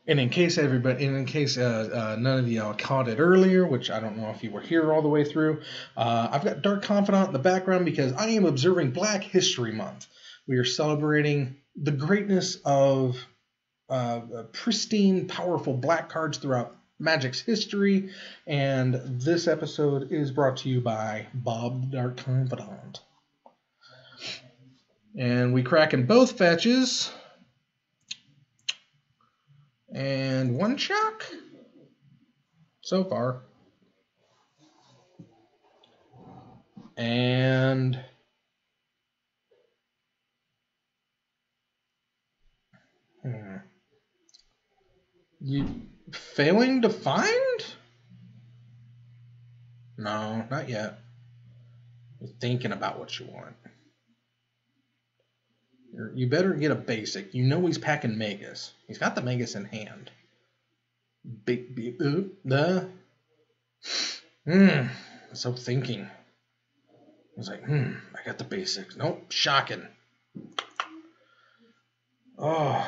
And in case none of y'all caught it earlier, which I don't know if you were here all the way through, I've got Dark Confidant in the background because I am observing Black History Month. We are celebrating the greatness of pristine, powerful black cards throughout Magic's history, and this episode is brought to you by Bob the Dark Confidant. And we crack in both fetches. And 1 shock so far. And you failing to find? No, not yet. You're thinking about what you want. You better get a basic. You know he's packing Magus. He's got the Magus in hand. So thinking. I was like, I got the basics. Nope, shocking. Oh.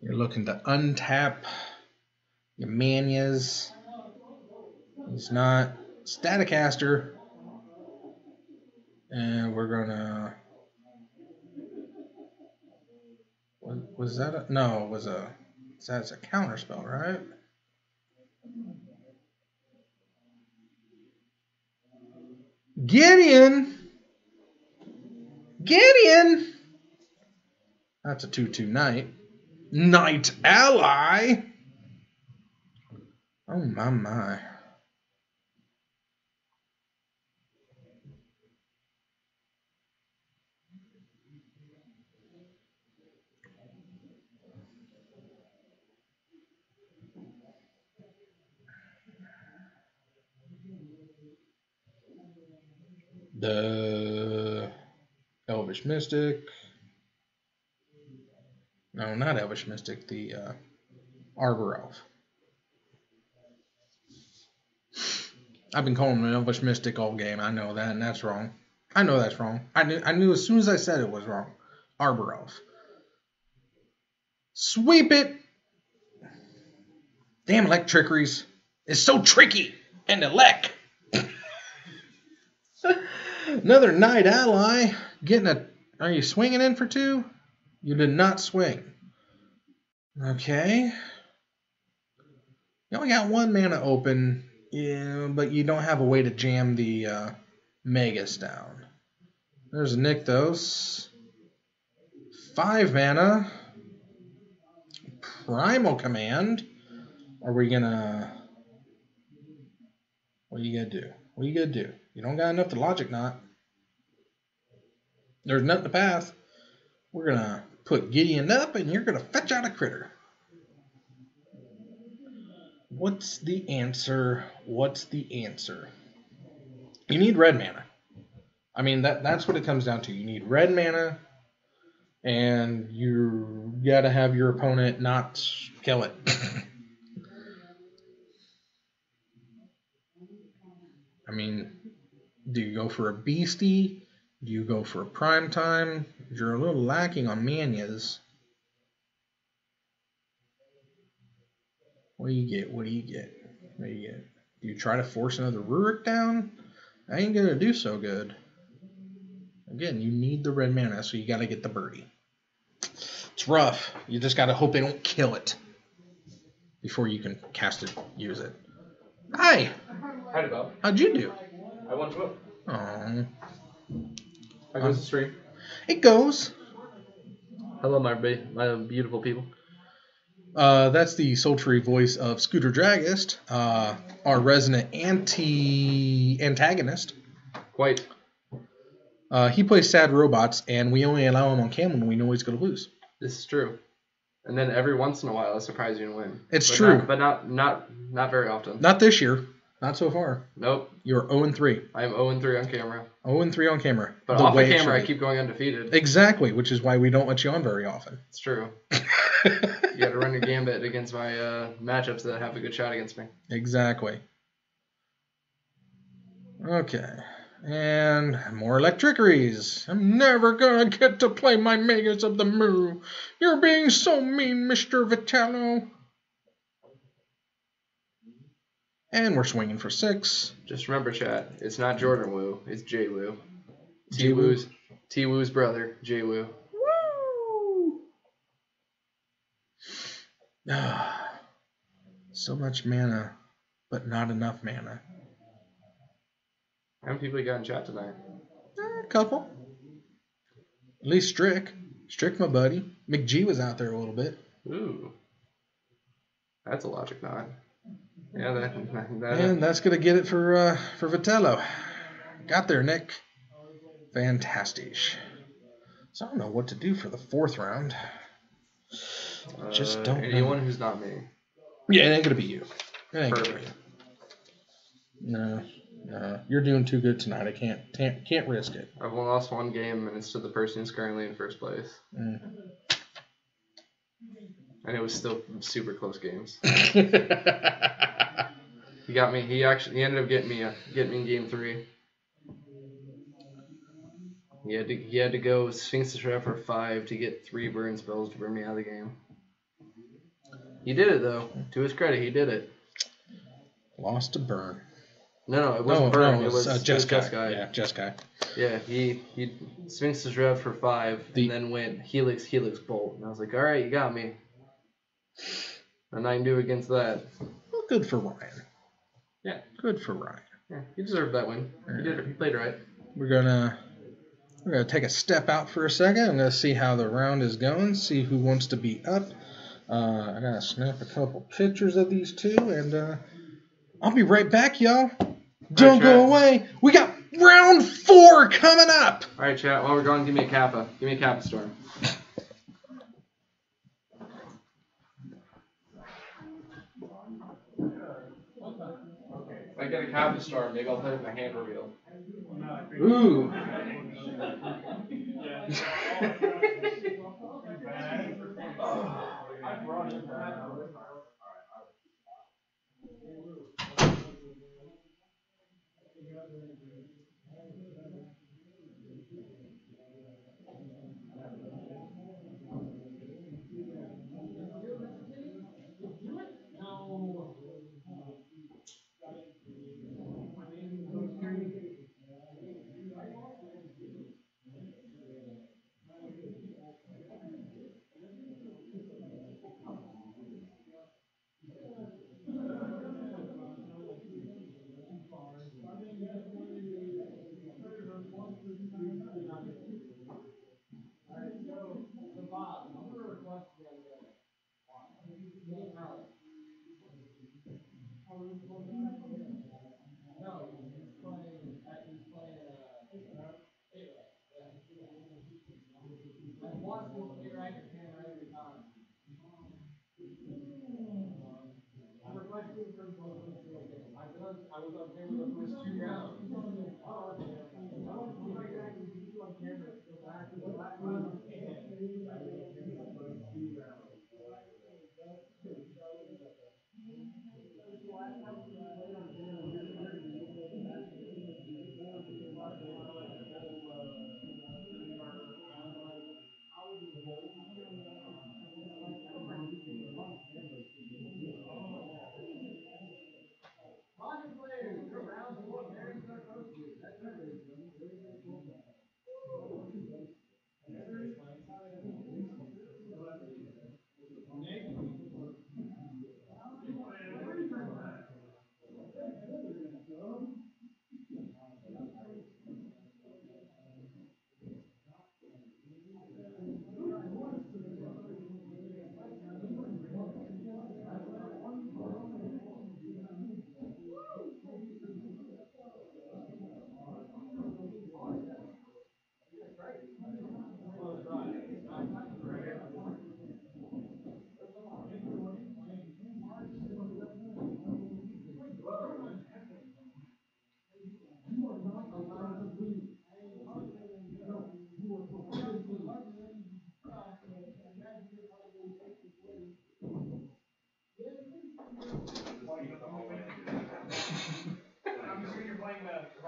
You're looking to untap your Manias. He's not Staticaster. And we're gonna. Was that a. No, it was a. That's a counter spell, right? Gideon! That's a 2/2 knight. Knight ally! Oh my. The Elvish Mystic. No, not Elvish Mystic. The Arbor Elf. I've been calling him an Elvish Mystic all game. I know that, and that's wrong. I know that's wrong. I knew as soon as I said it was wrong. Arbor Elf. Sweep it. Damn elect trickeries. It's so tricky. And elect. Another knight ally. Getting a. Are you swinging in for 2? You did not swing. Okay. You only got 1 mana open, but you don't have a way to jam the Magus down. There's Nykthos. 5 mana. Primal Command. Are we gonna. What are you gonna do? What are you gonna do? You don't got enough to Logic Knot. There's nothing to pass. We're gonna put Gideon up, and you're gonna fetch out a critter. What's the answer? You need red mana. I mean, that's what it comes down to. You need red mana, and you gotta have your opponent not kill it. I mean, do you go for a beastie? Do you go for a prime time? You're a little lacking on Manias. What do you get? Do you try to force another Rurik down? I ain't gonna do so good. Again, you need the red mana, so you gotta get the birdie. It's rough. You just gotta hope they don't kill it before you can cast it, use it. Hi! How'd it go? How'd you do? I won 2. Oh. How goes the stream? It goes. Hello, my beautiful people. That's the sultry voice of Scooter Dragist, our resident antagonist. Quite. He plays sad robots, and we only allow him on cam when we know he's going to lose. This is true. And then every once in a while, I surprise you and win. It's true. Not very often. Not this year. Not so far. Nope. You're 0-3. I am 0-3 on camera. 0-3 on camera. But off the camera, I keep going undefeated. Exactly, which is why we don't let you on very often. It's true. You got to run your gambit against my matchups that have a good shot against me. Exactly. Okay. And more electrickeries. I'm never gonna get to play my Magus of the Moo. You're being so mean, Mr. Vitello. And we're swinging for 6. Just remember, chat, it's not Jordan Woo, it's Jay Woo. Jay-Woo. T-Woo's brother, Jay Woo. Woo! So much mana, but not enough mana. How many people you got in chat tonight? A couple. At least Strick. Strick, my buddy. McG was out there a little bit. Ooh. That's a Logic Knot. Yeah, And that's going to get it for Vitello. Got there, Nick. Fantastic. So I don't know what to do for the 4th round. Just don't know. Anyone who's not me. Yeah, it ain't going to be you. It ain't gonna be Perfect. you. No. You're doing too good tonight. I can't risk it. I've only lost 1 game, and it's to the person who's currently in first place. Mm. And it was still super close games. He got me. He ended up getting me in game 3. He had to go Sphinx to Shroud for 5 to get 3 burn spells to burn me out of the game. He did it though. To his credit, he did it. Lost to burn. No, it wasn't burn. No, it was Jeskai. Yeah, Jeskai. Yeah, he Sphinx to Shroud for 5 and then went Helix Bolt, and I was like, all right, you got me. And I can do against that. Well, good for Ryan. Yeah, good for Ryan. Yeah, he deserved that win. He did it. He played right. We're gonna take a step out for a second. I'm gonna see how the round is going. See who wants to be up. I gotta snap a couple pictures of these two, and I'll be right back, y'all. Don't go away. We got round 4 coming up. All right, chat. While we're going, give me a Kappa. Give me a Kappa Storm. If I get a Kappa Storm, maybe I'll play with my hand reveal. Ooh.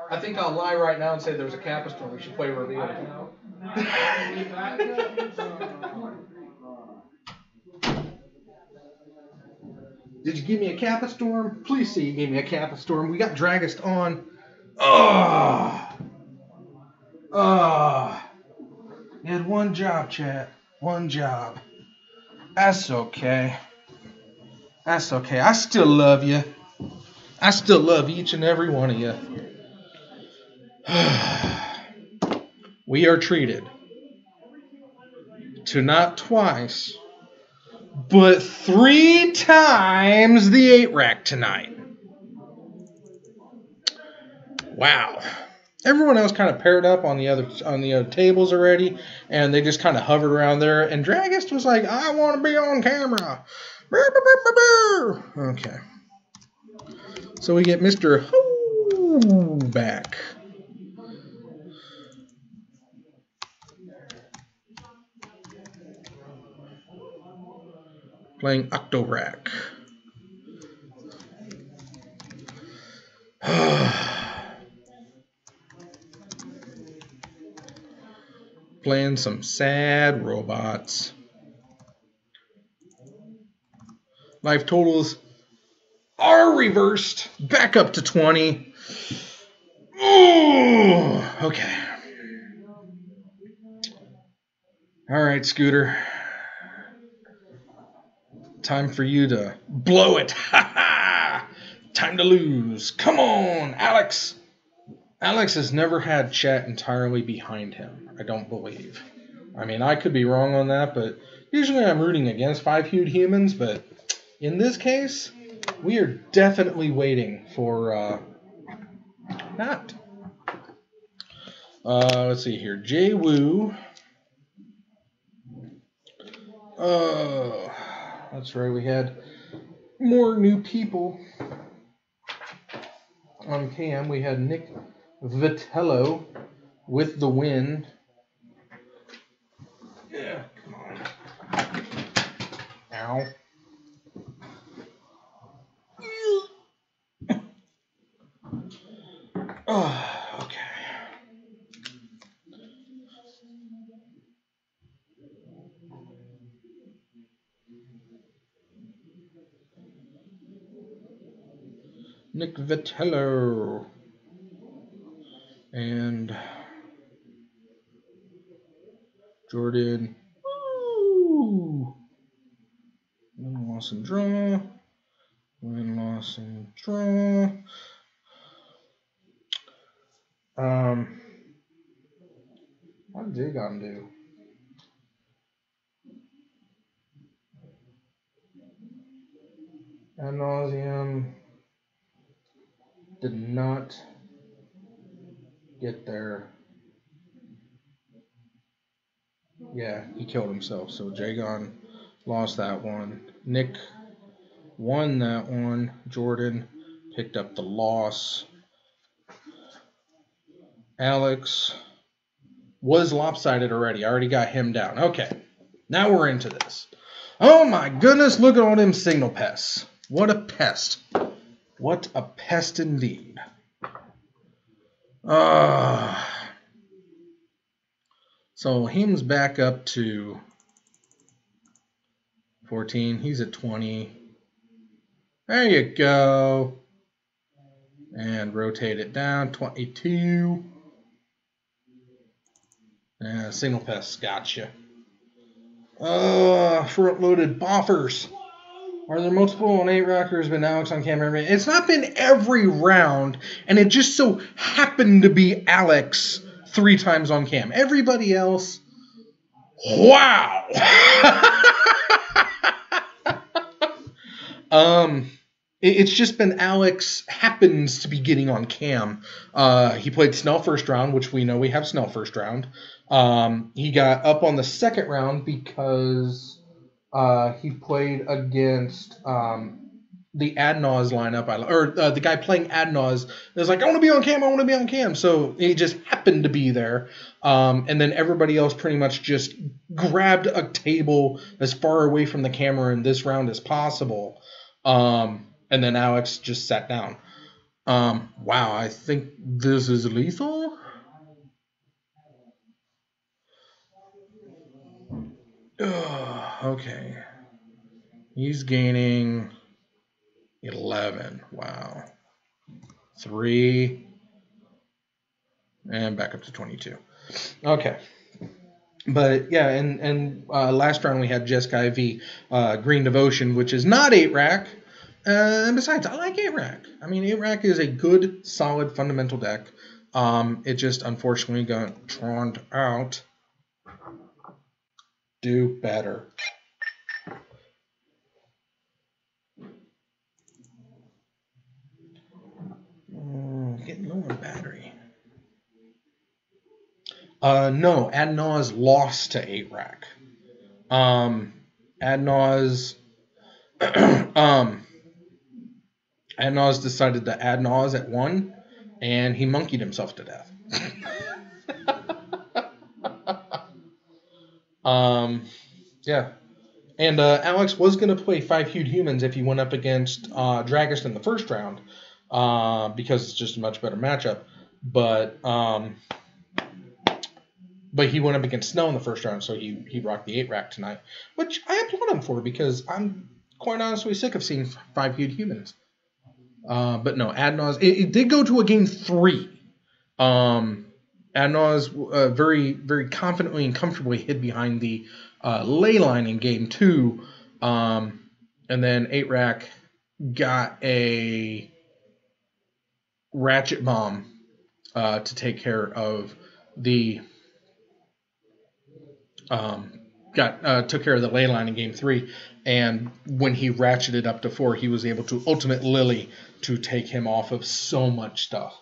I think I'll lie right now and say there's a Kappa Storm. We should play reveal. Did you give me a Kappa Storm? Please say you gave me a Kappa Storm. We got Dragist on. You had one job, chat. One job. That's okay. That's okay. I still love you. I still love each and every one of you. We are treated to not twice, but 3 times the 8-rack tonight. Wow. Everyone else kind of paired up on the other tables already, and they just kind of hovered around there. And Dragist was like, "I want to be on camera." Okay. So we get Mr. Ho back. Playing Octorack. Playing some sad robots. Life totals are reversed back up to 20. Ooh, okay. All right, Scooter. Time for you to blow it. Ha ha! Time to lose. Come on, Alex. Alex has never had chat entirely behind him, I don't believe. I mean, I could be wrong on that, but usually I'm rooting against 5-hued humans, but in this case, we are definitely waiting for that. Let's see here. Jay Woo. That's right, we had more new people on cam. We had Nick Vitello with the win. Yeah, come on. Ow. Oh, okay. Nick Vitello and Jordan. Woo! Win, loss, and draw. Win, loss, and draw. What did Jagon do? Ad nauseum did not get there. Yeah, he killed himself. So Jagon lost that one. Nick won that one. Jordan picked up the loss. Alex was lopsided already. I already got him down. Okay, now we're into this. Oh my goodness, look at all them signal pests. What a pest. What a pest indeed. So him's back up to 14. He's at 20. There you go. And rotate it down. 22. And signal pests, gotcha. Front-loaded boffers. Are there multiple on 8 rockers, but Alex on camera? It's not been every round, and it just so happened to be Alex 3 times on cam. Everybody else, wow. It's just been Alex happens to be getting on cam. He played Snell first round, which we know we have Snell first round. He got up on the second round because he played against the Adnaz lineup, the guy playing Adnaz was like, I want to be on cam, I want to be on cam. So he just happened to be there. And then everybody else pretty much just grabbed a table as far away from the camera in this round as possible. And then Alex just sat down. Wow, I think this is lethal. Okay. He's gaining 11. Wow. 3. And back up to 22. Okay. But yeah, and last round we had Jeskai v Green Devotion, which is not 8-rack. And besides, I like 8-rack. I mean, 8-rack is a good, solid, fundamental deck. It just unfortunately got troned out. Do better. Getting low on battery. No, Adnaz lost to 8-rack. Adnaz decided to Adnaz at 1, and he monkeyed himself to death. Yeah. And Alex was going to play 5-hued humans if he went up against Dragus in the first round. because it's just a much better matchup. But he went up against Snow in the first round, so he rocked the 8-rack tonight, which I applaud him for because I'm quite honestly sick of seeing 5-hued humans. But no, Adnaz, it did go to a game 3. Adnaz very, very confidently and comfortably hid behind the ley line in game 2. And then 8-rack got a ratchet bomb to take care of the took care of the ley line in game 3, and when he ratcheted up to 4, he was able to ultimate Lily to take him off of so much stuff.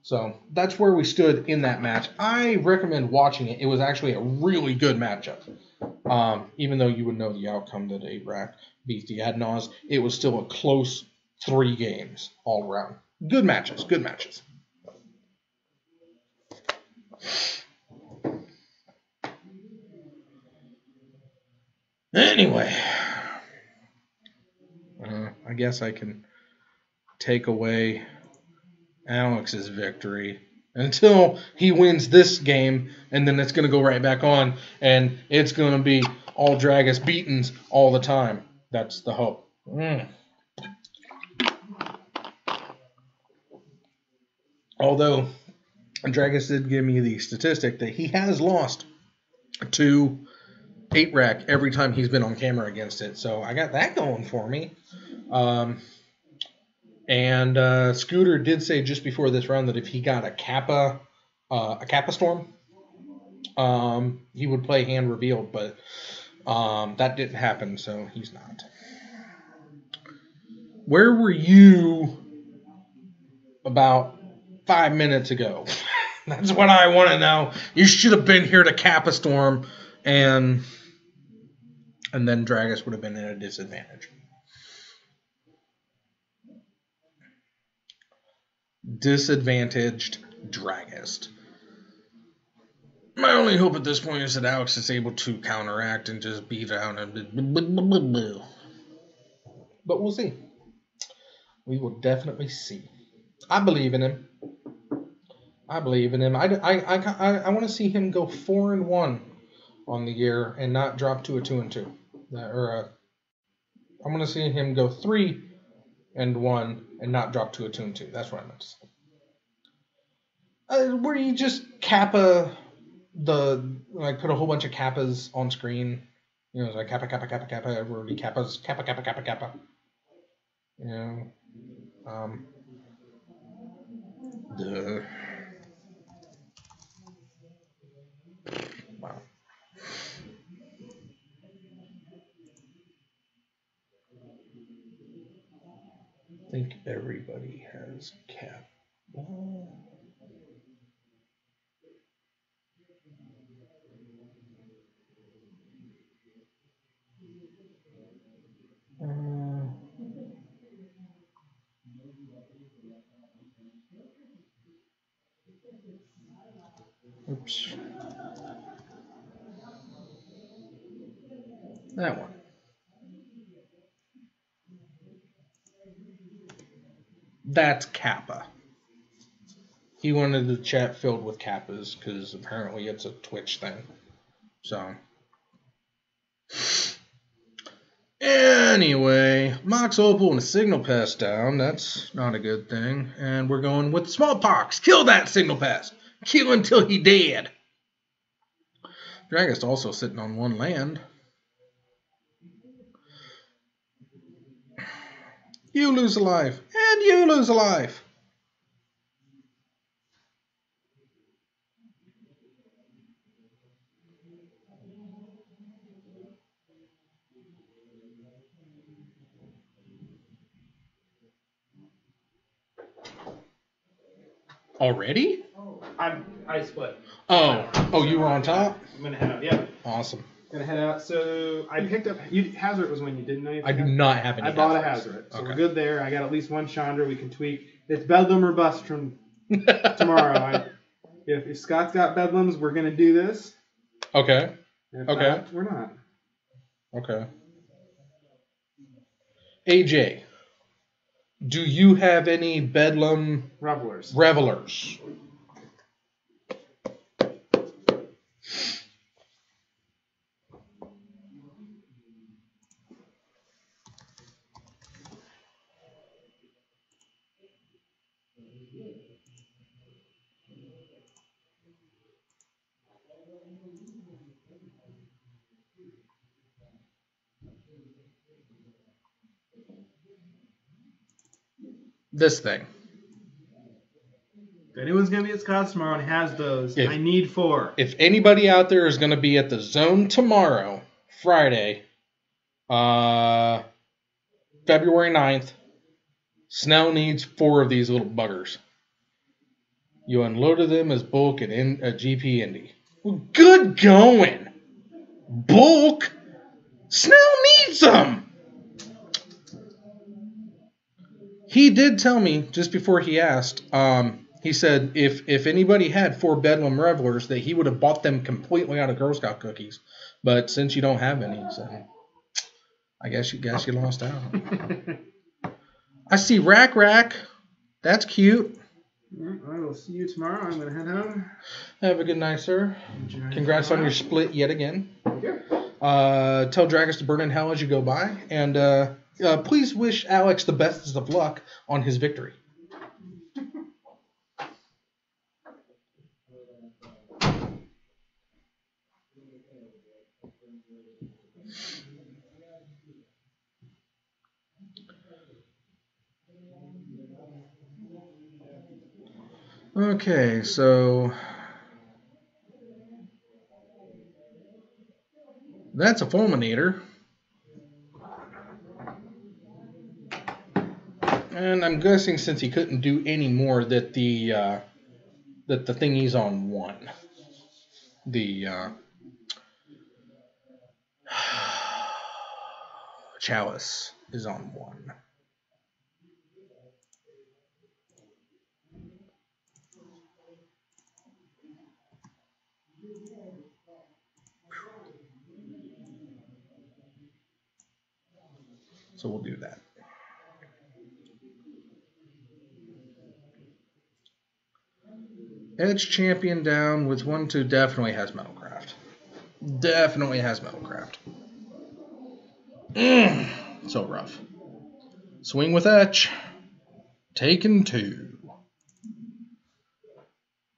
So that's where we stood in that match. I recommend watching it. It was actually a really good matchup. Even though you would know the outcome that 8-rack beat the Adnaz, it was still a close 3 games all around. Good matches. Anyway, I guess I can take away Alex's victory until he wins this game, and then it's going to go right back on, and it's going to be all Dragus beatings all the time. That's the hope. Although, Dragus did give me the statistic that he has lost to 8-rack every time he's been on camera against it, so I got that going for me. And Scooter did say just before this round that if he got a Kappa Storm, he would play hand revealed, but that didn't happen, so he's not. Where were you about 5 minutes ago? That's what I want to know. You should have been here to Kappa Storm, and then Dragus would have been at a disadvantage. Disadvantaged Dragus. My only hope at this point is that Alex is able to counteract and just beat out and but we'll see. We will definitely see. I believe in him. I want to see him go 4-1 on the year and not drop to a 2-2. I want to see him go 3-1 and not drop to a 2-2. That's what I meant to say. Where you just Kappa put a whole bunch of Kappas on screen. You know, it's like Kappa, everybody Kappas, Kappa. You know, wow. I think everybody has Kappa. Oops. That one. That's Kappa. He wanted the chat filled with Kappas because apparently it's a Twitch thing. So. Anyway, Mox Opal and a Signal Pest down. That's not a good thing. And we're going with Smallpox. Kill that Signal Pest. Kill until he dead. Dragus also sitting on 1 land. You lose a life. And you lose a life. Already? I split. Oh, you were on top? I'm gonna head out. Yeah. Awesome. Gonna head out. So I picked up Hazard was when you didn't know you. I do not have any. I bought a Hazard, so we're good there. I got at least 1 Chandra we can tweak. It's Bedlam or bust from tomorrow. If Scott's got Bedlams, we're gonna do this. Okay. If not, we're not. Okay. AJ, Do you have any Bedlam Revelers. Revelers? This thing. If anyone's going to be at Scott's tomorrow and has those, If- I need 4. If anybody out there is going to be at the Zone tomorrow, Friday, February 9th, Snell needs 4 of these little buggers. You unloaded them as bulk at GP Indy. Well, good going. Bulk? Snell needs them. He did tell me just before he asked, he said if anybody had 4 Bedlam Revelers, that he would have bought them completely out of Girl Scout cookies. But since you don't have any, so I guess you lost out. I see Rack. That's cute. I will see you tomorrow. I'm going to head home. Have a good night, sir. Congrats on your split yet again. Thank you. Tell Dragus to burn in hell as you go by. And please wish Alex the best of luck on his victory. Okay, so that's a fulminator. And I'm guessing since he couldn't do any more that the thingy's on 1. The chalice is on 1. So we'll do that. Edge champion down with 1-2 definitely has Metalcraft. Definitely has Metalcraft. So rough. Swing with Etch. Taken 2.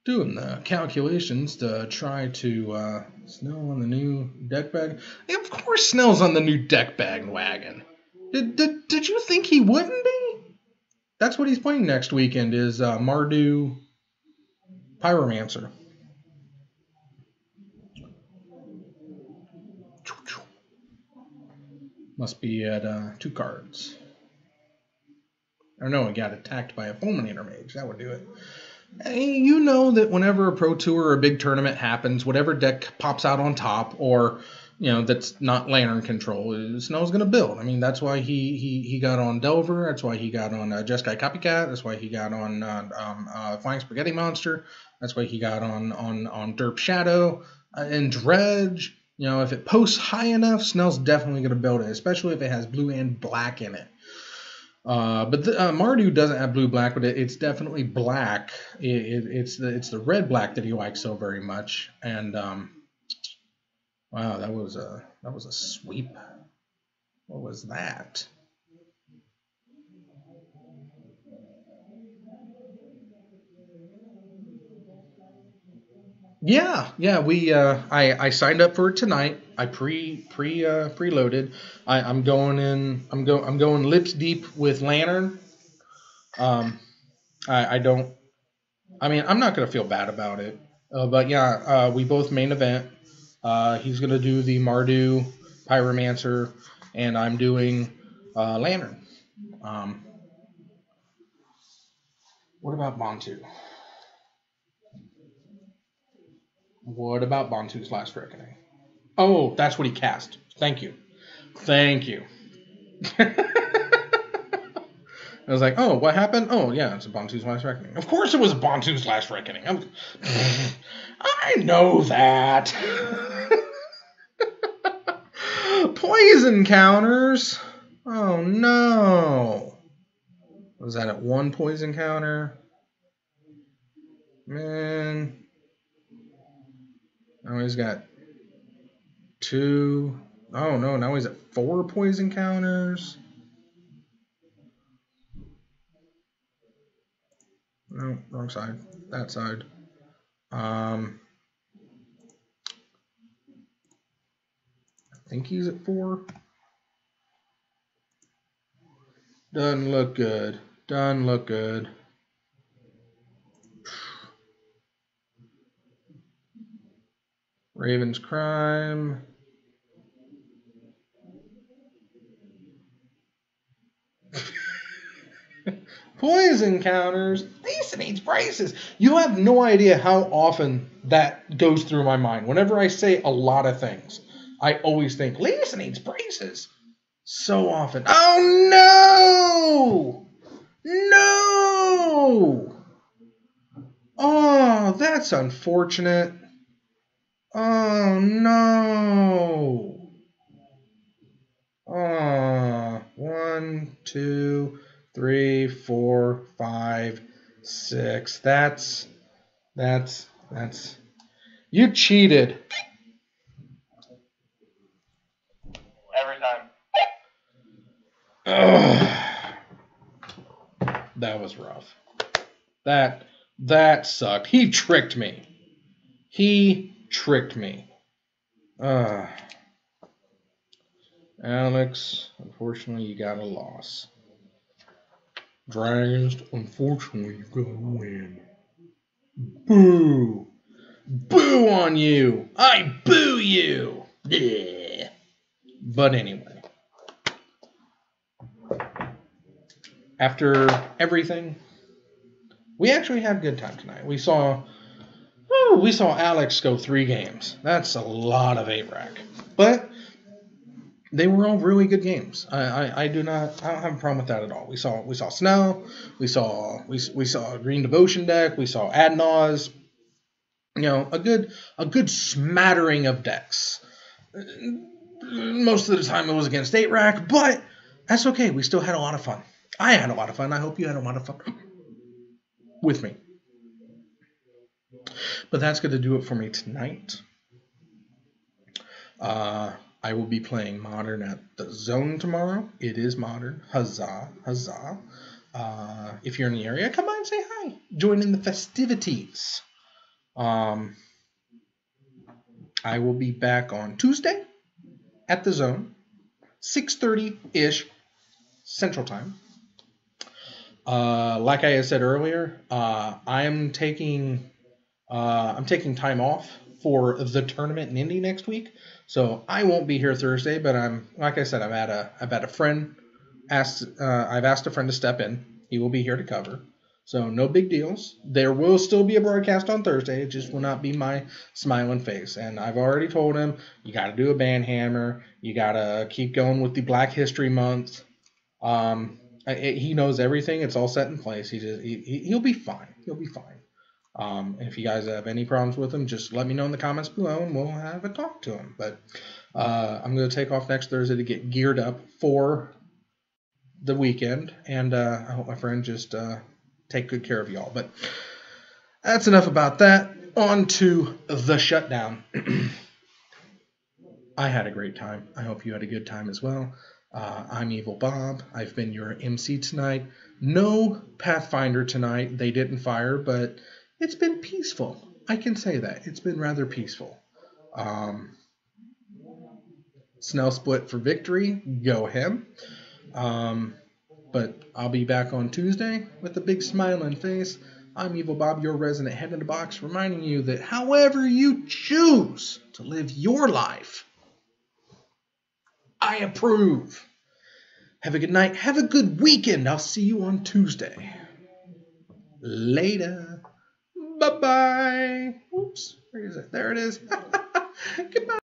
Doing the calculations to try to Snell on the new deck bag. Yeah, of course Snell's on the new deck bag wagon. Did you think he wouldn't be? That's what he's playing next weekend is Mardu Pyromancer. Must be at 2 cards. Or no, he got attacked by a Fulminator Mage. That would do it. And you know that whenever a Pro Tour or a big tournament happens, whatever deck pops out on top, or that's not Lantern control, Snell's going to build. I mean, that's why he got on Delver. That's why he got on Jeskai Copycat. That's why he got on Flying Spaghetti Monster. That's why he got on Derp Shadow and Dredge. If it posts high enough, Snell's definitely going to build it, especially if it has blue and black in it. But Mardu doesn't have blue-black, but it's definitely black. It's the red-black that he likes so very much. And wow, that was a sweep. What was that? Yeah. We I signed up for it tonight. I preloaded. I'm going lips deep with Lantern. I'm not gonna feel bad about it. But yeah, we both main event. He's gonna do the Mardu Pyromancer, and I'm doing Lantern. What about Bantu? What about Bantu's Last Reckoning? Oh, that's what he cast. Thank you. I was like, oh, what happened? Oh, yeah, it's a Bantu's Last Reckoning. Of course it was Bantu's Last Reckoning. I know that. Poison counters. Oh, no. Was that at 1 poison counter? Man. Now he's got 2. Oh no, now he's at 4 poison counters. No, wrong side. That side. I think he's at 4. Doesn't look good. Doesn't look good. Raven's Crime. Poison counters. Lisa needs braces. You have no idea how often that goes through my mind. Whenever I say a lot of things, I always think, Lisa needs braces. So often. Oh, no! No! Oh, that's unfortunate. Oh, no. Oh, 1, 2, 3, 4, 5, 6. That's. You cheated. Every time. Ugh. That was rough. That sucked. He tricked me. Alex, unfortunately, you got a loss. Dragons, unfortunately, you got a win. Boo! Boo on you! I boo you! Yeah. But anyway. After everything, we actually had a good time tonight. We saw Alex go 3 games. That's a lot of 8-rack. But they were all really good games. I don't have a problem with that at all. We saw Snell, we saw a Green Devotion deck, we saw Adnaz. You know, a good smattering of decks. Most of the time it was against 8-rack, but that's okay. We still had a lot of fun. I had a lot of fun. I hope you had a lot of fun with me. But that's going to do it for me tonight. I will be playing Modern at the Zone tomorrow. It is Modern. Huzzah, huzzah. If you're in the area, come by and say hi. Join in the festivities. I will be back on Tuesday at the Zone, 6:30-ish Central Time. Like I had said earlier, I'm taking time off for the tournament in Indy next week, so I won't be here Thursday. But I've had a friend I've asked a friend to step in. He will be here to cover, so no big deals. There will still be a broadcast on Thursday. It just will not be my smiling face. And I've already told him you got to do a banhammer. You got to keep going with the Black History Month. He knows everything. It's all set in place. He'll be fine. He'll be fine. If you guys have any problems with him, just let me know in the comments below, and we'll have a talk to him. But I'm going to take off next Thursday to get geared up for the weekend, and I hope my friend just take good care of y'all. But that's enough about that. On to the shutdown. I had a great time. I hope you had a good time as well. I'm Evil Bob. I've been your MC tonight. No Pathfinder tonight. They didn't fire, but it's been peaceful. I can say that. It's been rather peaceful. Snell split for victory. Go him. But I'll be back on Tuesday with a big smiling face. I'm Evil Bob, your resident head in the box, reminding you that however you choose to live your life, I approve. Have a good night. Have a good weekend. I'll see you on Tuesday. Later. Bye-bye. Oops. Where is it? There it is. Goodbye.